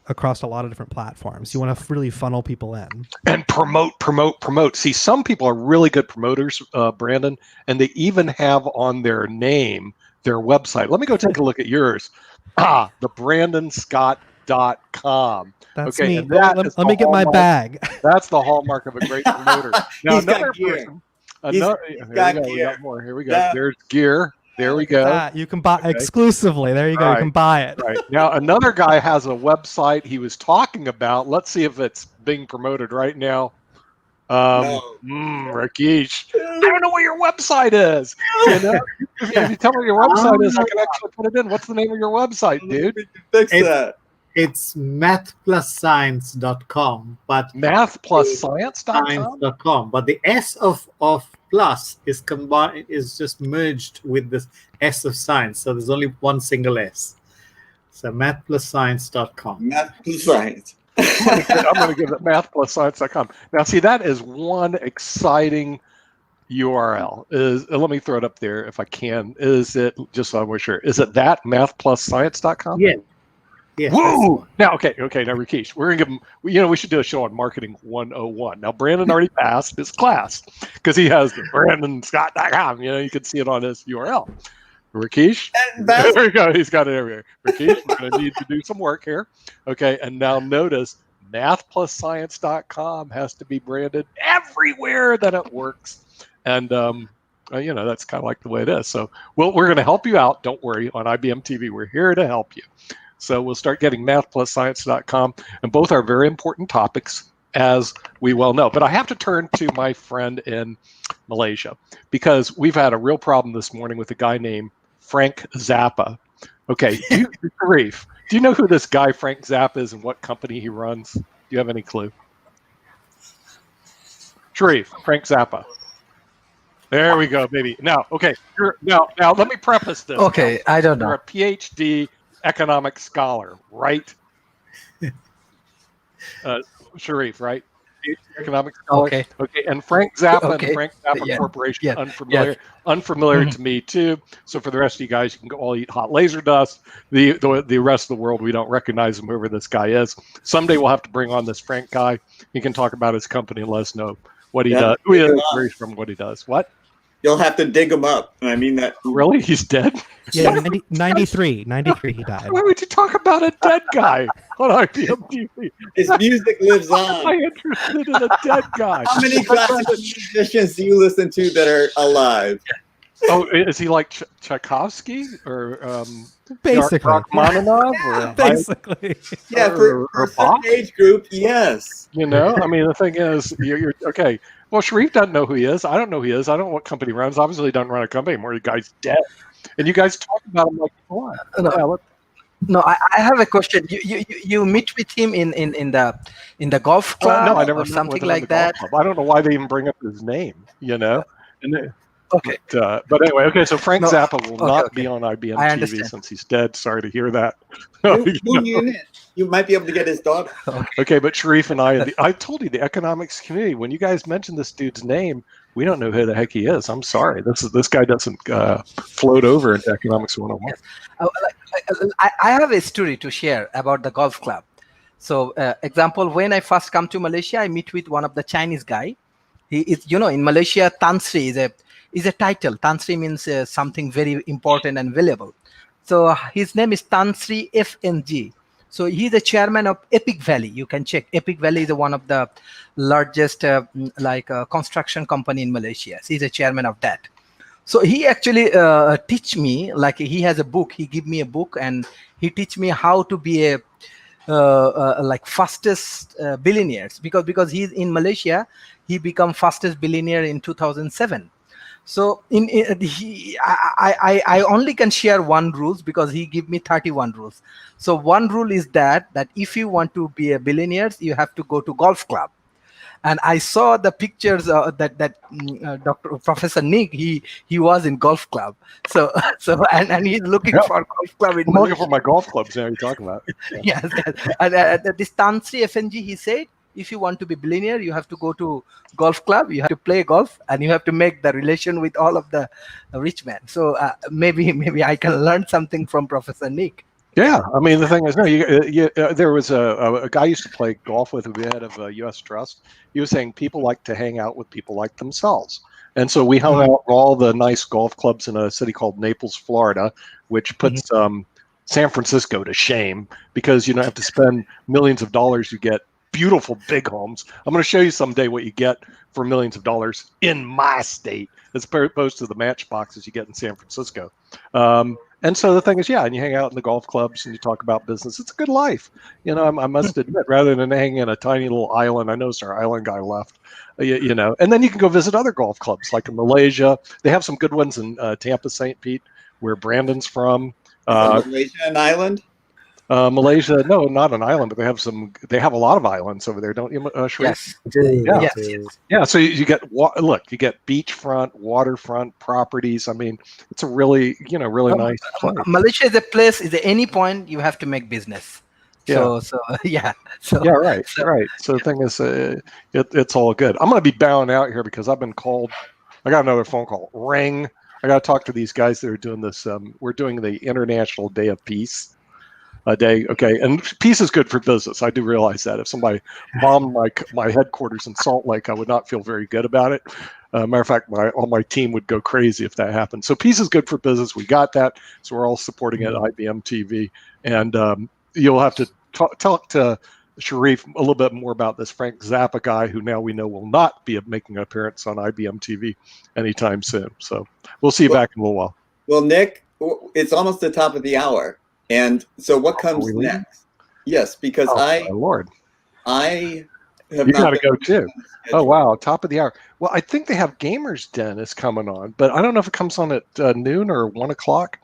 across a lot of different platforms. You want to really funnel people in. And promote. See, some people are really good promoters, Brandon, and they even have on their name their website. Let me go take a look at yours. The BrandonScott.com. That's okay, me. Let me get my bag. That's the hallmark of a great promoter. Now, He's got another gear. person. He's got We gear. got more. Here we go. Yeah. There's gear. There we go. You can buy exclusively. There you go. Right. You can buy it. Right. Now, another guy has a website he was talking about. Let's see if it's being promoted right now. Rakesh, I don't know what your website is. You know, if you tell me what your website is, I can actually put it in. What's the name of your website, dude? Fix that. It's mathplusscience.com, but mathplusscience.com. But the S of plus is combined, is just merged with this S of science. So there's only one single S. So mathplusscience.com. Math plus science. I'm going to give it mathplusscience.com. Now, see, that is one exciting URL. Let me throw it up there if I can. Is it, just so I'm sure, is it that mathplusscience.com? Yeah. Yeah. Woo! Now, okay. Now, Rakesh, we're gonna give him. We should do a show on marketing 101. Now, Brandon already passed his class because he has the BrandonScott.com. You know, you can see it on his URL. Rakesh, there we go. He's got it everywhere. Rakesh, we're gonna need to do some work here. Okay, and now notice mathplusscience.com has to be branded everywhere that it works, and you know, that's kind of like the way it is. So, we're going to help you out. Don't worry. On IBM TV, we're here to help you. So we'll start getting mathplusscience.com, and both are very important topics, as we well know. But I have to turn to my friend in Malaysia, because we've had a real problem this morning with a guy named Frank Zappa. Okay, Sharif, do you know who this guy Frank Zappa is and what company he runs? Do you have any clue? Sharif, Frank Zappa. There we go, baby. Now, okay, now let me preface this. Okay, I don't know. You're a PhD economic scholar, right? Sharif, right? Economic scholar. Okay. Okay. And Frank Zappa and Okay. the Frank Zappa Yeah. Corporation, Yeah. unfamiliar Mhm. to me too. So for the rest of you guys, you can go all eat hot laser dust. The rest of the world, we don't recognize him, whoever this guy is. Someday we'll have to bring on this Frank guy. He can talk about his company and let us know what he does, who he is, where he's from, what he does. What? You'll have to dig him up. I mean that. Really? He's dead? Yeah, 93 he died. Why would you talk about a dead guy on IBM TV? His music lives Why am I on. interested in a dead guy? How many classical musicians do you listen to that are alive? Oh, is he like Tchaikovsky or Basically. Rachmaninoff or Basically. Yeah, for a certain age group, yes. You know, I mean, the thing is, you're okay. Well, Sharif doesn't know who he is. I don't know who he is. I don't know what company he runs. Obviously, he doesn't run a company anymore. The guy's dead. And you guys talk about him like, what? No, I have a question. You meet with him in the golf club no, I never or met something with him in like the golf that? club. I don't know why they even bring up his name, you know? And Okay. but anyway, okay, so Frank No, Zappa will not okay. be on IBM I TV understand. since he's dead. Sorry to hear that. You might be able to get his daughter. Okay, but Sharif and I told you, the economics community, when you guys mention this dude's name, we don't know who the heck he is. I'm sorry. This guy doesn't float over into Economics 101. I have a story to share about the golf club. So, example, when I first come to Malaysia, I meet with one of the Chinese guy. He is, in Malaysia, Tan Sri is a title. Tan Sri means something very important and valuable. So his name is Tan Sri FNG. So he's the chairman of Epic Valley. You can check. Epic Valley is one of the largest construction company in Malaysia. So he's a chairman of that. So he actually teach me, like he has a book. He give me a book and he teach me how to be a like fastest billionaires because he's in Malaysia. He become fastest billionaire in 2007. So I only can share one rules because he give me 31 rules. So one rule is that if you want to be a billionaire, you have to go to golf club. And I saw the pictures Professor Nick, he was in golf club. So and he's looking for golf club in I'm Malaysia. looking for my golf clubs now you're talking about. Yes. And this Tan Sri FNG, he said, if you want to be billionaire, you have to go to golf club, you have to play golf, and you have to make the relation with all of the rich men. So maybe I can learn something from Professor Nick. Yeah, I mean the thing is, no, there was a guy I used to play golf with who was head of U.S. Trust. He was saying people like to hang out with people like themselves, and so we hung out at all the nice golf clubs in a city called Naples, Florida, which puts San Francisco to shame because you don't have to spend millions of dollars. You get beautiful big homes. I'm going to show you someday what you get for millions of dollars in my state, as opposed to the matchboxes you get in San Francisco. And so the thing is, and you hang out in the golf clubs and you talk about business. It's a good life. I must admit, rather than hanging in a tiny little island, I noticed our island guy left, and then you can go visit other golf clubs like in Malaysia. They have some good ones in Tampa, St. Pete, where Brandon's from. Malaysia, an island? Malaysia, no, not an island, but they have a lot of islands over there, don't you, Sharif? Yes. Yeah, so you get you get beachfront, waterfront properties. I mean, it's a really nice place. Malaysia is a place. Is at any point you have to make business. Right. So the thing is, it's all good. I'm going to be bowing out here because I've been called. I got another phone call. Ring. I got to talk to these guys that are doing this. We're doing the International Day of Peace. A day, okay, and peace is good for business. I do realize that. If somebody bombed my headquarters in Salt Lake, I would not feel very good about it. Matter of fact, all my team would go crazy if that happened. So peace is good for business. We got that, so we're all supporting it at IBM TV. And you'll have to talk to Sharif a little bit more about this Frank Zappa guy, who now we know will not be making an appearance on IBM TV anytime soon. So we'll see you back in a little while. Well, Nick, it's almost the top of the hour. And so what comes next? Yes, because my Lord. I have You got to go too. Oh, wow. Top of the hour. Well, I think they have Gamers Den is coming on, but I don't know if it comes on at noon or 1 o'clock.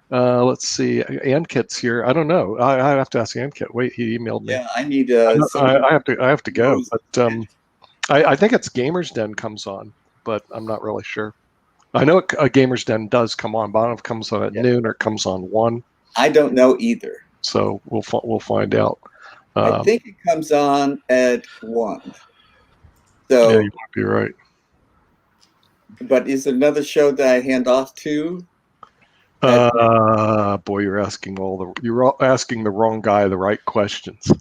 Let's see. Ankit's here. I don't know. I have to ask Ankit. Wait, he emailed me. Yeah, I need I have to go. But I think it's Gamers Den comes on, but I'm not really sure. I know a Gamers Den does come on, but I don't know if it comes on at noon or it comes on 1. I don't know either. So we'll find out. I think it comes on at 1. So yeah, you might be right. But is it another show that I hand off to? Boy, you're asking the wrong guy the right questions.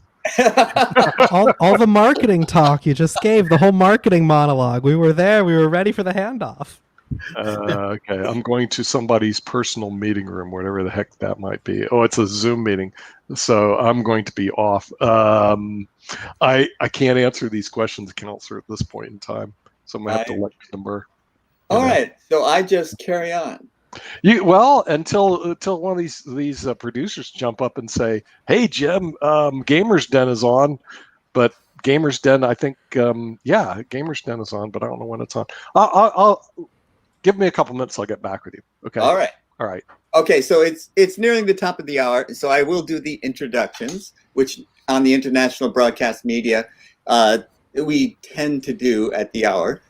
all the marketing talk you just gave, the whole marketing monologue. We were there. We were ready for the handoff. Okay, I'm going to somebody's personal meeting room, whatever the heck that might be. Oh, it's a Zoom meeting, so I'm going to be off. I can't answer these questions, Counselor, at this point in time, so I'm going to have to let the number. All right, so I just carry on. Until one of these producers jump up and say, "Hey Jim, Gamers Den is on," but Gamers Den, I think, Gamers Den is on, but I don't know when it's on. I'll give me a couple minutes. I'll get back with you. Okay. All right. All right. Okay, so it's nearing the top of the hour, so I will do the introductions, which on the international broadcast media we tend to do at the hour.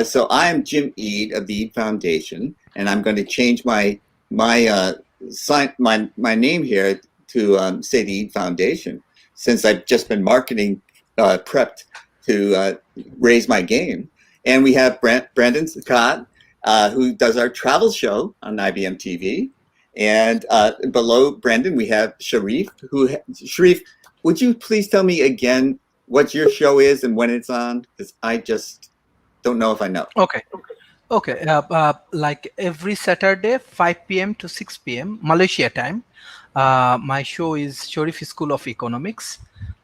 So I am Jim Eade of the Eade Foundation, and I'm going to change my name here to say the Eade Foundation, since I've just been marketing prepped to raise my game. And we have Brandon Scott, who does our travel show on IBM TV. And below Brandon, we have Sharif. Sharif, would you please tell me again what your show is and when it's on? Because I just don't know if I know. Okay. Like every Saturday, 5 p.m. to 6 p.m. Malaysia time. My show is Sharif School of Economics.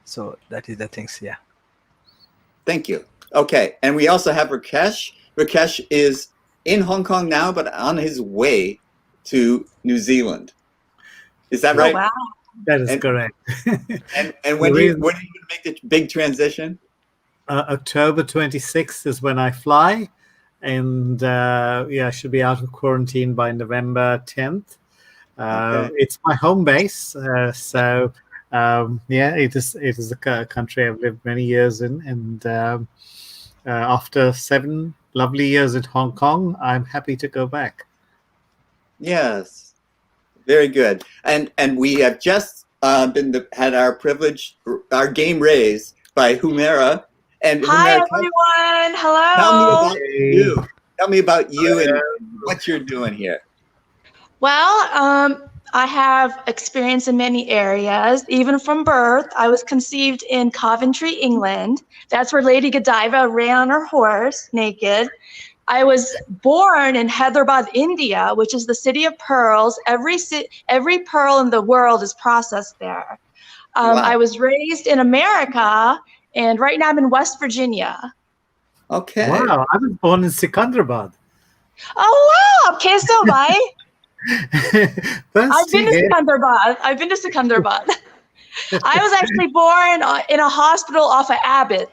So that is the things, yeah. Thank you. Okay, and we also have Rakesh. Rakesh is in Hong Kong now, but on his way to New Zealand. Is that right? Wow. That is correct. And when are you going to make the big transition? October 26th is when I fly, and I should be out of quarantine by November 10th. Okay. It's my home base, so it is a country I've lived many years in, and after 7 lovely years in Hong Kong, I'm happy to go back. Yes, very good. And we have just had our privilege, our game raised by Humaira. And hi, Humaira, everyone. Hello. Tell me about you and what you're doing here. Well, I have experience in many areas. Even from birth, I was conceived in Coventry, England. That's where Lady Godiva ran on her horse naked. I was born in Hyderabad, India, which is the city of pearls. Every pearl in the world is processed there. Wow. I was raised in America, and right now I'm in West Virginia. Okay. Wow, I was born in Secunderabad. Oh, wow. Okay, so bye. I've been to Secunderabad. I was actually born in a hospital off of Abbott.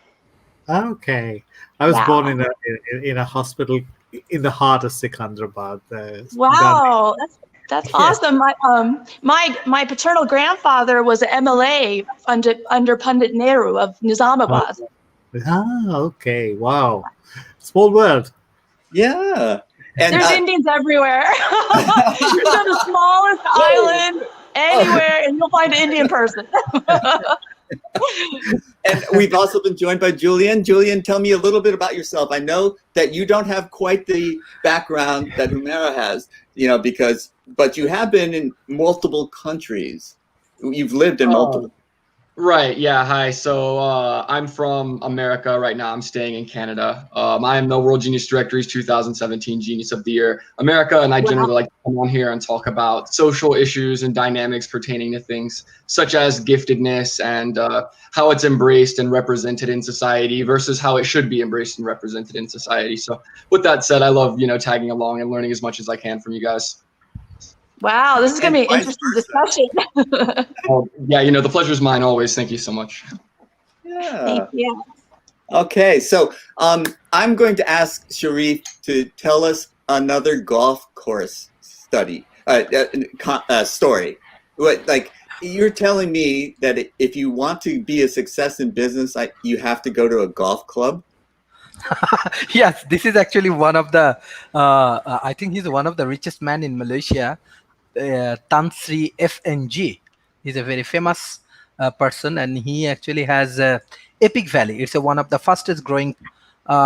Okay. I was born in a hospital in the heart of Secunderabad. Wow, that's awesome. My paternal grandfather was an MLA under Pandit Nehru of Nizamabad. Okay. Wow. Small world. Yeah. And there's Indians everywhere. You're on the smallest island anywhere, and you'll find an Indian person. And we've also been joined by Julian. Julian, tell me a little bit about yourself. I know that you don't have quite the background that Humaira has, but you have been in multiple countries. You've lived in multiple. Right. Yeah. Hi. So I'm from America right now. I'm staying in Canada. I am the World Genius Directory's 2017 Genius of the Year America, and I generally like to come on here and talk about social issues and dynamics pertaining to things such as giftedness and how it's embraced and represented in society versus how it should be embraced and represented in society. So with that said, I love tagging along and learning as much as I can from you guys. Wow, this is going to be an interesting discussion. Yeah, the pleasure is mine always. Thank you so much. Yeah. Thank you. Okay, so I'm going to ask Sharif to tell us another golf course story. Like you're telling me that if you want to be a success in business, you have to go to a golf club. Yes, this is actually one of the. I think he's one of the richest man in Malaysia. Tan Sri FNG. He's a very famous person, and he actually has Epic Valley. It's one of the fastest growing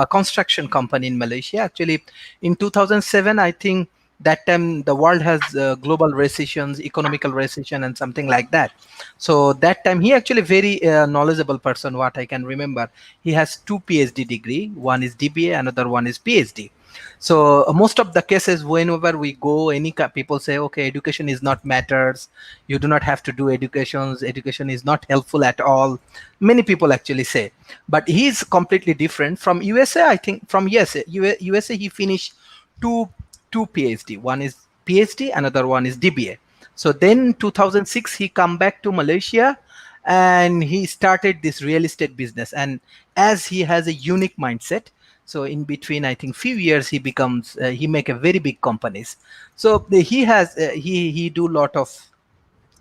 construction company in Malaysia. Actually, in 2007, I think that time the world has global recessions, economical recession, and something like that. So that time he actually very knowledgeable person. What I can remember, he has 2 PhD degree. One is DBA, another one is PhD. So most of the cases, whenever we go, people say, okay, education is not matters. You do not have to do education. Education is not helpful at all. Many people actually say, but he's completely different from USA. I think from USA he finished two PhD. One is PhD, another one is DBA. So then 2006 he come back to Malaysia and he started this real estate business. And as he has a unique mindset, so in between I think few years he becomes he make a very big companies. So he has he do lot of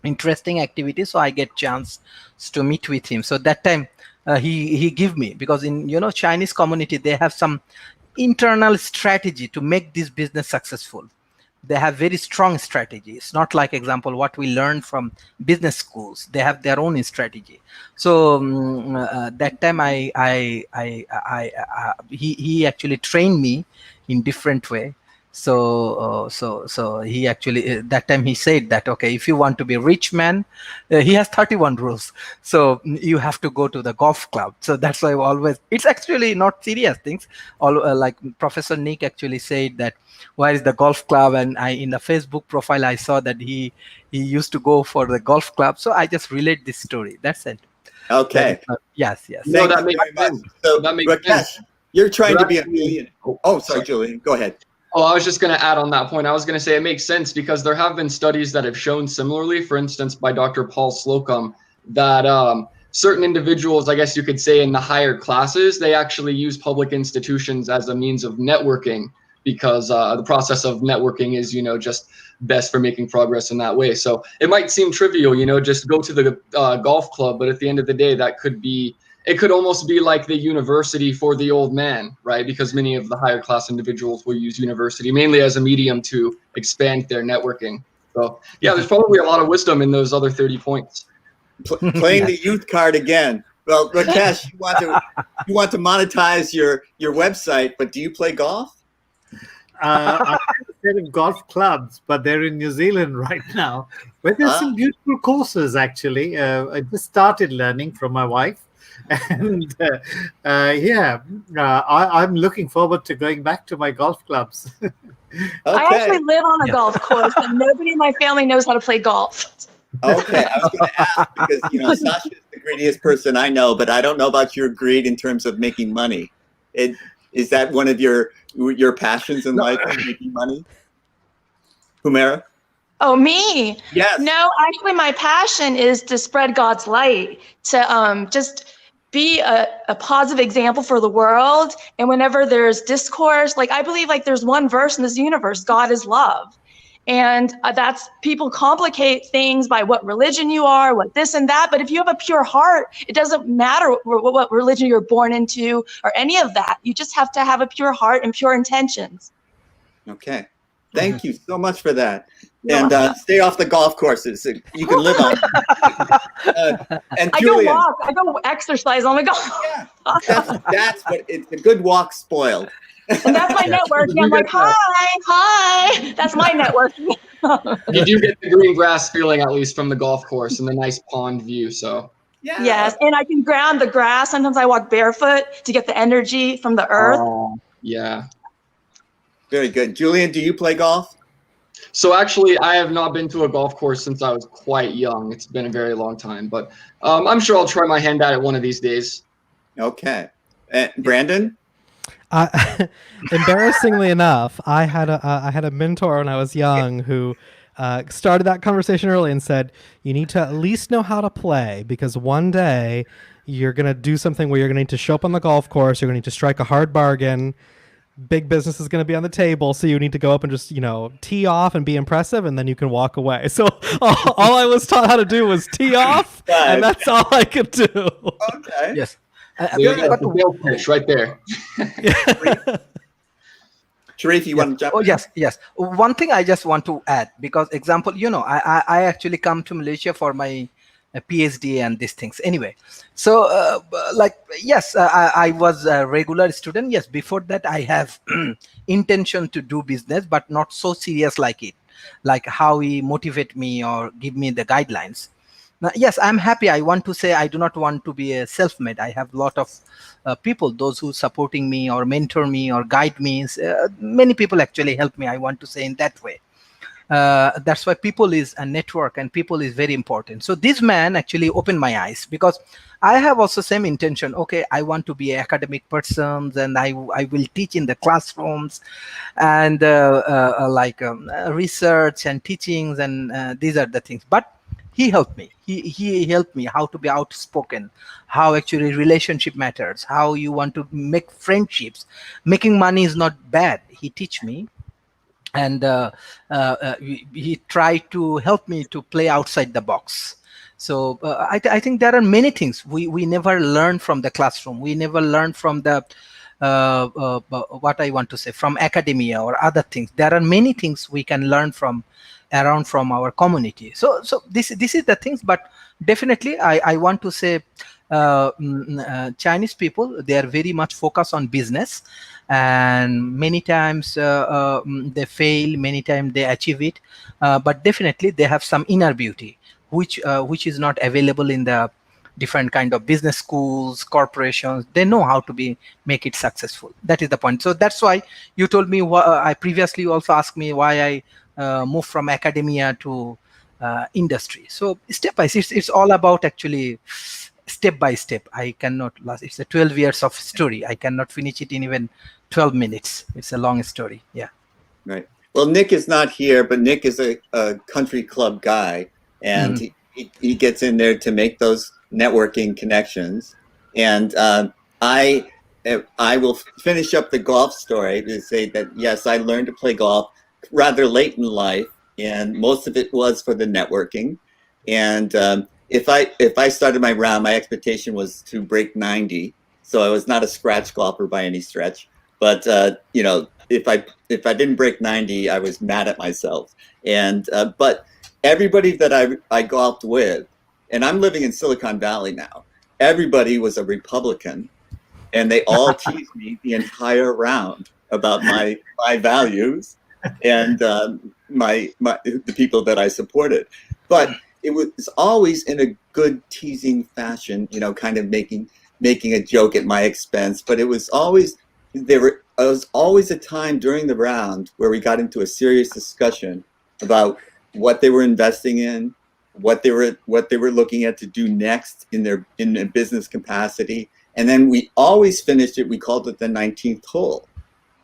interesting activities, so I get chance to meet with him. So that time he give me, because in Chinese community they have some internal strategy to make this business successful. They have very strong strategies, not like example what we learned from business schools. They have their own strategy. So that time he actually trained me in different way. So he actually that time he said that, okay, if you want to be a rich man, he has 31 rules. So you have to go to the golf club. So that's why always, it's actually not serious things. All like Professor Nick actually said that, where is the golf club? And in the Facebook profile, I saw that he used to go for the golf club. So I just relate this story. That's it. Okay. Yes. No, that makes sense. So, that makes Rakesh, sense. you're trying to be a millionaire. Oh, sorry, Julian. Go ahead. Oh, I was just going to add on that point. I was going to say it makes sense because there have been studies that have shown similarly, for instance, by Dr. Paul Slocum, that certain individuals, I guess you could say in the higher classes, they actually use public institutions as a means of networking, because the process of networking is, just best for making progress in that way. So it might seem trivial, just go to the golf club, but at the end of the day, it could almost be like the university for the old man, right? Because many of the higher class individuals will use university mainly as a medium to expand their networking. So yeah, there's probably a lot of wisdom in those other 30 points. Playing the youth card again. Well, Rakesh, you want to monetize your website, but do you play golf? I have of golf clubs, but they're in New Zealand right now. But there's some beautiful courses, actually. I just started learning from my wife. And I'm looking forward to going back to my golf clubs. I actually live on a golf course, and nobody in my family knows how to play golf. Okay, I was going to ask because Sasha is the greediest person I know, but I don't know about your greed in terms of making money. Is that one of your passions in life, making money? Humera? Oh, me? Yes. No, actually, my passion is to spread God's light, to just be a positive example for the world. And whenever there's discourse, like I believe like there's one verse in this universe, God is love. And that's, people complicate things by what religion you are, what this and that. But if you have a pure heart, it doesn't matter what religion you're born into or any of that. You just have to have a pure heart and pure intentions. Okay. Thank you so much for that. And stay off the golf courses. You can live on. And Julian, I go exercise on the golf. Yeah, that's what it's a good walk spoiled. And that's my networking. I'm like, hi. That's my networking. You do get the green grass feeling, at least from the golf course, and the nice pond view. So yeah. Yes, and I can ground the grass. Sometimes I walk barefoot to get the energy from the earth. Yeah. Very good. Julian, do you play golf? So actually, I have not been to a golf course since I was quite young. It's been a very long time, but I'm sure I'll try my hand at it one of these days. Okay. Brandon? Embarrassingly enough, I had a mentor when I was young who started that conversation early and said, you need to at least know how to play, because one day you're going to do something where you're going to need to show up on the golf course, you're going to need to strike a hard bargain, big business is going to be on the table, so you need to go up and just, tee off and be impressive, and then you can walk away. So all I was taught how to do was tee off, and that's all I could do. Okay. Yes. The pitch right there. Sharif, you want to jump in? Yes. One thing I just want to add, because example, I actually come to Malaysia for my PhD and these things. Anyway, so I was a regular student. Yes, before that I have intention to do business, but not so serious like it, like how he motivate me or give me the guidelines. Now, yes, I'm happy. I want to say I do not want to be a self-made. I have a lot of people, those who supporting me or mentor me or guide me. Many people actually help me. I want to say in that way. That's why people is a network, and people is very important. So this man actually opened my eyes, because I have also same intention. Okay, I want to be an academic person, and I will teach in the classrooms, and research and teachings, and these are the things. But he helped me. He helped me how to be outspoken, how actually relationship matters, how you want to make friendships. Making money is not bad. He teach me. And he tried to help me to play outside the box. So I think there are many things we never learn from the classroom. We never learn from the what I want to say, from academia or other things. There are many things we can learn from our community. So this is the things. But definitely I want to say Chinese people, they are very much focused on business, and many times they fail, many times they achieve it, but definitely they have some inner beauty which is not available in the different kind of business schools, corporations. They know how to make it successful. That is the point. So that's why you told me, I previously also asked me why I moved from academia to industry. So step by step, it's all about actually step by step. I cannot last. It's a 12 years of story. I cannot finish it in even 12 minutes. It's a long story. Yeah. Right. Well, Nick is not here, but Nick is a country club guy, and he gets in there to make those networking connections. And I will finish up the golf story to say that, yes, I learned to play golf rather late in life, and most of it was for the networking. And if I started my round, my expectation was to break 90. So I was not a scratch golfer by any stretch. But if I didn't break 90, I was mad at myself. And but everybody that I golfed with, and I'm living in Silicon Valley now, everybody was a Republican, and they all teased me the entire round about my values and the people that I supported. But it was always in a good teasing fashion, kind of making a joke at my expense. But it was always a time during the round where we got into a serious discussion about what they were investing in, what they were looking at to do next in a business capacity. And then we always finished it. We called it the 19th hole.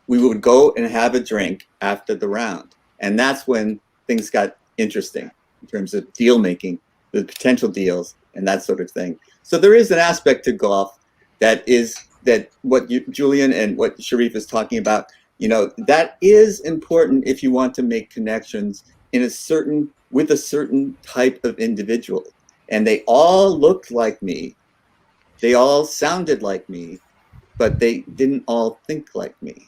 We would go and have a drink after the round. And that's when things got interesting in terms of deal making, the potential deals, and that sort of thing. So there is an aspect to golf that what Julian and what Sharif is talking about, that is important if you want to make connections with a certain type of individual. And they all looked like me. They all sounded like me, but they didn't all think like me.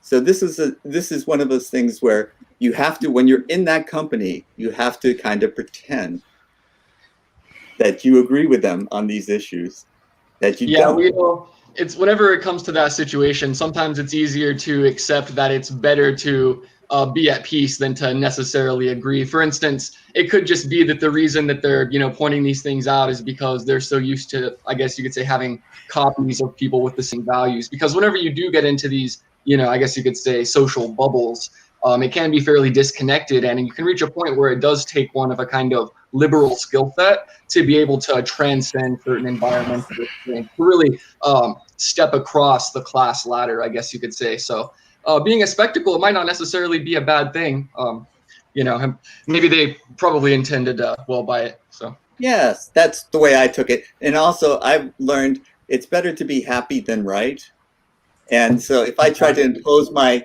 So this is one of those things where you have to, when you're in that company, you have to kind of pretend that you agree with them on these issues, that you don't. It's whenever it comes to that situation, sometimes it's easier to accept that it's better to be at peace than to necessarily agree. For instance, it could just be that the reason that they're, pointing these things out is because they're so used to, I guess you could say, having copies of people with the same values. Because whenever you do get into these, I guess you could say, social bubbles, it can be fairly disconnected, and you can reach a point where it does take one of a kind of liberal skill set to be able to transcend certain environments, to really step across the class ladder, I guess you could say. So being a spectacle, it might not necessarily be a bad thing. Maybe they probably intended well by it. So yes, that's the way I took it. And also I've learned it's better to be happy than right. And so if I tried to impose my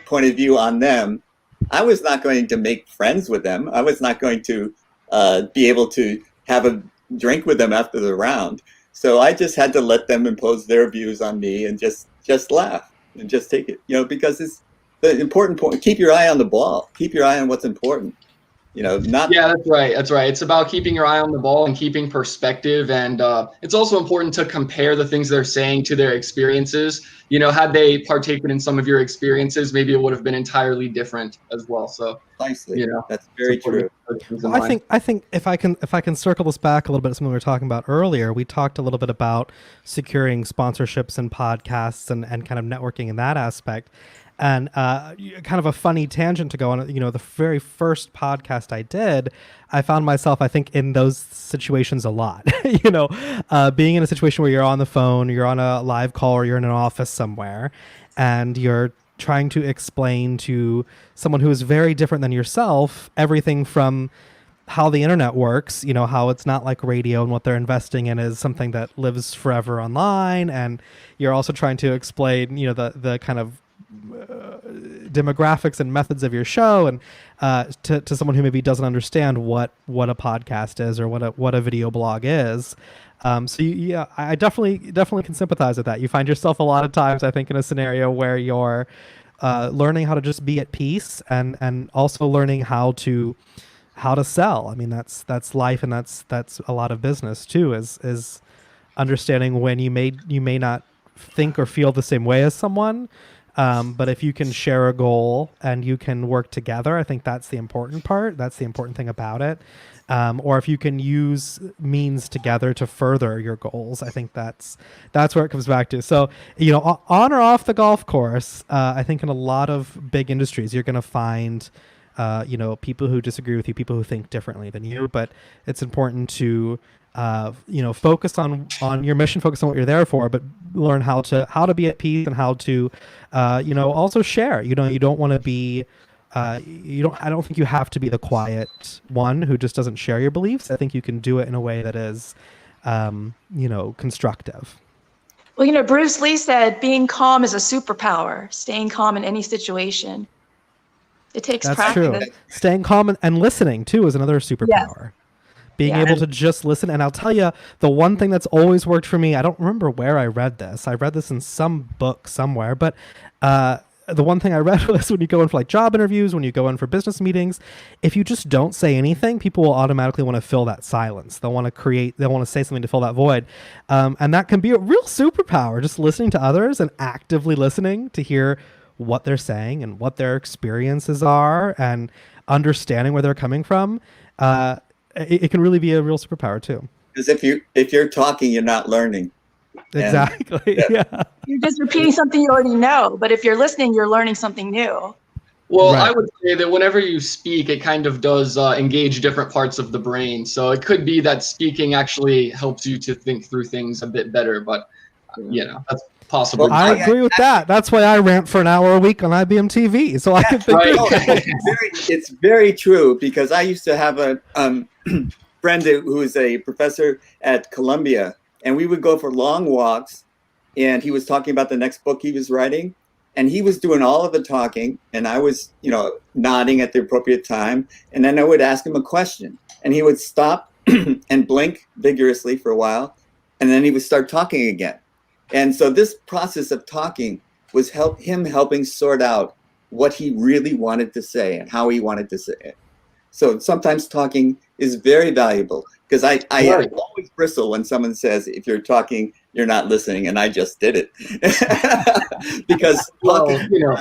point of view on them, I was not going to make friends with them. I was not going to be able to have a drink with them after the round. So I just had to let them impose their views on me and just laugh and just take it, because it's the important point. Keep your eye on the ball. Keep your eye on what's important. Yeah, that's right. It's about keeping your eye on the ball and keeping perspective. And it's also important to compare the things they're saying to their experiences. Had they partaken in some of your experiences, maybe it would have been entirely different as well. So precisely, that's very true. I think if I can circle this back a little bit to something we were talking about earlier, we talked a little bit about securing sponsorships and podcasts and kind of networking in that aspect. And kind of a funny tangent to go on, you know, the very first podcast I did, I found myself, I think, in those situations a lot. You know, being in a situation where you're on the phone, you're on a live call, or you're in an office somewhere, and you're trying to explain to someone who is very different than yourself everything from how the internet works, you know, how it's not like radio, and what they're investing in is something that lives forever online. And you're also trying to explain, you know, the kind of demographics and methods of your show, and to someone who maybe doesn't understand what a podcast is, or what a video blog is. So I definitely can sympathize with that. You find yourself a lot of times, I think, in a scenario where you're learning how to just be at peace, and also learning how to sell. I mean, that's life, and that's a lot of business too, is understanding when you may not think or feel the same way as someone. But if you can share a goal and you can work together, I think that's the important part. That's the important thing about it. Or if you can use means together to further your goals, I think that's where it comes back to. So, you know, on or off the golf course, I think in a lot of big industries, you're going to find, you know, people who disagree with you, people who think differently than you. But it's important to, you know, focus on your mission, focus on what you're there for, but learn how to be at peace, and how to, you know, also share. You know, you don't want to be, I don't think you have to be the quiet one who just doesn't share your beliefs. I think you can do it in a way that is, you know, constructive. Well, you know, Bruce Lee said being calm is a superpower, staying calm in any situation. It takes practice. That's true. Staying calm and listening too is another superpower. Yes. Being able to just listen. And I'll tell you, the one thing that's always worked for me, I don't remember where I read this. I read this in some book somewhere, but the one thing I read was when you go in for like job interviews, when you go in for business meetings, if you just don't say anything, people will automatically want to fill that silence. They'll want to say something to fill that void. And that can be a real superpower, just listening to others and actively listening to hear what they're saying and what their experiences are, and understanding where they're coming from. It can really be a real superpower too. Because if you're talking, you're not learning. Exactly. Yeah. You're just repeating something you already know, but if you're listening, you're learning something new. Well, right. I would say that whenever you speak, it kind of does engage different parts of the brain. So it could be that speaking actually helps you to think through things a bit better, but you know, that's possible. Well, I agree with that. That's why I rant for an hour a week on IBM TV. So I can think it's very true, because I used to have a friend who is a professor at Columbia, and we would go for long walks, and he was talking about the next book he was writing, and he was doing all of the talking, and I was, you know, nodding at the appropriate time, and then I would ask him a question, and he would stop and blink vigorously for a while, and then he would start talking again. And so this process of talking was him helping sort out what he really wanted to say and how he wanted to say it. So sometimes talking is very valuable, because I always bristle when someone says, if you're talking, you're not listening, and I just did it. Because talking, you know,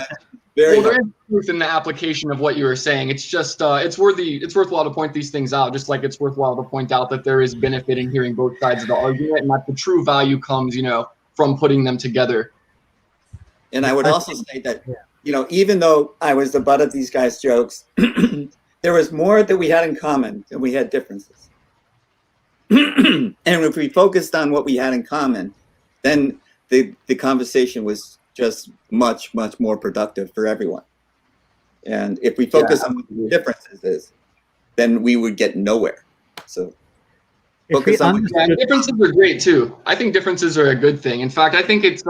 there is truth in the application of what you were saying. It's just it's worthwhile to point these things out, just like it's worthwhile to point out that there is benefit in hearing both sides of the argument, and that the true value comes, you know, from putting them together. And I would also say that, you know, even though I was the butt of these guys' jokes, there was more that we had in common than we had differences. And if we focused on what we had in common, then the conversation was just much, much more productive for everyone. And if we focus on what the differences is, then we would get nowhere. So differences are great too. I think differences are a good thing. In fact, I think it's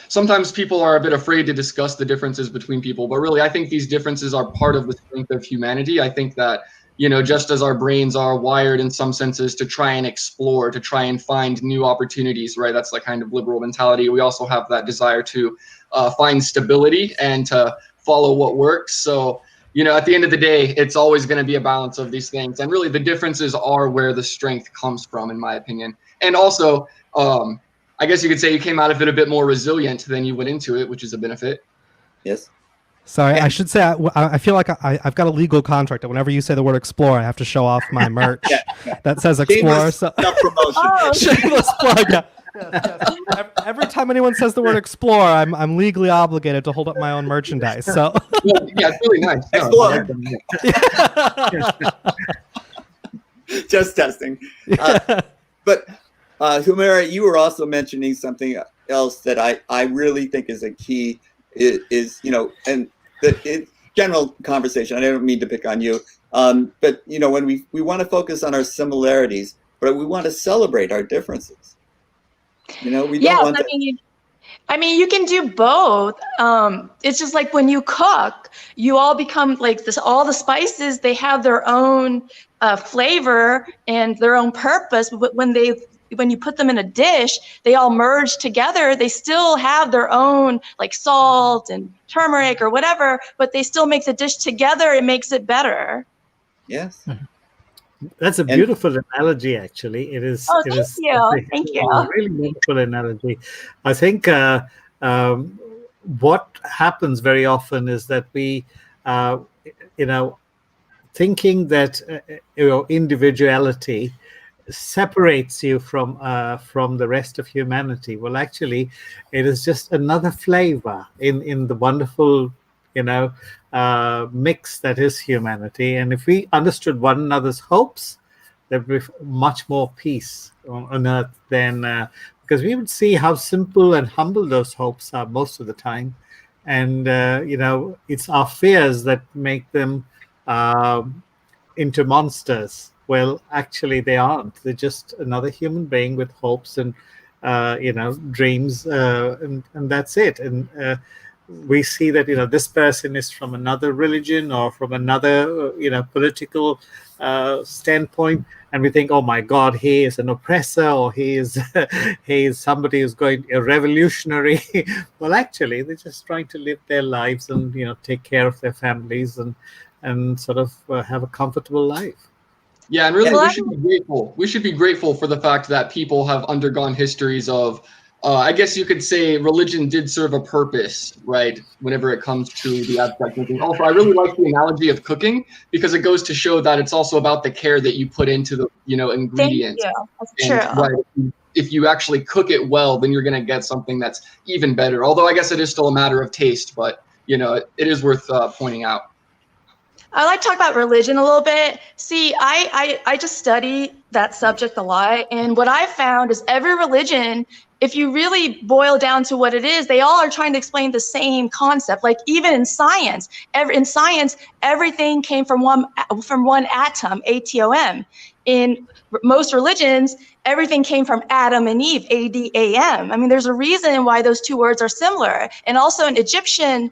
sometimes people are a bit afraid to discuss the differences between people, but really I think these differences are part of the strength of humanity. I think that, you know, just as our brains are wired in some senses to try and explore, to try and find new opportunities, right? That's the kind of liberal mentality. We also have that desire to find stability and to follow what works. So, you know, at the end of the day, it's always going to be a balance of these things. And really the differences are where the strength comes from, in my opinion. And also, I guess you could say you came out of it a bit more resilient than you went into it, which is a benefit. Yes. Sorry, I should say, I feel like I've got a legal contract that whenever you say the word explore, I have to show off my merch that says explore. Self-promotion. Shameless plug. Every time anyone says the word explore, I'm legally obligated to hold up my own merchandise. So yeah, it's really nice. Just testing. But Humera, you were also mentioning something else that I really think is a key is and the general conversation. I don't mean to pick on you, but when we want to focus on our similarities, but we want to celebrate our differences. We don't want to. I mean, you can do both. It's just like when you cook, you all become like this. All the spices, they have their own flavor and their own purpose. But when you put them in a dish, they all merge together. They still have their own like salt and turmeric or whatever, but they still make the dish together. It makes it better. Yes. That's a beautiful analogy, actually. It is. Oh, thank you. A really wonderful analogy. I think what happens very often is that we, thinking that individuality separates you from the rest of humanity. Well, actually, it is just another flavor in the wonderful, mix that is humanity. And if we understood one another's hopes, there'd be much more peace on earth than because we would see how simple and humble those hopes are most of the time. And it's our fears that make them into monsters. Well, actually, they aren't. They're just another human being with hopes and dreams, and that's it. And we see that this person is from another religion or from another political standpoint, and we think, oh my God, he is an oppressor, or he is somebody who's going a revolutionary. Well, actually, they're just trying to live their lives and take care of their families and sort of have a comfortable life. Yeah, and really, we should be grateful. We should be grateful for the fact that people have undergone histories of, I guess you could say, religion did serve a purpose, right? Whenever it comes to the abstract thinking. Also, I really like the analogy of cooking because it goes to show that it's also about the care that you put into the, ingredients. Thank you. That's and, true. Right, if you actually cook it well, then you're going to get something that's even better. Although I guess it is still a matter of taste, but it is worth pointing out. I like to talk about religion a little bit. See, I just study that subject a lot. And what I found is every religion, if you really boil down to what it is, they all are trying to explain the same concept. Like even in science, everything came from one atom, atom. In most religions, everything came from Adam and Eve, A-D-A-M. I mean, there's a reason why those two words are similar. And also in Egyptian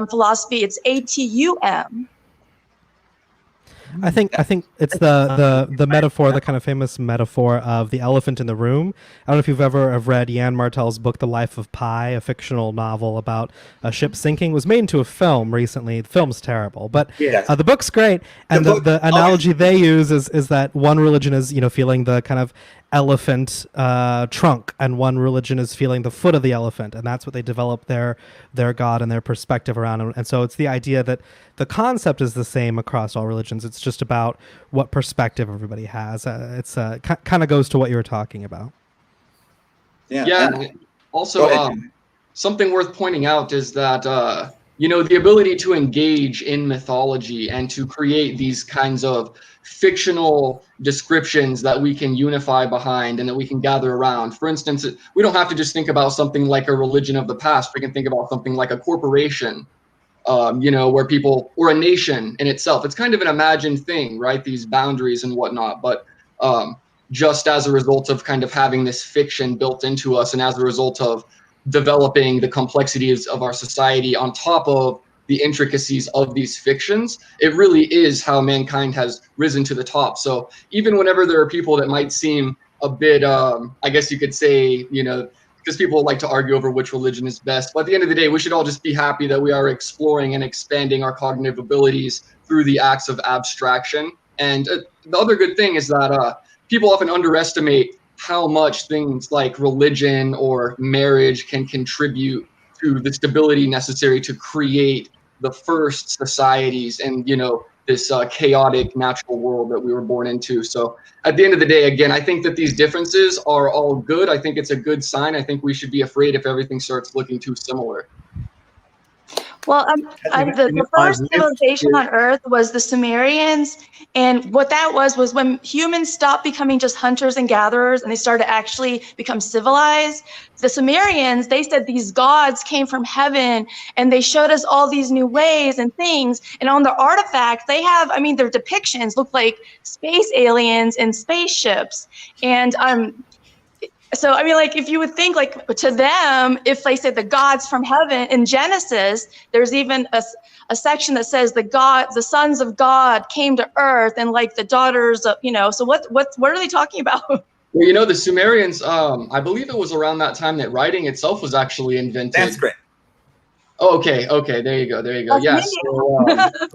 philosophy, it's A-T-U-M. I think it's the metaphor, the kind of famous metaphor of the elephant in the room. I don't know if you've ever have read Yann Martel's book, The Life of Pi, a fictional novel about a ship sinking. It was made into a film recently. The film's terrible, but the book's great. And the analogy they use is that one religion is feeling the kind of elephant trunk, and one religion is feeling the foot of the elephant, and that's what they develop their god and their perspective around. And so it's the idea that the concept is the same across all religions. It's just about what perspective everybody has. It's kind of goes to what you were talking about. Yeah. Also, something worth pointing out is that the ability to engage in mythology and to create these kinds of fictional descriptions that we can unify behind and that we can gather around. For instance, we don't have to just think about something like a religion of the past. We can think about something like a corporation, where people, or a nation in itself. It's kind of an imagined thing, right? These boundaries and whatnot. But just as a result of kind of having this fiction built into us, and as a result of developing the complexities of our society on top of the intricacies of these fictions, it really is how mankind has risen to the top. So even whenever there are people that might seem a bit, I guess you could say, because people like to argue over which religion is best, but at the end of the day, we should all just be happy that we are exploring and expanding our cognitive abilities through the acts of abstraction. And the other good thing is that people often underestimate how much things like religion or marriage can contribute to the stability necessary to create the first societies and this chaotic natural world that we were born into. So at the end of the day, again, I think that these differences are all good. I think it's a good sign. I think we should be afraid if everything starts looking too similar. Well, the first civilization on Earth was the Sumerians, and what that was when humans stopped becoming just hunters and gatherers, and they started to actually become civilized. The Sumerians, they said these gods came from heaven, and they showed us all these new ways and things. And on their artifacts, they have, I mean, their depictions look like space aliens and spaceships, and so, I mean, like, if you would think, like, to them, if they said the gods from heaven in Genesis, there's even a section that says the sons of God came to earth, and like the daughters of, so what are they talking about? Well, the Sumerians, I believe it was around that time that writing itself was actually invented. Sanskrit. Oh, okay, there you go. Yes. So,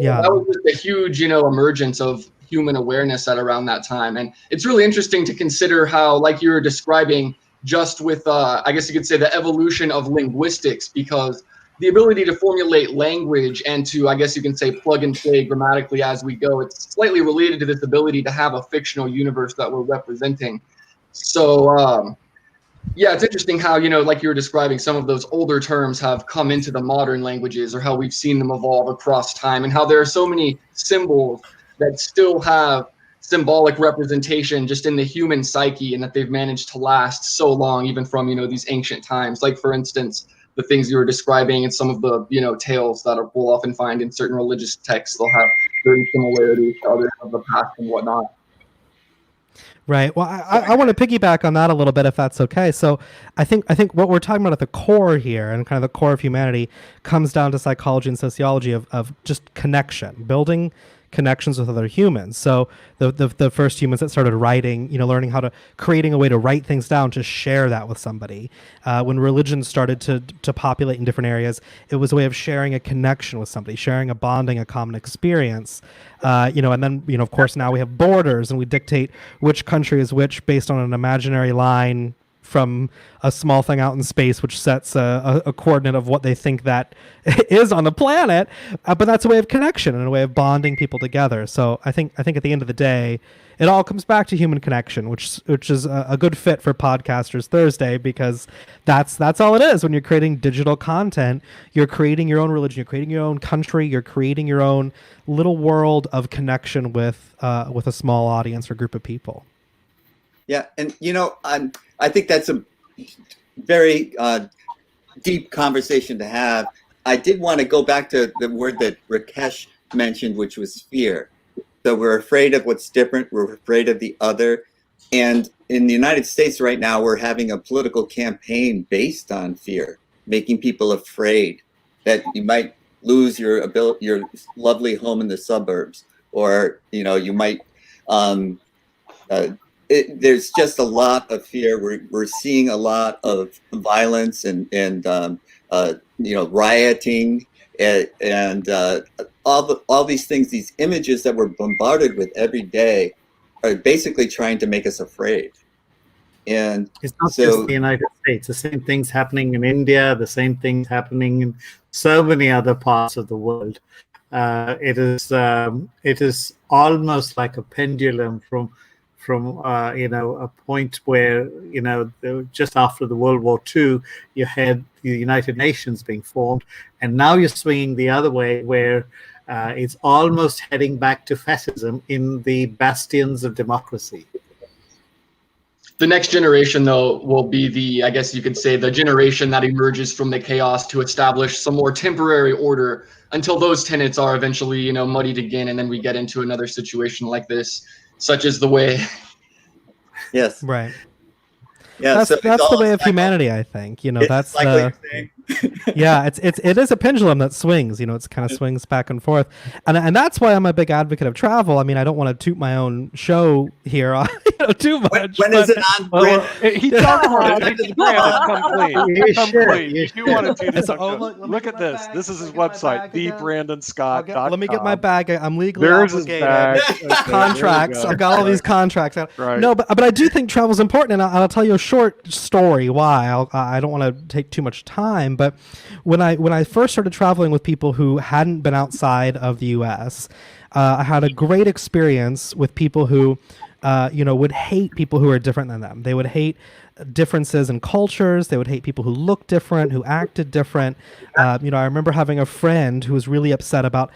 Yeah. That was just a huge, emergence of human awareness at around that time. And it's really interesting to consider how, like you were describing, just with, I guess you could say, the evolution of linguistics, because the ability to formulate language and to, I guess you can say, plug and play grammatically as we go, it's slightly related to this ability to have a fictional universe that we're representing. So, yeah, it's interesting how, like you were describing, some of those older terms have come into the modern languages, or how we've seen them evolve across time, and how there are so many symbols that still have symbolic representation just in the human psyche, and that they've managed to last so long, even from, these ancient times. Like, for instance, the things you were describing and some of the, tales that we'll often find in certain religious texts, they'll have certain similarities to others of the past and whatnot. Right. Well, I want to piggyback on that a little bit, if that's okay. So I think what we're talking about at the core here, and kind of the core of humanity, comes down to psychology and sociology of just connection, building connections with other humans. So the first humans that started writing, learning how to, creating a way to write things down to share that with somebody. When religion started to populate in different areas, it was a way of sharing a connection with somebody, sharing a bonding, a common experience. And then, of course, now we have borders, and we dictate which country is which based on an imaginary line from a small thing out in space, which sets a coordinate of what they think that is on the planet. But that's a way of connection and a way of bonding people together. So I think at the end of the day, it all comes back to human connection, which is a good fit for Podcasters Thursday, because that's all it is. When you're creating digital content, you're creating your own religion, you're creating your own country, you're creating your own little world of connection with a small audience or group of people. Yeah, and I think that's a very deep conversation to have. I did want to go back to the word that Rakesh mentioned, which was fear. So we're afraid of what's different. We're afraid of the other. And in the United States right now, we're having a political campaign based on fear, making people afraid that you might lose your lovely home in the suburbs, or you might. There's just a lot of fear. We're seeing a lot of violence and rioting and all these things. These images that we're bombarded with every day are basically trying to make us afraid. And it's not just the United States. The same thing's happening in India. The same thing's happening in so many other parts of the world. It is almost like a pendulum from a point where, just after the World War II, you had the United Nations being formed, and now you're swinging the other way, where it's almost heading back to fascism in the bastions of democracy. The next generation, though, will be I guess you could say, the generation that emerges from the chaos to establish some more temporary order until those tenets are eventually, muddied again, and then we get into another situation like this, such as the way. Yes. Right. Yeah. That's the way of humanity, I think. That's it is a pendulum that swings. It's kind of swings back and forth, and that's why I'm a big advocate of travel. I mean, I don't want to toot my own show here, too much. When is it on? He talked about it. Come clean. If you want to do this, look at this. This is his website, thebrandonscott.com. Let me get my bag. I'm legally There's obligated. his bag. Contracts. I've got all these contracts. Right. No, but I do think travel is important, and I'll tell you a short story why. I don't want to take too much time, but when I first started traveling with people who hadn't been outside of the U.S., I had a great experience with people who, would hate people who are different than them. They would hate differences in cultures. They would hate people who looked different, who acted different. I remember having a friend who was really upset about,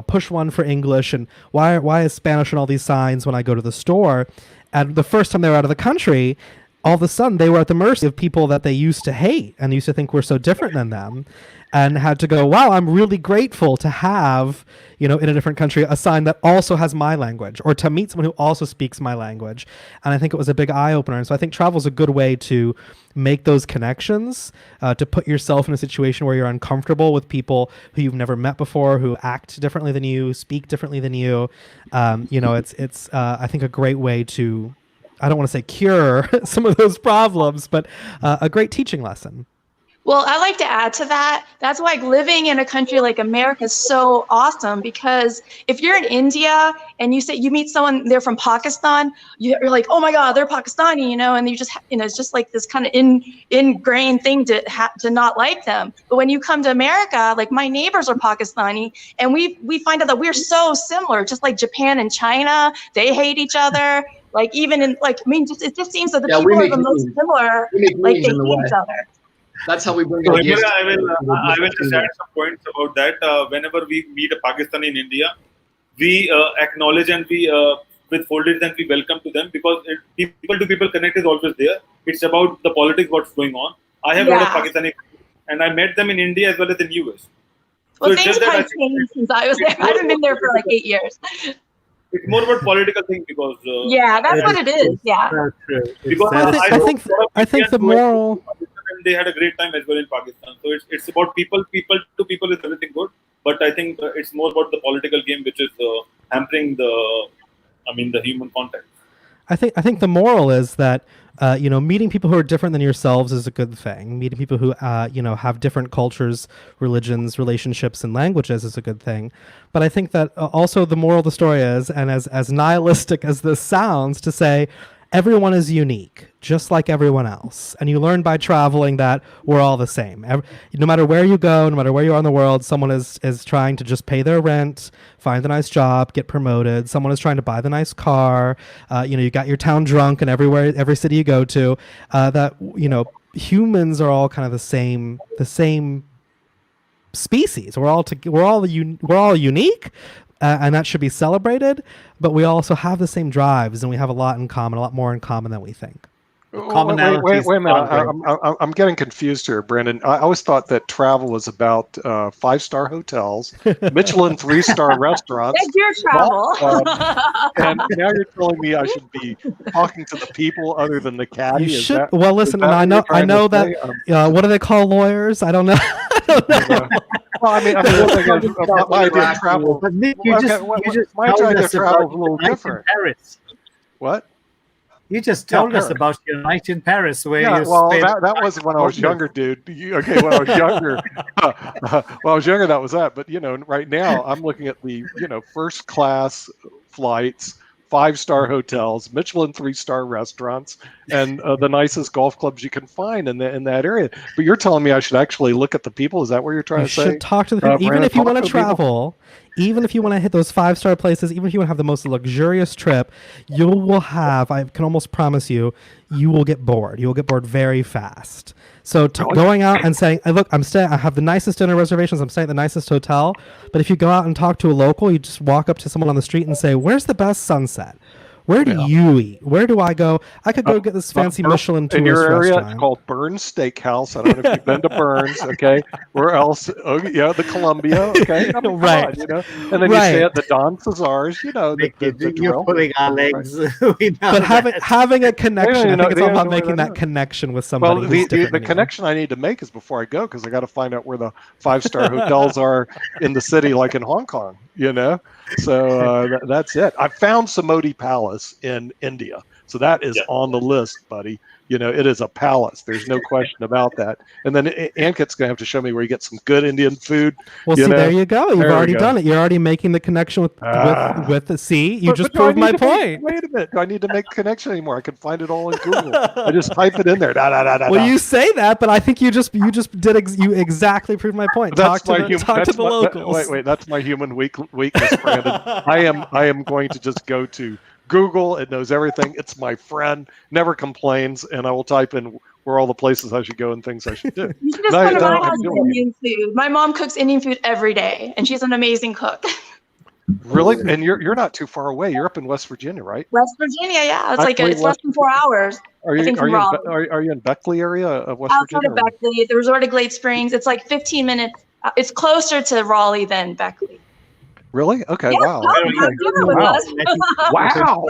push 1 for English and why is Spanish on all these signs when I go to the store? And the first time they were out of the country, all of a sudden they were at the mercy of people that they used to hate and used to think were so different than them, and had to go, wow, I'm really grateful to have, in a different country, a sign that also has my language, or to meet someone who also speaks my language. And I think it was a big eye opener. And so I think travel is a good way to make those connections, to put yourself in a situation where you're uncomfortable with people who you've never met before, who act differently than you, speak differently than you. It's I think a great way to, I don't want to say cure some of those problems, but a great teaching lesson. Well, I like to add to that. That's why living in a country like America is so awesome, because if you're in India and you meet someone, they're from Pakistan, you're like, oh my God, they're Pakistani, and you just, it's just like this kind of ingrained thing to not like them. But when you come to America, like my neighbors are Pakistani, and we find out that we're so similar, just like Japan and China, they hate each other. Like even in it just seems that the people are the most similar, like they hate each other. That's how we bring So, ideas. I will just add some points about that. Whenever we meet a Pakistani in India, we acknowledge and we with folded and we welcome to them, because people to people connect is always there. It's about the politics, what's going on. I have a lot of Pakistani friends, and I met them in India as well as in US. Well, So things have changed since I was there. I haven't been there for like 8 years. It's more about political thing, because that's what it is. Yeah. Because I think the moral. They had a great time as well in Pakistan. So it's about people to people is everything good. But I think it's more about the political game, which is hampering the human contact. I think the moral is that meeting people who are different than yourselves is a good thing. Meeting people who have different cultures, religions, relationships, and languages is a good thing. But I think that also the moral of the story is, and as nihilistic as this sounds, to say everyone is unique, just like everyone else. And you learn by traveling that we're all the same. No matter where you go, no matter where you are in the world, someone is trying to just pay their rent, find a nice job, get promoted. Someone is trying to buy the nice car. You got your town drunk, and every city you go to, humans are all kind of the same species. We're all unique. And that should be celebrated, but we also have the same drives, and we have a lot in common, a lot more in common than we think. Wait a minute. I'm getting confused here, Brandon. I always thought that travel was about 5-star hotels, Michelin 3-star restaurants. That's your travel. And now you're telling me I should be talking to the people other than the caddy. You should. Well, listen, I know that. What do they call lawyers? I don't know. Well, my idea of travel. But Nick, my idea of travel is a little different. Paris. What? You just told us about your night in Paris, where yeah, you well, spent. that was when I was younger, dude. Okay, when I was younger, that was that. But right now I'm looking at the first class flights, 5-star hotels, Michelin 3-star restaurants, and the nicest golf clubs you can find in that area. But you're telling me I should actually look at the people? Is that what you're trying to say? You should talk to the people. Even if you want to travel, even if you want to hit those 5-star places, even if you want to have the most luxurious trip, you will have, I can almost promise you, you will get bored. You will get bored very fast. So going out and saying, look, I have the nicest dinner reservations, I'm staying at the nicest hotel. But if you go out and talk to a local, you just walk up to someone on the street and say, where's the best sunset? Where do you eat? Where do I go? I could go get this fancy Michelin tourist in your area. Restaurant. It's called Burns Steakhouse. I don't know if you've been to Burns. Okay, where else? Oh, yeah, the Columbia. Okay, right. And then you stay at the Don Cesar's. The you're pulling our legs. Right. But having a connection, I think it's all about making that connection with somebody. Well, the connection I need to make is before I go, because I got to find out where the 5-star hotels are in the city, like in Hong Kong. So that's it. I found Samoti Palace in India. So that is on the list, buddy. You know, it is a palace. There's no question about that. And then Ankit's going to have to show me where you get some good Indian food. Well, see, there you go. You've already done it. You're already making the connection with the C. You just proved my point. Wait a minute. Do I need to make a connection anymore? I can find it all in Google. I just type it in there. Well, you say that, but I think you exactly proved my point. Talk to the locals. Wait. That's my human weakness, Brandon. I am going to just go to Google. It knows everything. It's my friend, never complains, and I will type in where all the places I should go and things I should do. You should just go to my house for Indian food. My mom cooks Indian food every day, and she's an amazing cook. Really? And you're not too far away. You're up in West Virginia, right? West Virginia, yeah. It's less than 4 hours. Are you in Beckley area of West Outside Virginia? Outside of Beckley, the resort of Glade Springs. It's like 15 minutes. It's closer to Raleigh than Beckley. Really? Okay. Yeah, Wow. Wow.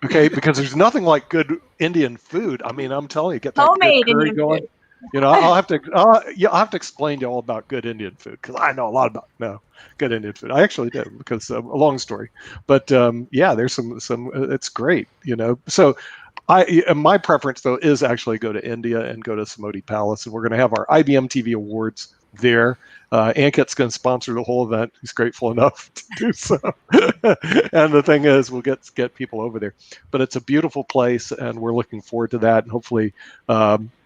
Okay, because there's nothing like good Indian food. I mean, I'm telling you, get that homemade good curry Indian going. food. You know, I'll have to explain to you all about good Indian food because I know a lot about good Indian food. I actually do because a long story, but there's some. It's great, you know. So, my preference though is actually go to India and go to Samoti Palace, and we're going to have our IBM TV Awards there. Ankit's going to sponsor the whole event. He's grateful enough to do so. And the thing is, we'll get people over there. But it's a beautiful place, and we're looking forward to that. And hopefully,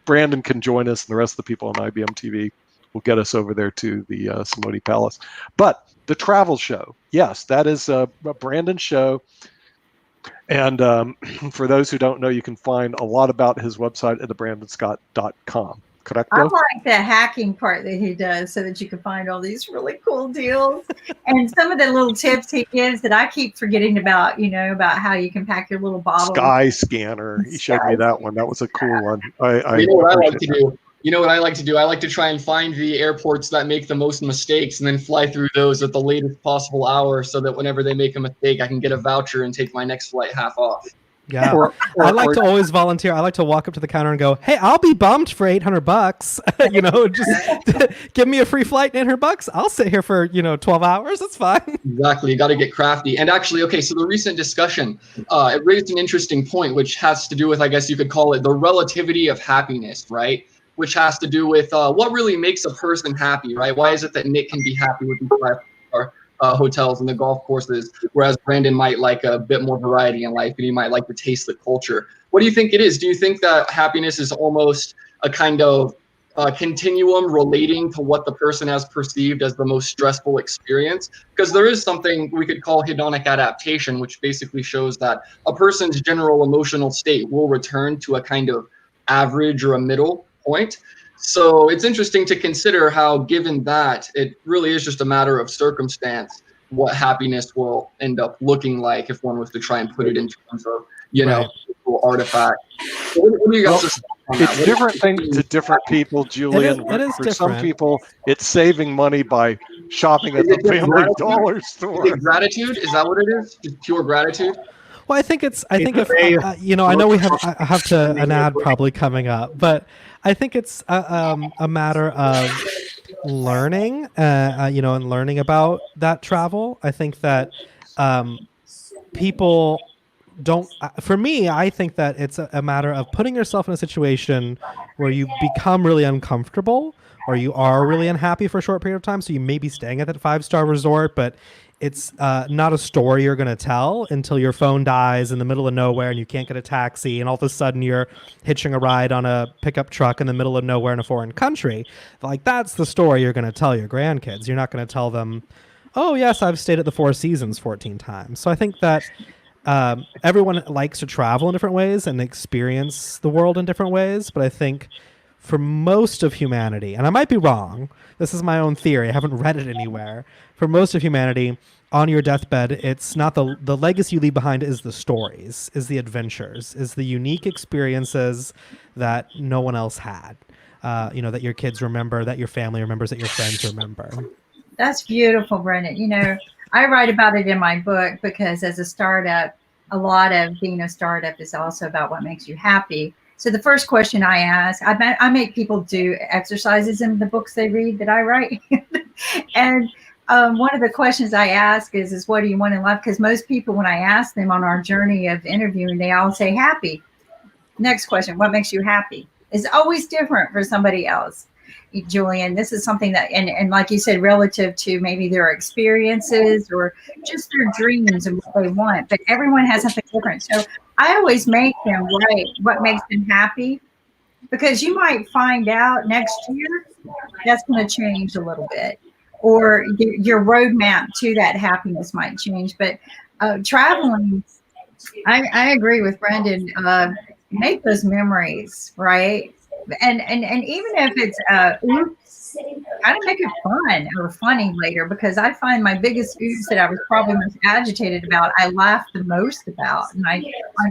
Brandon can join us, and the rest of the people on IBM TV will get us over there to the Samoti Palace. But the travel show, yes, that is a Brandon show. And for those who don't know, you can find a lot about his website at thebrandonscott.com. Correct? I like the hacking part that he does so that you can find all these really cool deals. And some of the little tips he gives that I keep forgetting about, you know, about how you can pack your little bottle. Sky Scanner. He showed me that one. That was a cool one. You know what I like to do? You know what I like to do? I like to try and find the airports that make the most mistakes and then fly through those at the latest possible hour so that whenever they make a mistake, I can get a voucher and take my next flight half off. Yeah, I like to always volunteer. I like to walk up to the counter and go, "Hey, I'll be bummed for $800. You know, just give me a free flight and $800. I'll sit here for 12 hours. That's fine." Exactly, you got to get crafty. And actually, okay, so the recent discussion it raised an interesting point, which has to do with, I guess you could call it, the relativity of happiness, right? Which has to do with what really makes a person happy, right? Why is it that Nick can be happy with these 5-star hotels and the golf courses, whereas Brandon might like a bit more variety in life and he might like to taste the culture? What do you think it is? Do you think that happiness is almost a kind of continuum relating to what the person has perceived as the most stressful experience? Because there is something we could call hedonic adaptation, which basically shows that a person's general emotional state will return to a kind of average or a middle point. So it's interesting to consider how, given that, it really is just a matter of circumstance what happiness will end up looking like if one was to try and put it in terms of, artifact. So what do you guys just it's different things to different people, Julian. It is For different. some people, it's saving money by shopping at the family dollar store. Is it gratitude? Is that what it is? Just pure gratitude? Well, I think if I know I have an ad probably coming up, but I think it's a matter of learning, and learning about that travel. I think that people don't. For me, I think that it's a matter of putting yourself in a situation where you become really uncomfortable, or you are really unhappy for a short period of time. So you may be staying at that 5-star resort, but it's not a story you're going to tell until your phone dies in the middle of nowhere and you can't get a taxi, and all of a sudden you're hitching a ride on a pickup truck in the middle of nowhere in a foreign country. Like, that's the story you're going to tell your grandkids. You're not going to tell them, "Oh, yes, I've stayed at the Four Seasons 14 times." So I think that everyone likes to travel in different ways and experience the world in different ways. But I think for most of humanity, and I might be wrong, this is my own theory, I haven't read it anywhere. For most of humanity, on your deathbed, it's not the legacy you leave behind is the stories, is the adventures, is the unique experiences that no one else had. That your kids remember, that your family remembers, that your friends remember. That's beautiful, Brendan. I write about it in my book because as a startup, a lot of being a startup is also about what makes you happy. So the first question I ask, I make people do exercises in the books they read that I write. And one of the questions I ask is what do you want in life? Because most people, when I ask them on our journey of interviewing, they all say happy. Next question, what makes you happy? It's always different for somebody else. Julian, this is something that, and like you said, relative to maybe their experiences or just their dreams and what they want, but everyone has something different. So I always make them write what makes them happy, because you might find out next year that's going to change a little bit, or your roadmap to that happiness might change. But traveling, I agree with Brendan. Make those memories, right? And even if it's oops, kind of make it fun or funny later, because I find my biggest oops that I was probably most agitated about, I laugh the most about. And my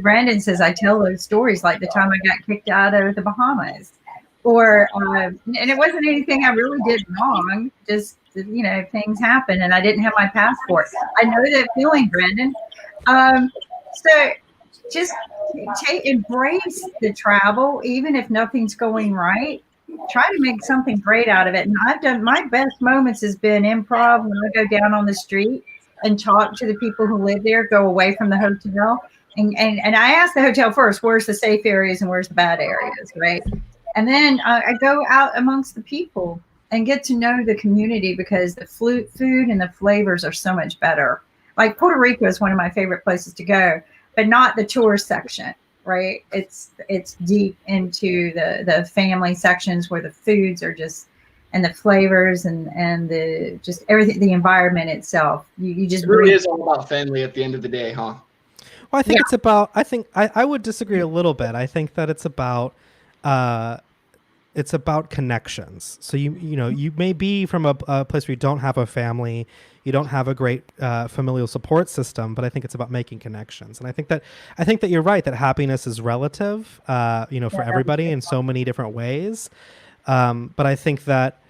Brandon says I tell those stories like the time I got kicked out of the Bahamas, or and it wasn't anything I really did wrong, just things happen and I didn't have my passport. I know that feeling, Brandon. So just embrace the travel, even if nothing's going right. Try to make something great out of it. And I've done my best moments has been improv when I go down on the street and talk to the people who live there, go away from the hotel. And I ask the hotel first, where's the safe areas and where's the bad areas, right? And then I go out amongst the people and get to know the community, because the food and the flavors are so much better. Like Puerto Rico is one of my favorite places to go, but not the tourist section, right? It's deep into the family sections where the foods are just, and the flavors and the just everything, the environment itself. You just it really is all about family at the end of the day, huh? Well, I think it's about. I would disagree a little bit. I think that it's about connections. So you may be from a place where you don't have a family, you don't have a great familial support system, but I think it's about making connections. And I think that you're right, that happiness is relative, for everybody in so many different ways. But I think that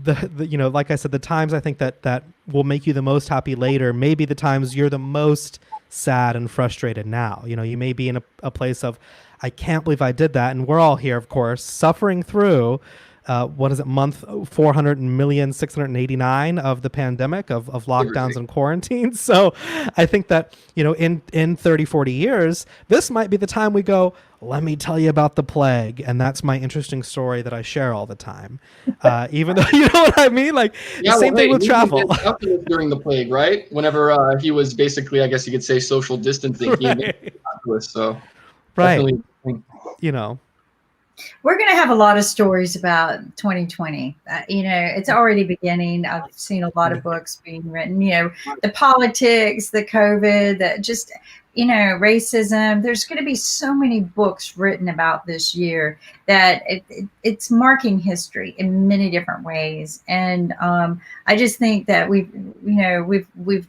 the like I said, the times I think that will make you the most happy later, maybe the times you're the most sad and frustrated now. You may be in a place of, I can't believe I did that. And we're all here, of course, suffering through, month 400,689 of the pandemic, of lockdowns and quarantines. So I think that, in 30, 40 years, this might be the time we go, let me tell you about the plague. And that's my interesting story that I share all the time. Even though, you know what I mean? Like, same thing with travel. During the plague, right? Whenever he was basically, I guess you could say, social distancing. Right. So right. We're going to have a lot of stories about 2020. It's already beginning. I've seen a lot of books being written, the politics, the COVID, racism. There's going to be so many books written about this year that it's marking history in many different ways. And I just think that we've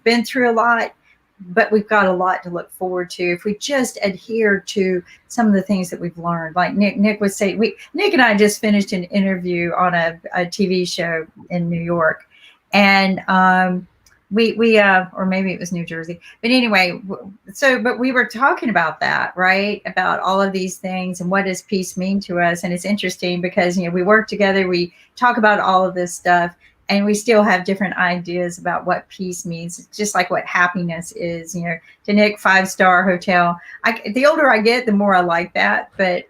been through a lot, but we've got a lot to look forward to if we just adhere to some of the things that we've learned. Like Nick was saying, Nick and I just finished an interview on a TV show in New York, and we or maybe it was New Jersey, but anyway, but we were talking about that, right? About all of these things and what does peace mean to us. And it's interesting because, we work together, we talk about all of this stuff, and we still have different ideas about what peace means. It's just like what happiness is, to Nick, 5-star hotel. The older I get, the more I like that. But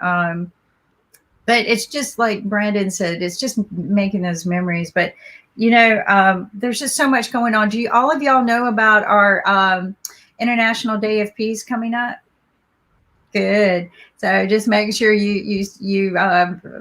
it's just like Brandon said, it's just making those memories. But, there's just so much going on. Do all of y'all know about our International Day of Peace coming up? Good. So just make sure you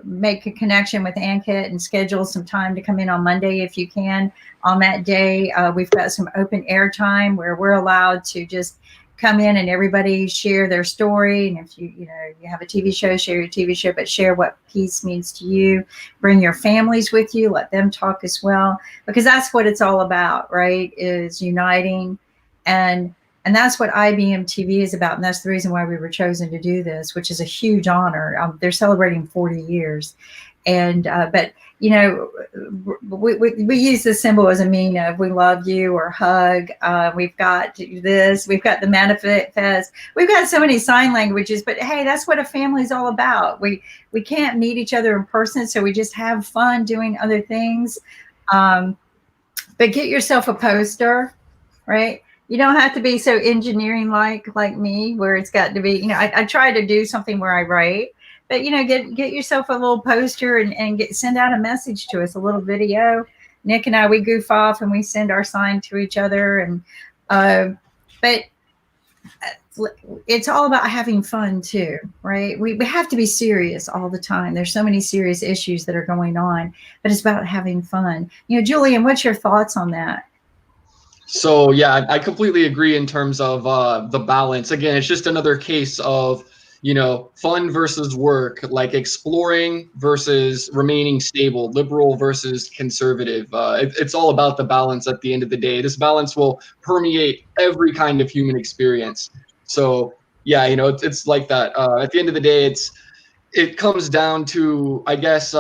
make a connection with Ankit and schedule some time to come in on Monday if you can. On that day, we've got some open air time where we're allowed to just come in and everybody share their story. And if you have a TV show, share your TV show, but share what peace means to you. Bring your families with you. Let them talk as well, because that's what it's all about, right? Is uniting. And that's what IBM TV is about. And that's the reason why we were chosen to do this, which is a huge honor. They're celebrating 40 years. And, but, we use this symbol as a mean of we love you or hug. We've got this, we've got the manifest. We've got so many sign languages, but hey, that's what a family is all about. We can't meet each other in person. So we just have fun doing other things. But get yourself a poster, right? You don't have to be so engineering like me, where it's got to be, I try to do something where I write, but get yourself a little poster and send out a message to us, a little video. Nick and I, we goof off and we send our sign to each other, and but it's all about having fun too, right? We have to be serious all the time. There's so many serious issues that are going on, but it's about having fun. Julian, what's your thoughts on that? So yeah, I completely agree in terms of the balance. Again, it's just another case of, fun versus work, like exploring versus remaining stable, liberal versus conservative. It's all about the balance at the end of the day. This balance will permeate every kind of human experience. So yeah, it's like that. At the end of the day, it comes down to, I guess,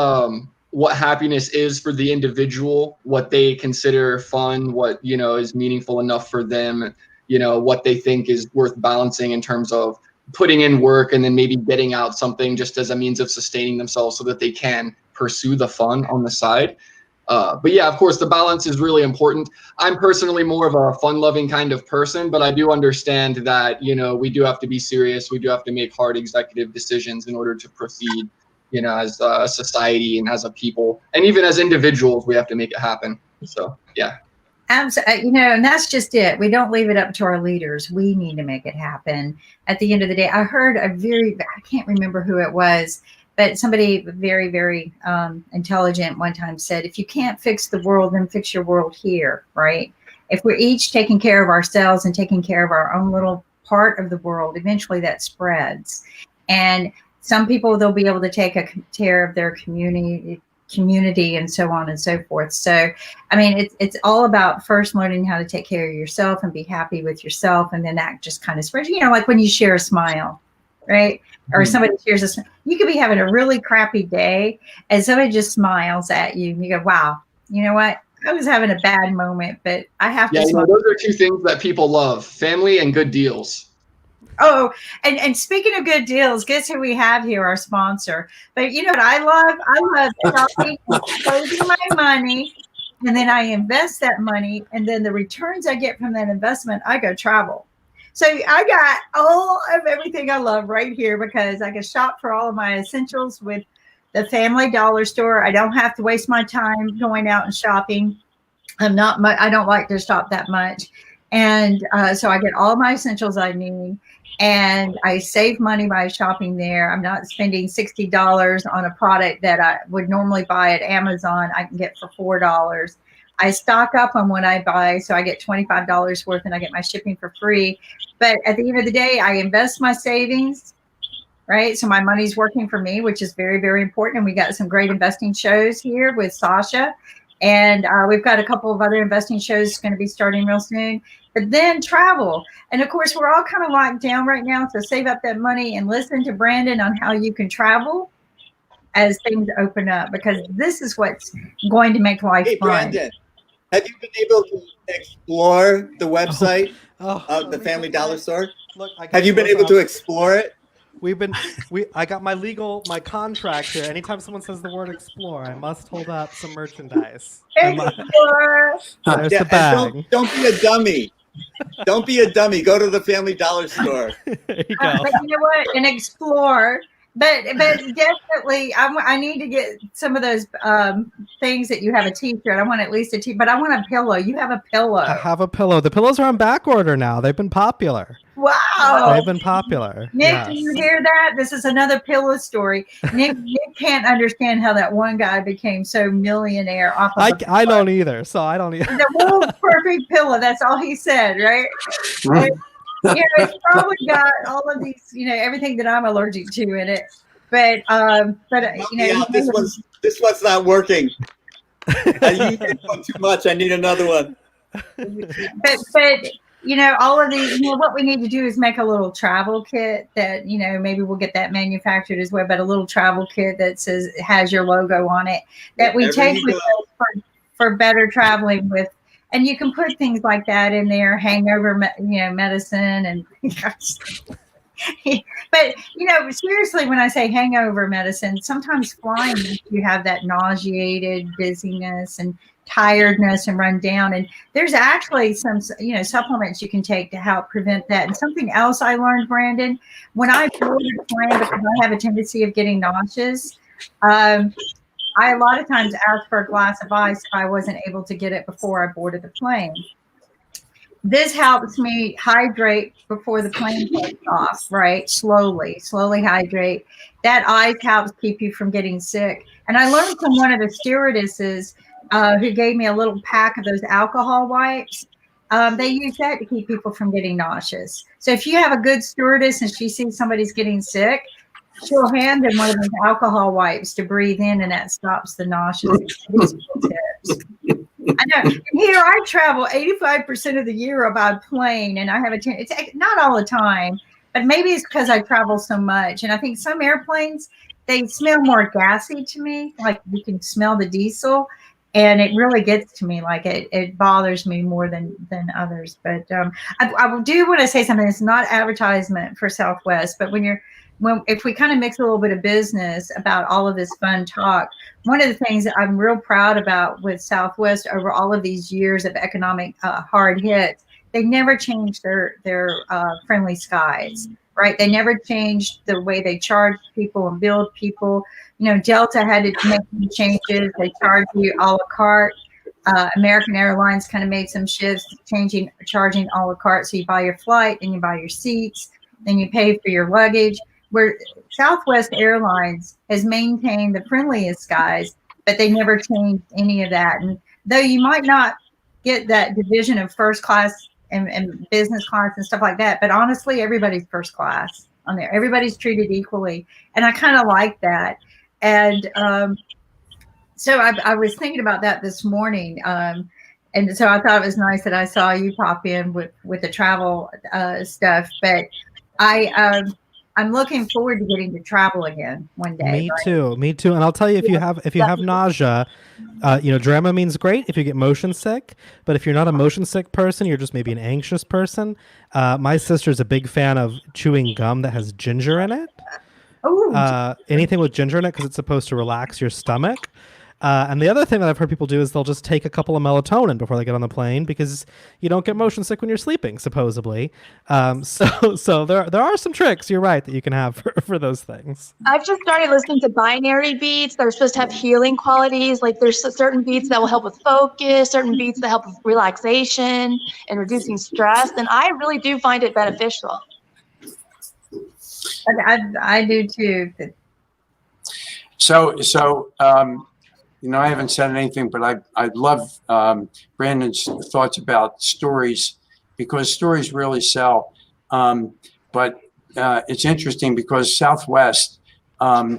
what happiness is for the individual, what they consider fun, what, is meaningful enough for them, what they think is worth balancing in terms of putting in work and then maybe getting out something just as a means of sustaining themselves so that they can pursue the fun on the side. But yeah, of course, the balance is really important. I'm personally more of a fun-loving kind of person, but I do understand that, we do have to be serious. We do have to make hard executive decisions in order to proceed, as a society and as a people, and even as individuals, we have to make it happen. So, yeah. Absolutely. And that's just it. We don't leave it up to our leaders. We need to make it happen. At the end of the day, I heard I can't remember who it was, but somebody very, very intelligent one time said, if you can't fix the world, then fix your world here, right? If we're each taking care of ourselves and taking care of our own little part of the world, eventually that spreads. And some people, they'll be able to take care of their community and so on and so forth. So, I mean, it's all about first learning how to take care of yourself and be happy with yourself. And then that just kind of spreads, like when you share a smile, right? Or somebody shares a smile. You could be having a really crappy day and somebody just smiles at you and you go, wow, you know what? I was having a bad moment, but I have to smile. Those are two things that people love, family and good deals. Oh, and speaking of good deals, guess who we have here, our sponsor. But you know what I love? I love shopping, saving my money, and then I invest that money, and then the returns I get from that investment, I go travel. So I got all of everything I love right here because I can shop for all of my essentials with the Family Dollar Store. I don't have to waste my time going out and shopping. I don't like to shop that much. And so I get all my essentials I need. And I save money by shopping there. I'm not spending $60 on a product that I would normally buy at Amazon. I can get for $4. I stock up on what I buy, so I get $25 worth and I get my shipping for free. But at the end of the day, I invest my savings, right? So my money's working for me, which is very, very important. And we got some great investing shows here with Sasha. And we've got a couple of other investing shows going to be starting real soon. But then travel. And of course, we're all kind of locked down right now. So save up that money and listen to Brandon on how you can travel as things open up, because this is what's going to make life fun. Brandon, have you been able to explore the website of the Family Dollar Store? Look, have you been able to explore it? I got my contract here. Anytime someone says the word explore, I must hold up some merchandise. Explore. There's the bag. Don't be a dummy. Don't be a dummy. Go to the Family Dollar Store. There you go. But you know what? And explore. But definitely, I need to get some of those things that you have a t-shirt. I want at least a t-shirt, but I want a pillow. You have a pillow. I have a pillow. The pillows are on back order now. They've been popular. Wow. They've been popular. Nick, yes. Do you hear that? This is another pillow story. Nick can't understand how that one guy became so millionaire off of I don't either, so I don't either. The world's perfect pillow. That's all he said, right? It's probably got all of these, everything that I'm allergic to in it. But this one's not working. I used this one too much. I need another one. But all of these, what we need to do is make a little travel kit that, maybe we'll get that manufactured as well, but a little travel kit that has your logo on it that we take with us for better traveling with. And you can put things like that in there, hangover, medicine, and But seriously, when I say hangover medicine, sometimes flying you have that nauseated dizziness and tiredness and run down. And there's actually some supplements you can take to help prevent that. And something else I learned, Brandon, when I board a plane, because I have a tendency of getting nauseous, I a lot of times asked for a glass of ice if I wasn't able to get it before I boarded the plane. This helps me hydrate before the plane takes off, right? Slowly hydrate. That ice helps keep you from getting sick. And I learned from one of the stewardesses who gave me a little pack of those alcohol wipes. They use that to keep people from getting nauseous. So if you have a good stewardess and she sees somebody's getting sick, she'll hand them one of those alcohol wipes to breathe in, and that stops the nausea. Tips. I know. Here I travel 85% of the year by plane, and I have it's not all the time, but maybe it's because I travel so much. And I think some airplanes, they smell more gassy to me, like you can smell the diesel, and it really gets to me. Like it bothers me more than others. But I do want to say something. It's not advertisement for Southwest, but if we kind of mix a little bit of business about all of this fun talk, one of the things that I'm real proud about with Southwest over all of these years of economic hard hits, they never changed their friendly skies, right? They never changed the way they charge people and bill people. Delta had to make some changes. They charge you a la carte. American Airlines kind of made some shifts, charging a la carte. So you buy your flight, then you buy your seats, then you pay for your luggage. Where Southwest Airlines has maintained the friendliest skies, but they never changed any of that. And though you might not get that division of first class and business class and stuff like that, but honestly, everybody's first class on there. Everybody's treated equally. And I kind of like that. And so I was thinking about that this morning. And so I thought it was nice that I saw you pop in with the travel stuff. But I'm looking forward to getting to travel again one day. Me too. And I'll tell you, if you have nausea, Dramamine's great if you get motion sick. But if you're not a motion sick person, you're just maybe an anxious person. My sister's a big fan of chewing gum that has ginger in it. Anything with ginger in it, because it's supposed to relax your stomach. And the other thing that I've heard people do is they'll just take a couple of melatonin before they get on the plane, because you don't get motion sick when you're sleeping, supposedly. So there are some tricks, you're right, that you can have for those things. I've just started listening to binary beats that are supposed to have healing qualities. Like there's certain beats that will help with focus, certain beats that help with relaxation and reducing stress. And I really do find it beneficial. I do too. So I haven't said anything, but I love Brandon's thoughts about stories, because stories really sell. But it's interesting because Southwest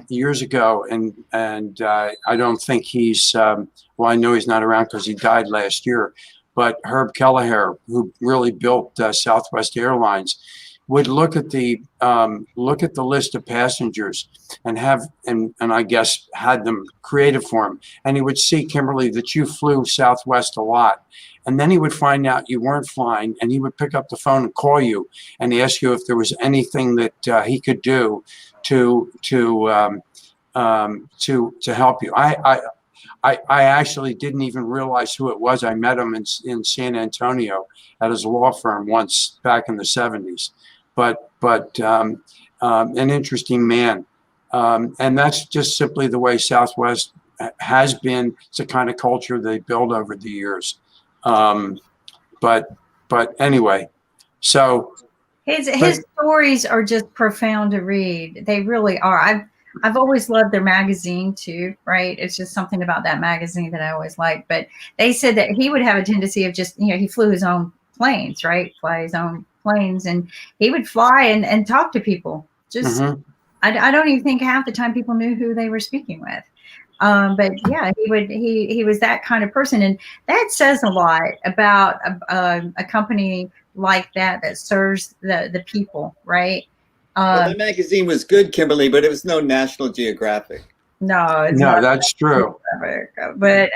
years ago, and I don't think he's I know he's not around because he died last year. But Herb Kelleher, who really built Southwest Airlines, would look at the list of passengers and I guess had them created for him. And he would see, Kimberly, that you flew Southwest a lot. And then he would find out you weren't flying, and he would pick up the phone and call you and ask you if there was anything that he could do to help you. I actually didn't even realize who it was. I met him in San Antonio at his law firm once back in the 70s. But an interesting man. And that's just simply the way Southwest has been. It's the kind of culture they build over the years. But anyway, so his stories are just profound to read. They really are. I've always loved their magazine too, right? It's just something about that magazine that I always liked. But they said that he would have a tendency of just, he flew his own planes, right? Fly his own planes, and he would fly and talk to people. Just, I don't even think half the time people knew who they were speaking with. But yeah, he was that kind of person, and that says a lot about a company like that serves the people, right? The magazine was good, Kimberly, but it was no National Geographic. No, that's true. But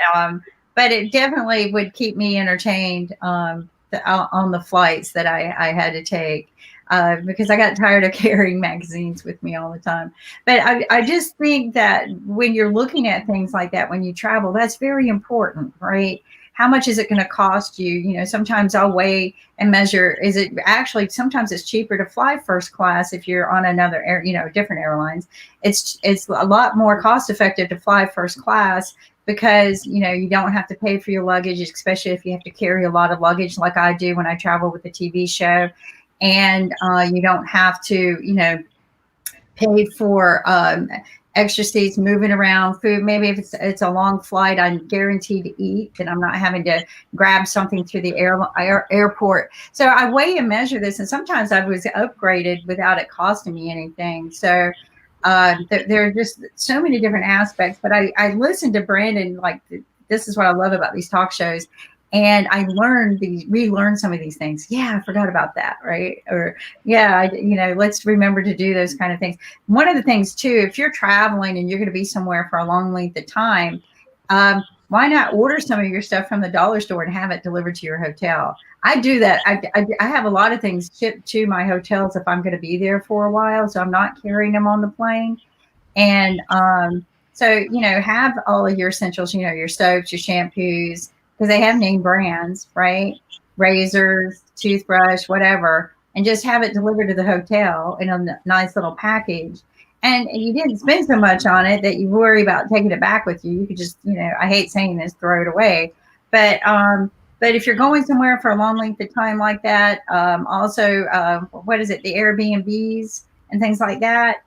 it definitely would keep me entertained on the flights that I had to take. because I got tired of carrying magazines with me all the time. But I just think that when you're looking at things like that, when you travel, that's very important, right? How much is it going to cost you? You know, sometimes I'll weigh and measure. Is it actually, sometimes it's cheaper to fly first class if you're on another different airlines. It's a lot more cost effective to fly first class because, you know, you don't have to pay for your luggage, especially if you have to carry a lot of luggage like I do when I travel with the TV show. And you don't have to, you know, pay for extra seats, moving around, food. Maybe if it's a long flight, I'm guaranteed to eat, and I'm not having to grab something through the airport. So I weigh and measure this, and sometimes I was upgraded without it costing me anything. So there are just so many different aspects. But I listened to Brandon, like, this is what I love about these talk shows. And I relearned some of these things. Yeah, I forgot about that, right? Or yeah, let's remember to do those kind of things. One of the things too, if you're traveling and you're going to be somewhere for a long length of time, why not order some of your stuff from the dollar store and have it delivered to your hotel? I do that. I have a lot of things shipped to my hotels if I'm going to be there for a while, so I'm not carrying them on the plane. And so, you know, have all of your essentials, you know, your soaps, your shampoos, because they have name brands, right? Razors, toothbrush, whatever, and just have it delivered to the hotel in a nice little package. And you didn't spend so much on it that you worry about taking it back with you. You could just, you know, I hate saying this, throw it away. But if you're going somewhere for a long length of time like that, also, what is it? The Airbnbs and things like that.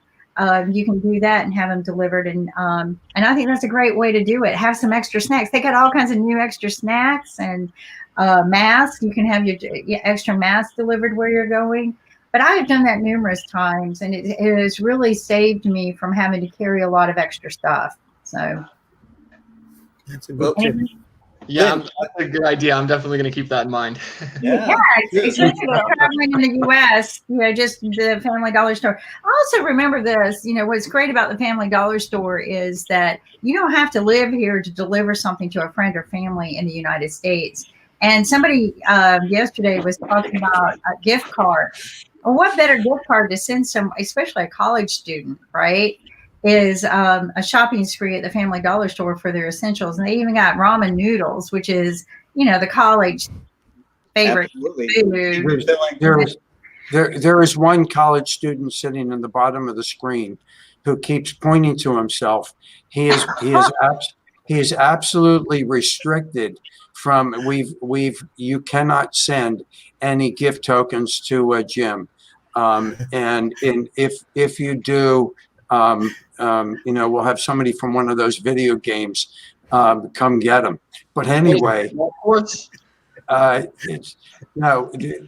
You can do that and have them delivered. And I think that's a great way to do it. Have some extra snacks. They got all kinds of new extra snacks and masks. You can have your extra masks delivered where you're going. But I have done that numerous times, and it has really saved me from having to carry a lot of extra stuff. So that's a good tip. Yeah, that's a good idea. I'm definitely going to keep that in mind. Yeah, especially traveling in the U.S., you know, just the Family Dollar store. I also remember this, you know, what's great about the Family Dollar store is that you don't have to live here to deliver something to a friend or family in the United States. And somebody yesterday was talking about a gift card. Well, what better gift card to send especially a college student, right? Is a shopping spree at the Family Dollar store for their essentials. And they even got ramen noodles, which is, you know, the college favorite food. There is one college student sitting in the bottom of the screen who keeps pointing to himself. He is absolutely restricted from you cannot send any gift tokens to Jim. And if you do, you know, we'll have somebody from one of those video games come get them. But anyway,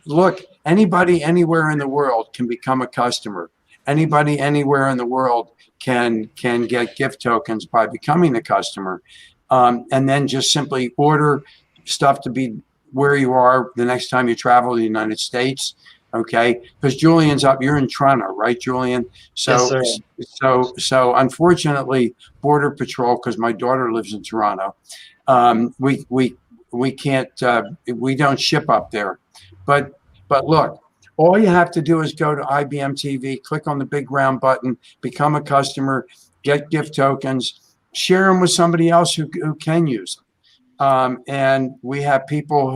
look, anybody anywhere in the world can become a customer. Anybody anywhere in the world can get gift tokens by becoming a customer, and then just simply order stuff to be where you are the next time you travel to the United States. Okay, because Julian's up. You're in Toronto, right, Julian? So, yes, sir. So unfortunately, Border Patrol, because my daughter lives in Toronto, we can't. We don't ship up there. But look, all you have to do is go to IBM TV, click on the big round button, become a customer, get gift tokens, share them with somebody else who can use them. And we have people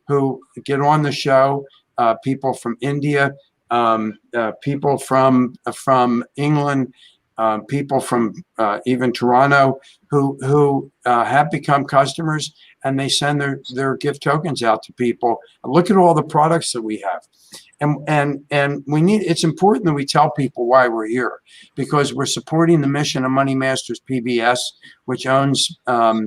who get on the show. People from India, people from England, people from even Toronto who have become customers, and they send their gift tokens out to people. Look at all the products that we have, and we need. It's important that we tell people why we're here, because we're supporting the mission of Money Masters PBS, which owns IBM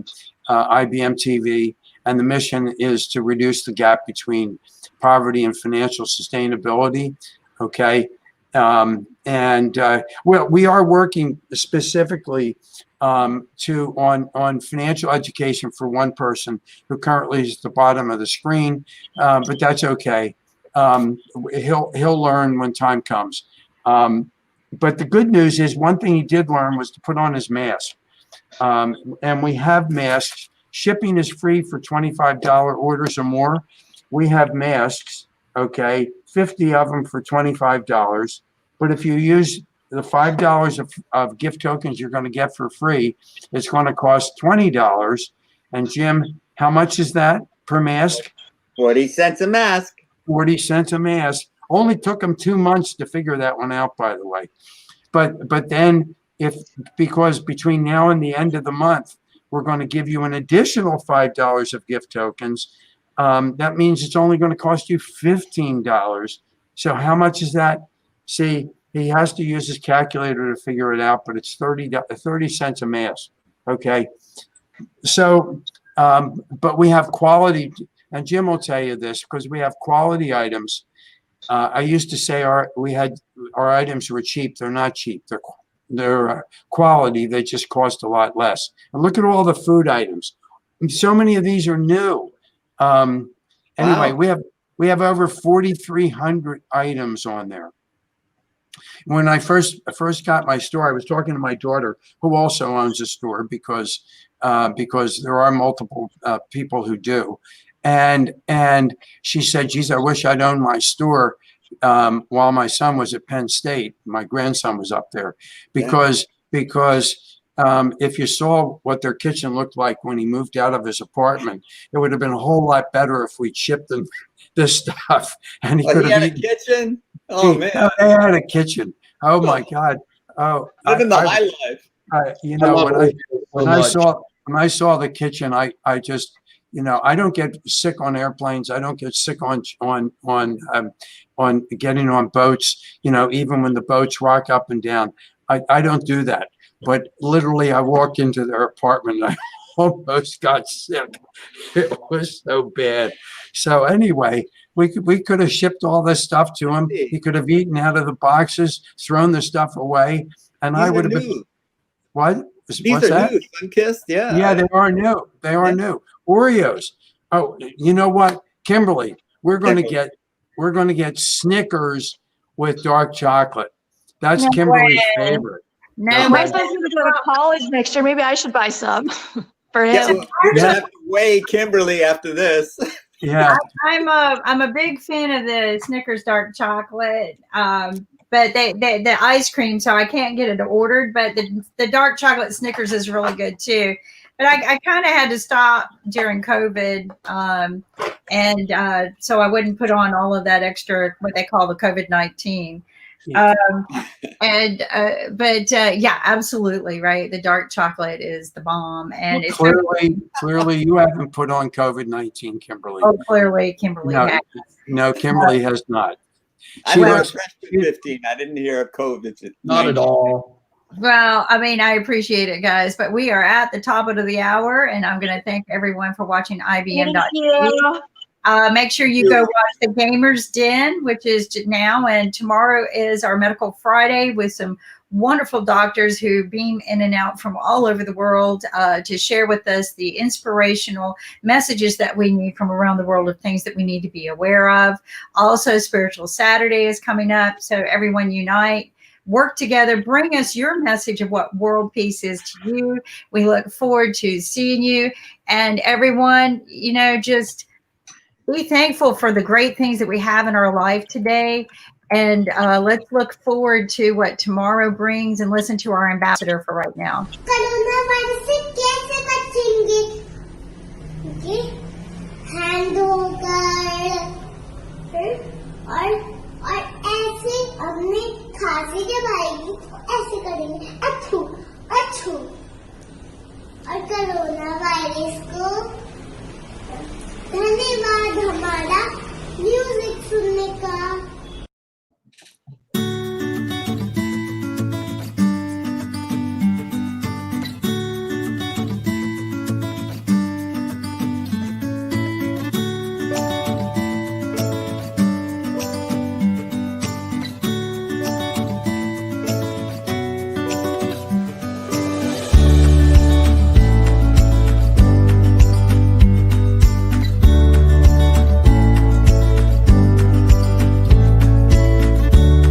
TV, and the mission is to reduce the gap between poverty and financial sustainability. Okay. Well, we are working specifically on financial education for one person who currently is at the bottom of the screen, but that's okay. He'll learn when time comes. But the good news is one thing he did learn was to put on his mask. And we have masks. Shipping is free for $25 orders or more. We have masks, okay, 50 of them for $25. But if you use the $5 of gift tokens you're going to get for free, it's going to cost $20. And Jim, how much is that per mask? 40 cents a mask. 40 cents a mask. Only took them 2 months to figure that one out, by the way. But then because between now and the end of the month, we're going to give you an additional $5 of gift tokens. That means it's only going to cost you $15. So how much is that? See, he has to use his calculator to figure it out, but it's 30 cents a mask. Okay. So, but we have quality, and Jim will tell you this, because we have quality items. I used to say our items were cheap. They're not cheap. They're quality. They just cost a lot less. And look at all the food items. So many of these are new. Anyway, Wow. we have over 4,300 items on there. When I first got my store, I was talking to my daughter, who also owns a store, because there are multiple people who do, and she said, "Geez, I wish I'd owned my store while my son was at Penn State. My grandson was up there, because if you saw what their kitchen looked like when he moved out of his apartment, it would have been a whole lot better if we'd shipped them this stuff, and he could have eaten. A kitchen. Oh man, they had a kitchen. Oh my God. Oh, living the high life. You know, when I saw the kitchen, I just, you know, I don't get sick on airplanes. I don't get sick on getting on boats. You know, even when the boats rock up and down, I don't do that. But literally, I walked into their apartment and I almost got sick. It was so bad. So anyway, we could have shipped all this stuff to him. He could have eaten out of the boxes, thrown the stuff away, and I would have been. What? What's that? New, Sunkist, yeah. Yeah, they are new. They are new. Oreos. Oh, you know what, Kimberly? We're going to get Snickers with dark chocolate. That's Kimberly's favorite. No, my son's going to go to college next year. Maybe I should buy some for him. Yeah, well, you're gonna have to weigh Kimberly after this. Yeah, I'm a big fan of the Snickers dark chocolate, but the ice cream, so I can't get it ordered. But the dark chocolate Snickers is really good too. But I kind of had to stop during COVID, and so I wouldn't put on all of that extra what they call the COVID-19. Yeah, absolutely right. The dark chocolate is the bomb, and it's clearly you haven't put on COVID-19, Kimberly. Oh, clearly, Kimberly. No, Kimberly has not. I was freshman 15. I didn't hear of COVID. Not at all. Well, I mean, I appreciate it, guys, but we are at the top of the hour, and I'm going to thank everyone for watching IBM.TV. Make sure you go watch The Gamer's Den, which is now, and tomorrow is our Medical Friday with some wonderful doctors who beam in and out from all over the world to share with us the inspirational messages that we need from around the world of things that we need to be aware of. Also, Spiritual Saturday is coming up, so everyone unite. Work together, bring us your message of what world peace is to you. We look forward to seeing you, and everyone, you know, just be thankful for the great things that we have in our life today. And let's look forward to what tomorrow brings and listen to our ambassador for right now. और ऐसे अपने खांसी जब आएगी तो ऐसे करेंगे अच्छू अच्छू और कोरोना वायरस को धन्यवाद हमारा